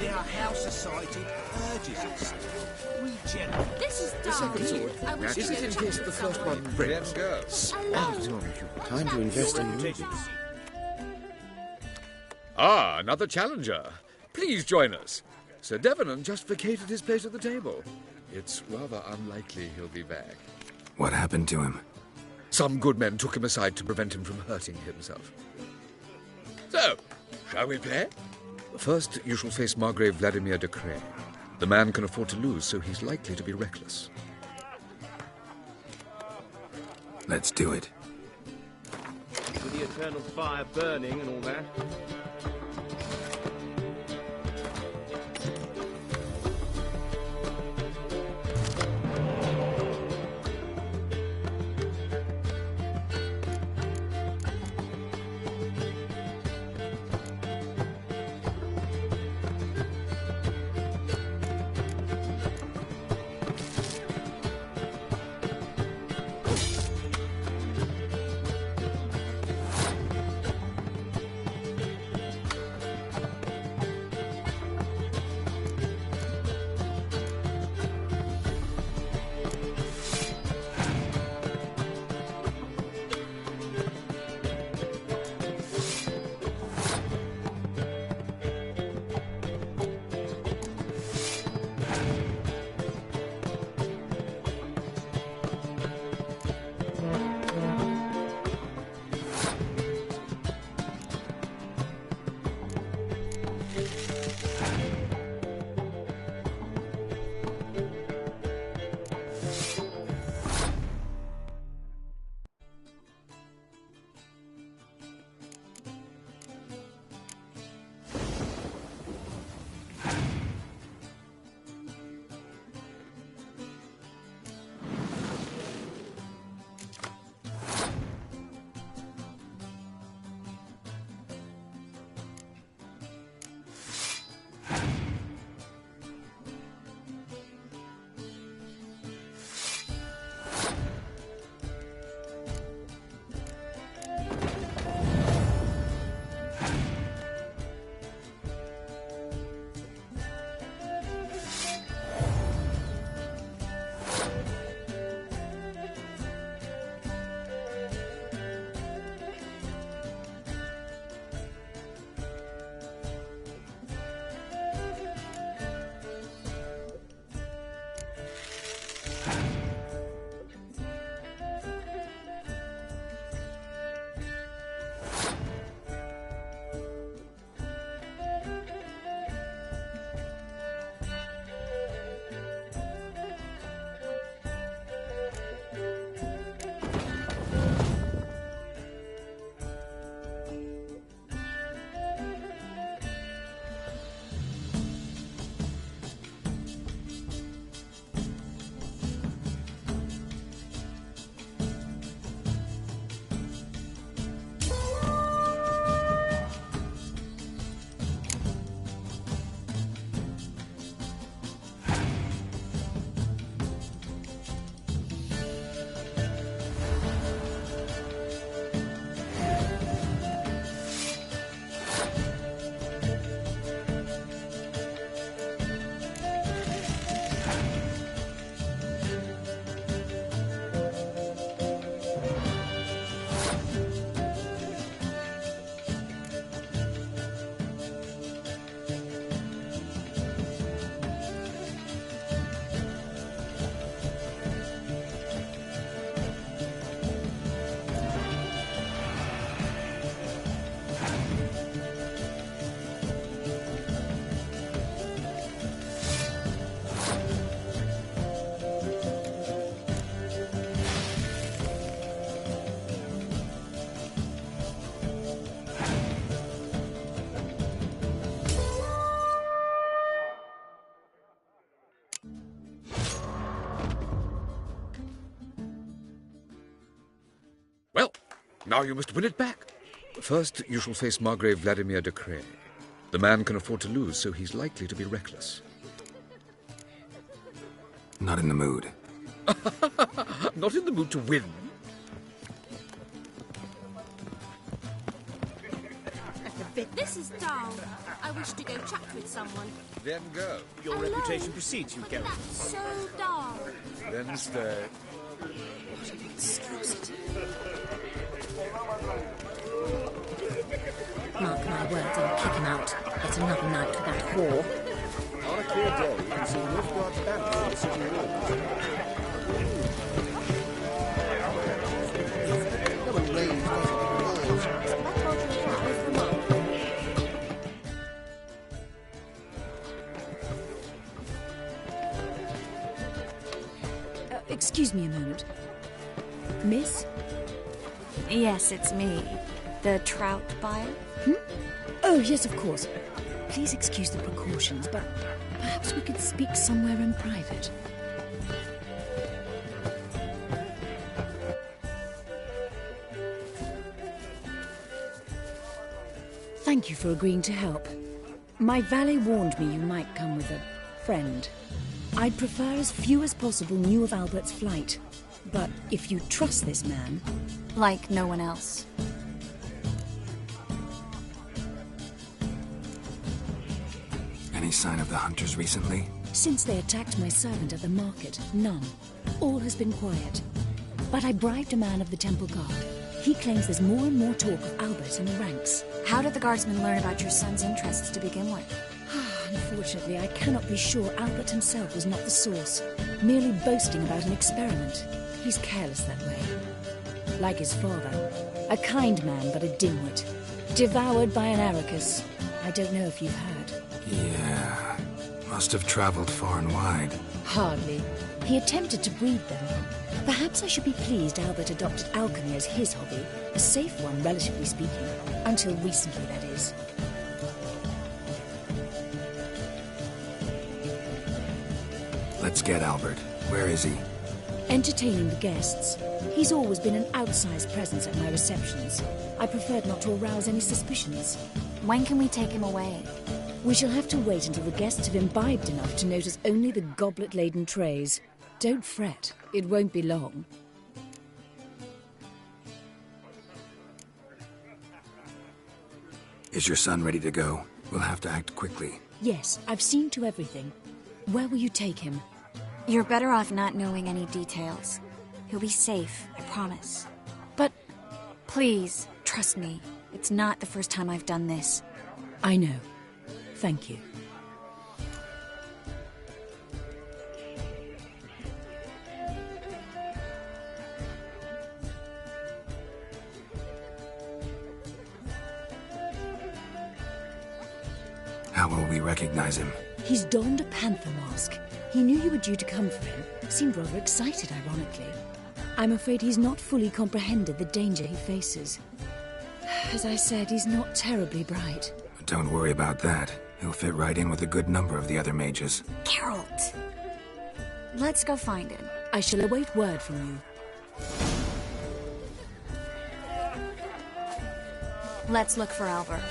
The House Society urges us. Regenerate. This is The second sword. I wish Is you it could in chat case to the first someone. one breaks? Time to invest in movies. Ah, another challenger. Please join us. Sir Devenant just vacated his place at the table. It's rather unlikely he'll be back. What happened to him? Some good men took him aside to prevent him from hurting himself. So, shall we play? First, you shall face Margrave Vladimir de Cray. The man can afford to lose, so he's likely to be reckless. Let's do it. With the eternal fire burning and all that. Well, now you must win it back. First, you shall face Margrave Vladimir de Cray. The man can afford to lose, so he's likely to be reckless. Not in the mood. Not in the mood to win. This is dull. I wish to go chat with someone. Then go. Your Alone. reputation precedes you, Geralt. That's so dull. Then stay. Mark my words, I'll kick him out. It's another night with that whore. On a clear day, you can see Nilfgaard's banners on the city walls. No one raised Excuse me a moment. Miss? Yes, it's me. The trout buyer? Oh, yes, of course. Please excuse the precautions, but perhaps we could speak somewhere in private. Thank you for agreeing to help. My valet warned me you might come with a friend. I'd prefer as few as possible knew of Albert's flight. But if you trust this man... Like no one else. Any sign of the hunters recently? Since they attacked my servant at the market, none. All has been quiet. But I bribed a man of the Temple Guard. He claims there's more and more talk of Albert in the ranks. How did the guardsmen learn about your son's interests to begin with? Unfortunately, I cannot be sure Albert himself was not the source, merely boasting about an experiment. He's careless that way. Like his father, a kind man but a dimwit, devoured by an Arrakis. I don't know if you've heard. Yeah, must have traveled far and wide. Hardly. He attempted to breed them. Perhaps I should be pleased Albert adopted alchemy as his hobby, a safe one, relatively speaking. Until recently, that is. Let's get Albert. Where is he? Entertaining the guests. He's always been an outsized presence at my receptions. I preferred not to arouse any suspicions. When can we take him away? We shall have to wait until the guests have imbibed enough to notice only the goblet-laden trays. Don't fret. It won't be long. Is your son ready to go? We'll have to act quickly. Yes, I've seen to everything. Where will you take him? You're better off not knowing any details. He'll be safe, I promise. But... Please, trust me. It's not the first time I've done this. I know. Thank you. How will we recognize him? He's donned a panther mask. He knew you were due to come for him. Seemed rather excited, ironically. I'm afraid he's not fully comprehended the danger he faces. As I said, he's not terribly bright. Don't worry about that. He'll fit right in with a good number of the other mages. Geralt! Let's go find him. I shall await word from you. Let's look for Albert.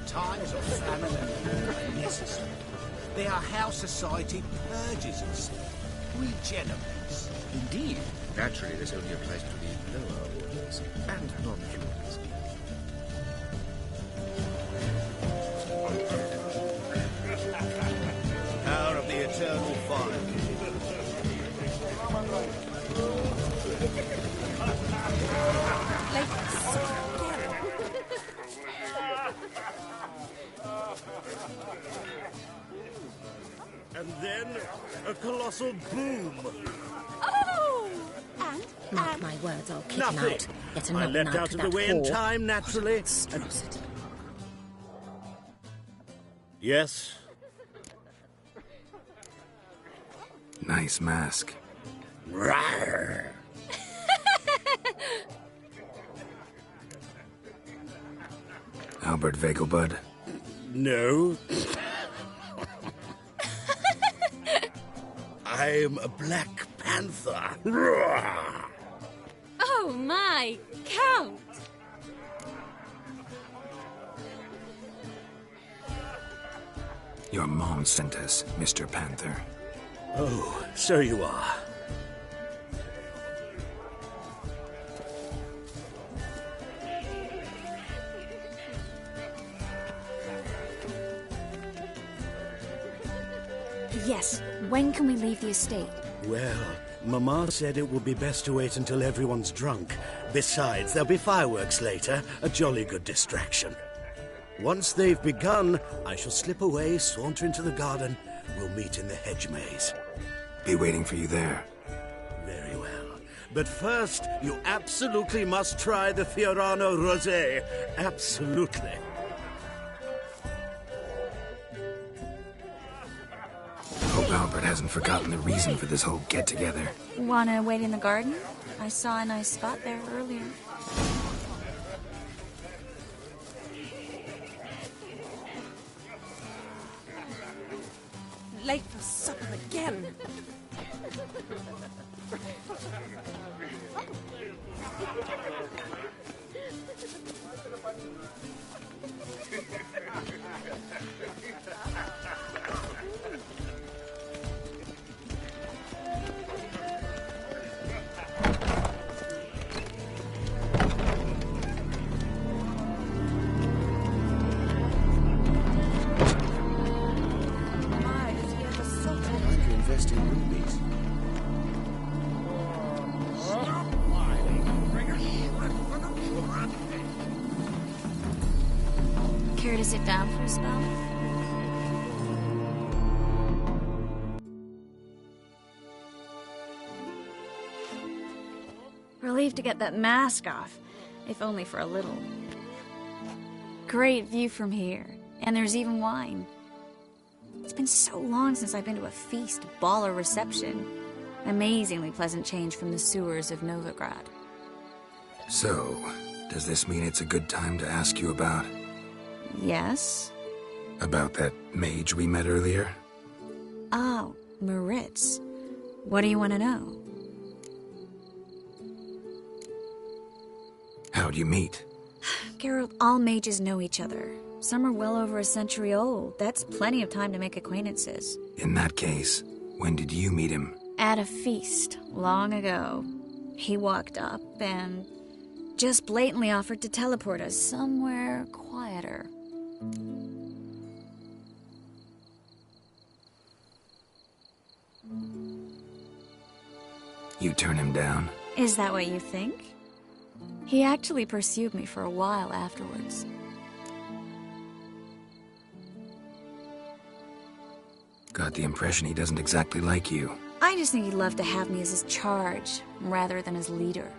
Times of famine and necessary. They are how society purges itself, regenerates. Indeed. Naturally, this only applies to the lower orders and non-humans. Power of the eternal fire. And then a colossal boom. Oh! And? Mark my words, I'll kick Nothing. him out. Get I another leapt knife out to of the that way in whore. time, naturally. Monstrosity. Yes. Nice mask. Rawr. Albert Vegelbud. No. I'm a Black Panther. Rawr. Oh my, Count! Your mom sent us, Mr. Panther. Oh, so you are. Yes, when can we leave the estate? Well, Mama said it would be best to wait until everyone's drunk. Besides, there'll be fireworks later, a jolly good distraction. Once they've begun, I shall slip away, saunter into the garden. We'll meet in the hedge maze. Be waiting for you there. Very well. But first, you absolutely must try the Fiorano Rosé. Absolutely. Hope Albert hasn't forgotten the reason for this whole get-together. Wanna wait in the garden? I saw a nice spot there earlier. Late for supper again. Time to invest in rubies. Care to sit down for a spell? Relieved to get that mask off, if only for a little. Great view from here, and there's even wine. It's been so long since I've been to a feast, ball, or reception. Amazingly pleasant change from the sewers of Novigrad. So, does this mean it's a good time to ask you about... Yes? about that mage we met earlier? Oh, Maritz. What do you want to know? How'd you meet? Geralt, all mages know each other. Some are well over a century old. That's plenty of time to make acquaintances. In that case, when did you meet him? At a feast, long ago. He walked up and just blatantly offered to teleport us somewhere quieter. You turn him down? Is that what you think? He actually pursued me for a while afterwards. Got the impression he doesn't exactly like you. I just think he'd love to have me as his charge, rather than his leader.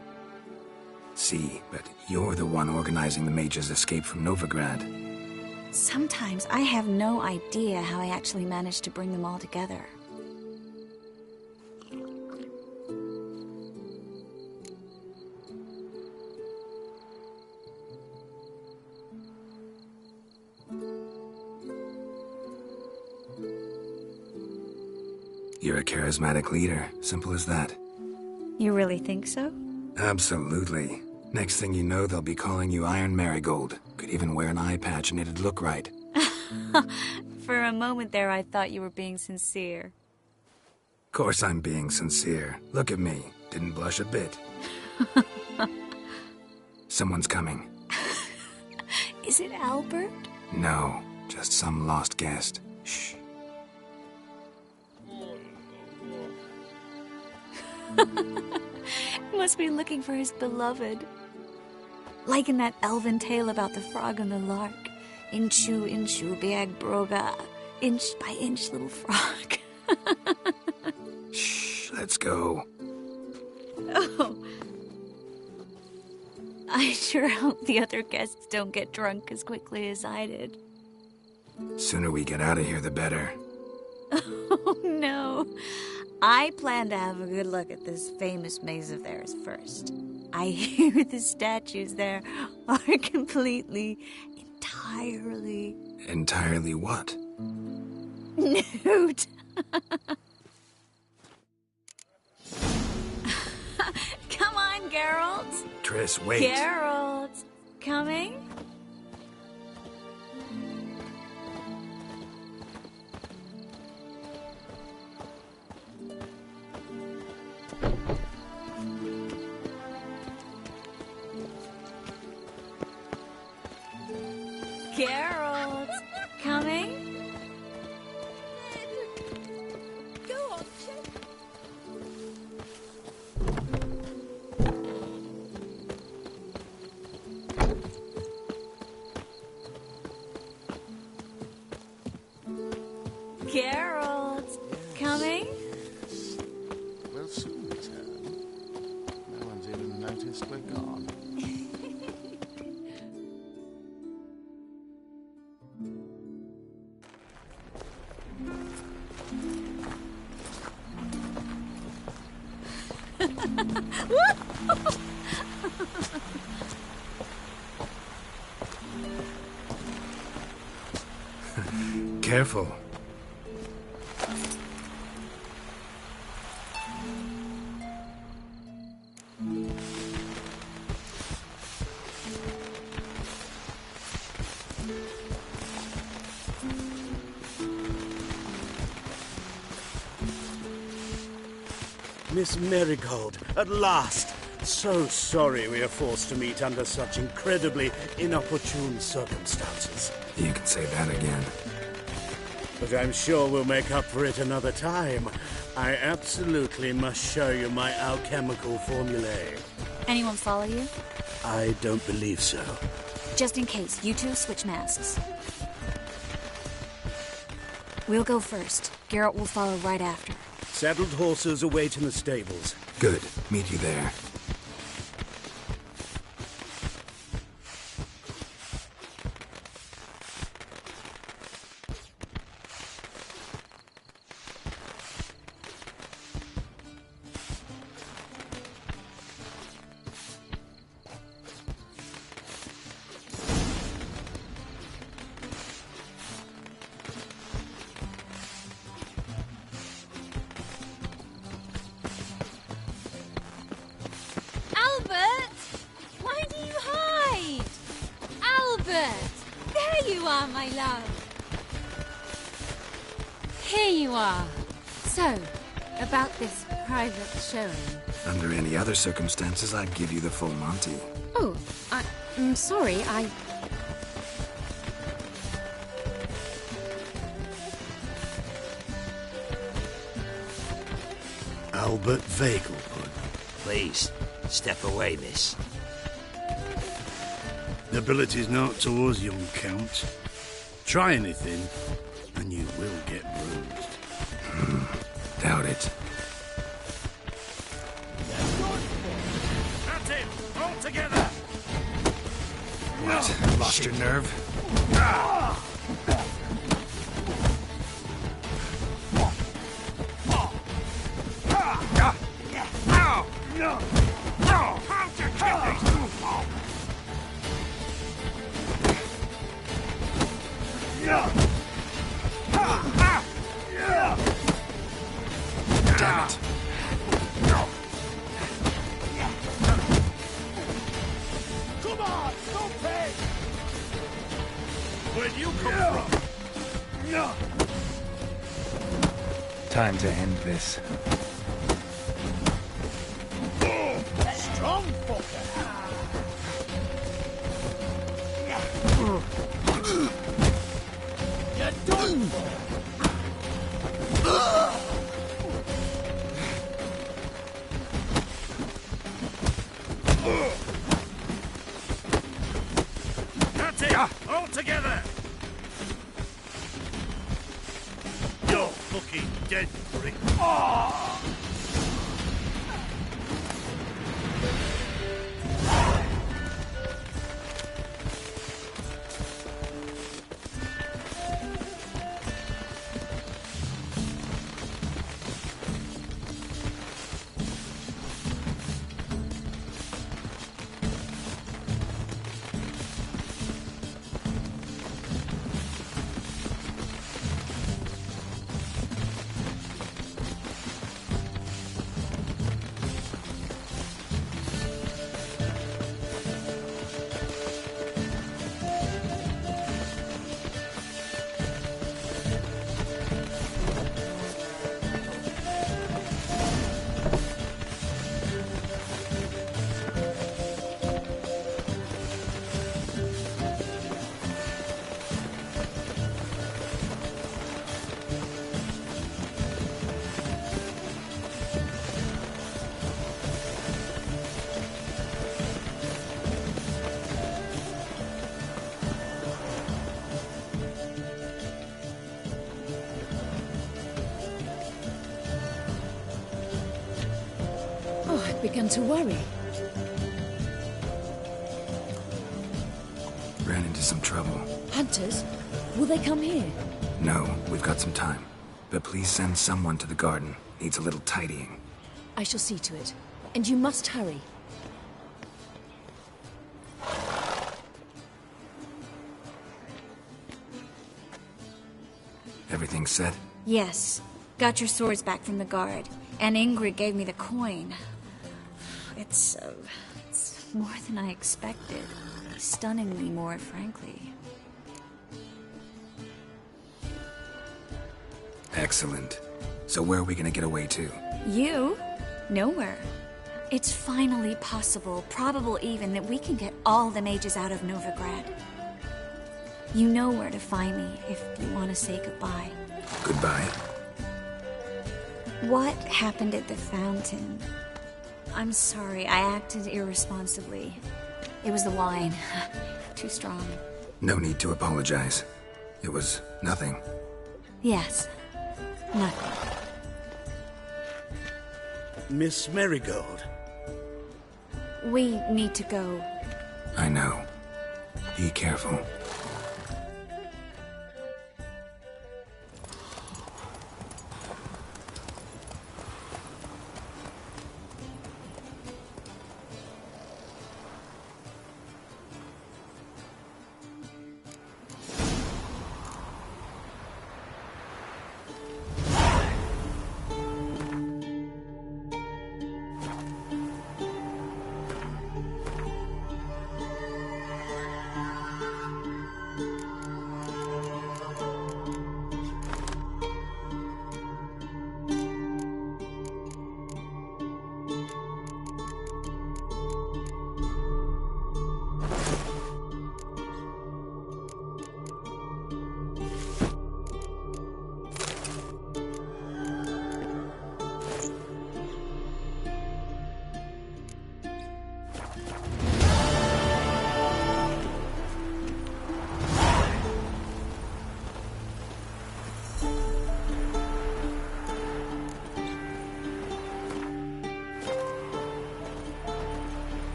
See, but you're the one organizing the mage's escape from Novigrad. Sometimes I have no idea how I actually managed to bring them all together. You're a charismatic leader. Simple as that. You really think so? Absolutely. Next thing you know, they'll be calling you Iron Marigold. Could even wear an eye patch and it'd look right. For a moment there, I thought you were being sincere. Of course I'm being sincere. Look at me. Didn't blush a bit. Someone's coming. Is it Albert? No, just some lost guest. Shh. Must be looking for his beloved. Like in that elven tale about the frog and the lark. Inchu, inchu, biag broga. Inch by inch, little frog. Shh, let's go. Oh. I sure hope the other guests don't get drunk as quickly as I did. Sooner we get out of here, the better. Oh, no. I plan to have a good look at this famous maze of theirs first. I hear the statues there are entirely... Entirely what? Nude. Come on, Geralt. Triss, wait. Geralt, coming? Geralt, coming? Go on, check. Geralt, coming? We'll soon return. No one's even noticed we're gone. Careful. Miss Marigold, at last! So sorry we are forced to meet under such incredibly inopportune circumstances. You can say that again. But I'm sure we'll make up for it another time. I absolutely must show you my alchemical formulae. Anyone follow you? I don't believe so. Just in case, you two switch masks. We'll go first. Geralt will follow right after. Saddled horses await in the stables. Good. Meet you there. Albert! Why do you hide? Albert! There you are, my love. Here you are. So, about this private showing. Under any other circumstances, I'd give you the full Monty. Oh, I'm sorry, Albert Vegelbud. Please, step away, miss. Nobility's not towards young Count. Try anything, and you will get bruised. Doubt it. At him! All together! What? Lost your nerve? Time to end this. Strong fucker. You're done for. That's it! All together! You're fucking dead, prick. Oh, I've begun to worry. Ran into some trouble. Hunters? Will they come here? No, we've got some time. But please send someone to the garden. Needs a little tidying. I shall see to it. And you must hurry. Everything set? Yes. Got your swords back from the guard. And Ingrid gave me the coin. It's more than I expected. Stunningly more, frankly. Excellent. So where are we gonna get away to? You? Nowhere. It's finally possible, probable even, that we can get all the mages out of Novigrad. You know where to find me if you want to say goodbye. Goodbye. What happened at the fountain? I'm sorry, I acted irresponsibly. It was the wine. Too strong. No need to apologize. It was nothing. Yes. Nothing. Miss Marigold. We need to go. I know. Be careful.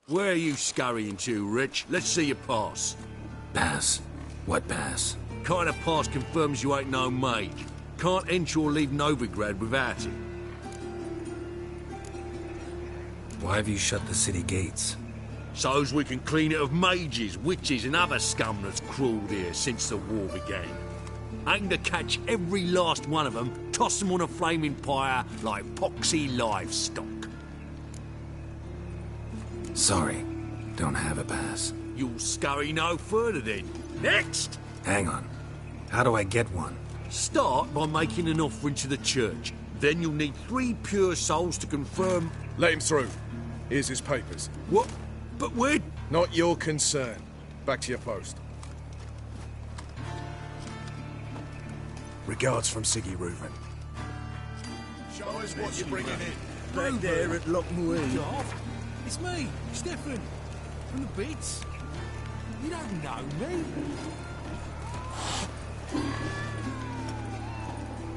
Where are you scurrying to, Rich? Let's see your pass. Pass? What pass? Kind of pass confirms you ain't no mage. Can't enter or leave Novigrad without it. Why have you shut the city gates? So's we can clean it of mages, witches and other scum that's crawled here since the war began. Aim to catch every last one of them, toss them on a flaming pyre like poxy livestock. Sorry, don't have a pass. You'll scurry no further then. Next! Hang on. How do I get one? Start by making an offering to the church. Then you'll need 3 pure souls to confirm... Let him through. Here's his papers. What? But we're... Not your concern. Back to your post. Regards from Siggy Reuven. Show us what you're bringing in. Back there at Lochmuir. It's me, Stefan, from the Beats. You don't know me.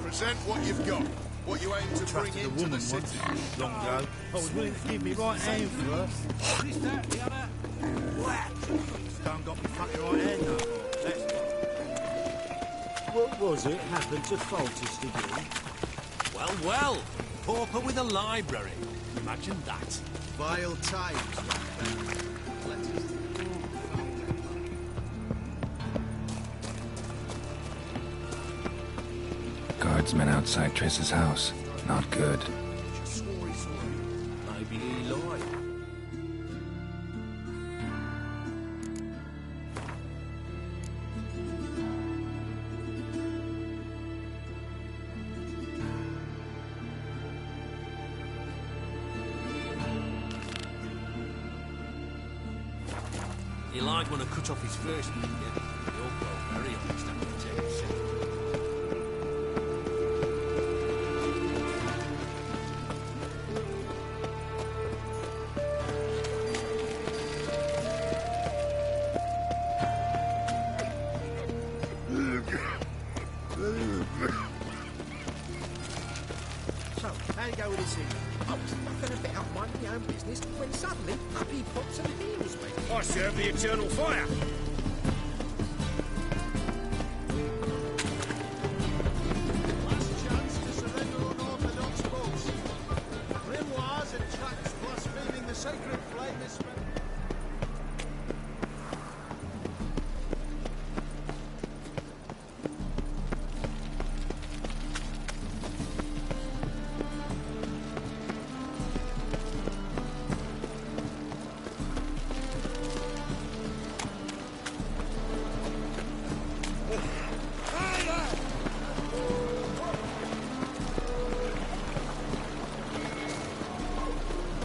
Present what you've got. What you aim to bring into the city. Long ago. I was willing to give me right hand first. This, that, the other. Whack! Don't got me fucking right hand no more. That's what was it happened to Faltis again? Well, well. Pauper with a library. Imagine that. Vile times. Guardsmen outside Triss's house. Not good. Maybe he lied. He lied when I cut off his first finger. You're very honest, I can tell you. So, how you go with this thing? I was fucking a bit up minding my own business when suddenly up he pops and heals me. I serve the eternal fire. Last chance to surrender unorthodox bolts. Grimoires and tracts blaspheming the sacred flame is spent.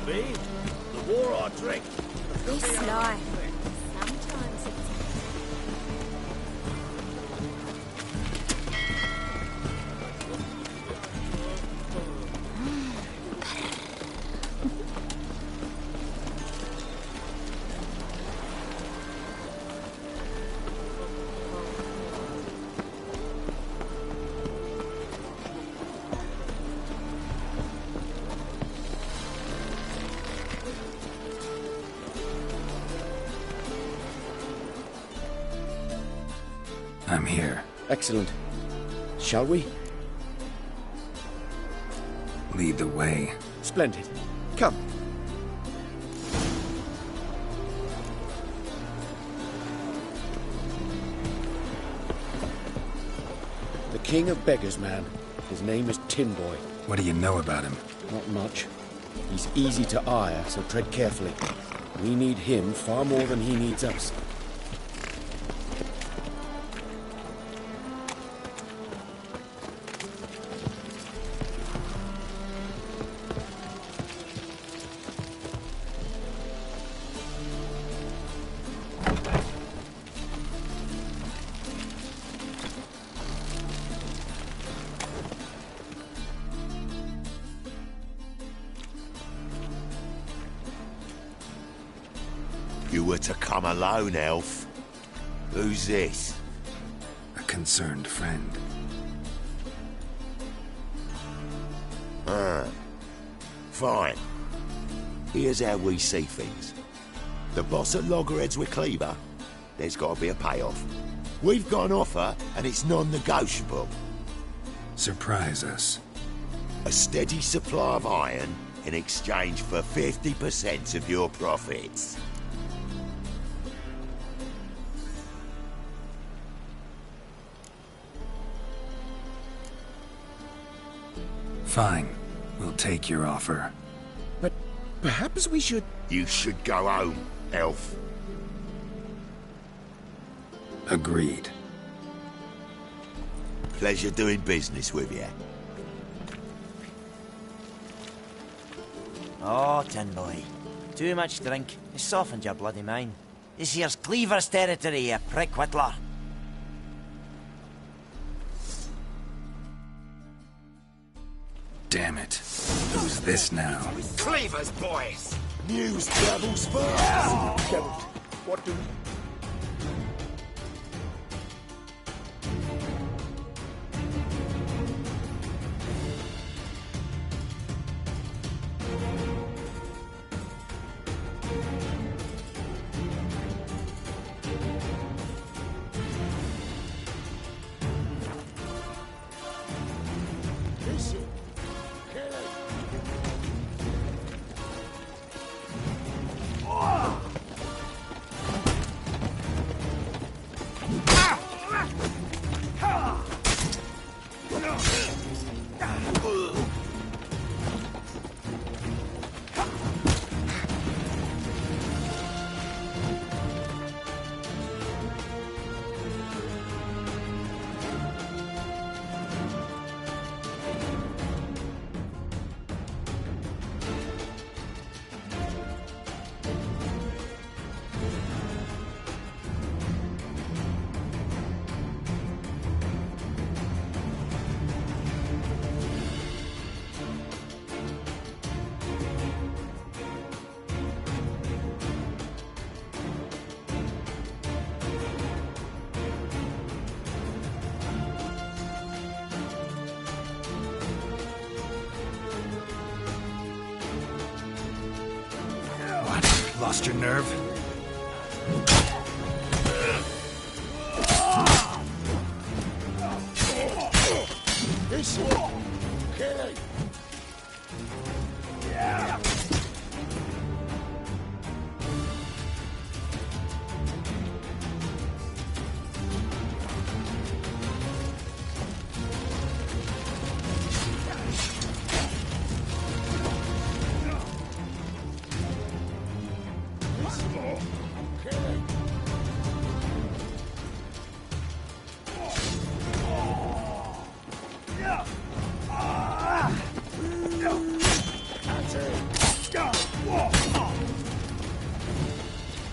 Me? The war I drink. This life. Sometimes it's... I'm here. Excellent. Shall we? Lead the way. Splendid. Come. The king of beggars, man. His name is Tin Boy. What do you know about him? Not much. He's easy to ire, so tread carefully. We need him far more than he needs us. You were to come alone, elf. Who's this? A concerned friend. Ah. Fine. Here's how we see things. The boss at Loggerheads with Cleaver? There's got to be a payoff. We've got an offer, and it's non-negotiable. Surprise us. A steady supply of iron in exchange for 50% of your profits. Fine. We'll take your offer. But perhaps we should... You should go home, elf. Agreed. Pleasure doing business with you. Oh, Tin Boy. Too much drink. It softens your bloody mind. This here's Cleaver's territory, you prick whittler. Damn it. Who's this now? Cleaver's boys! News travels fast! What do... Lost your nerve? This one! Okay. Yeah.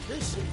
This is...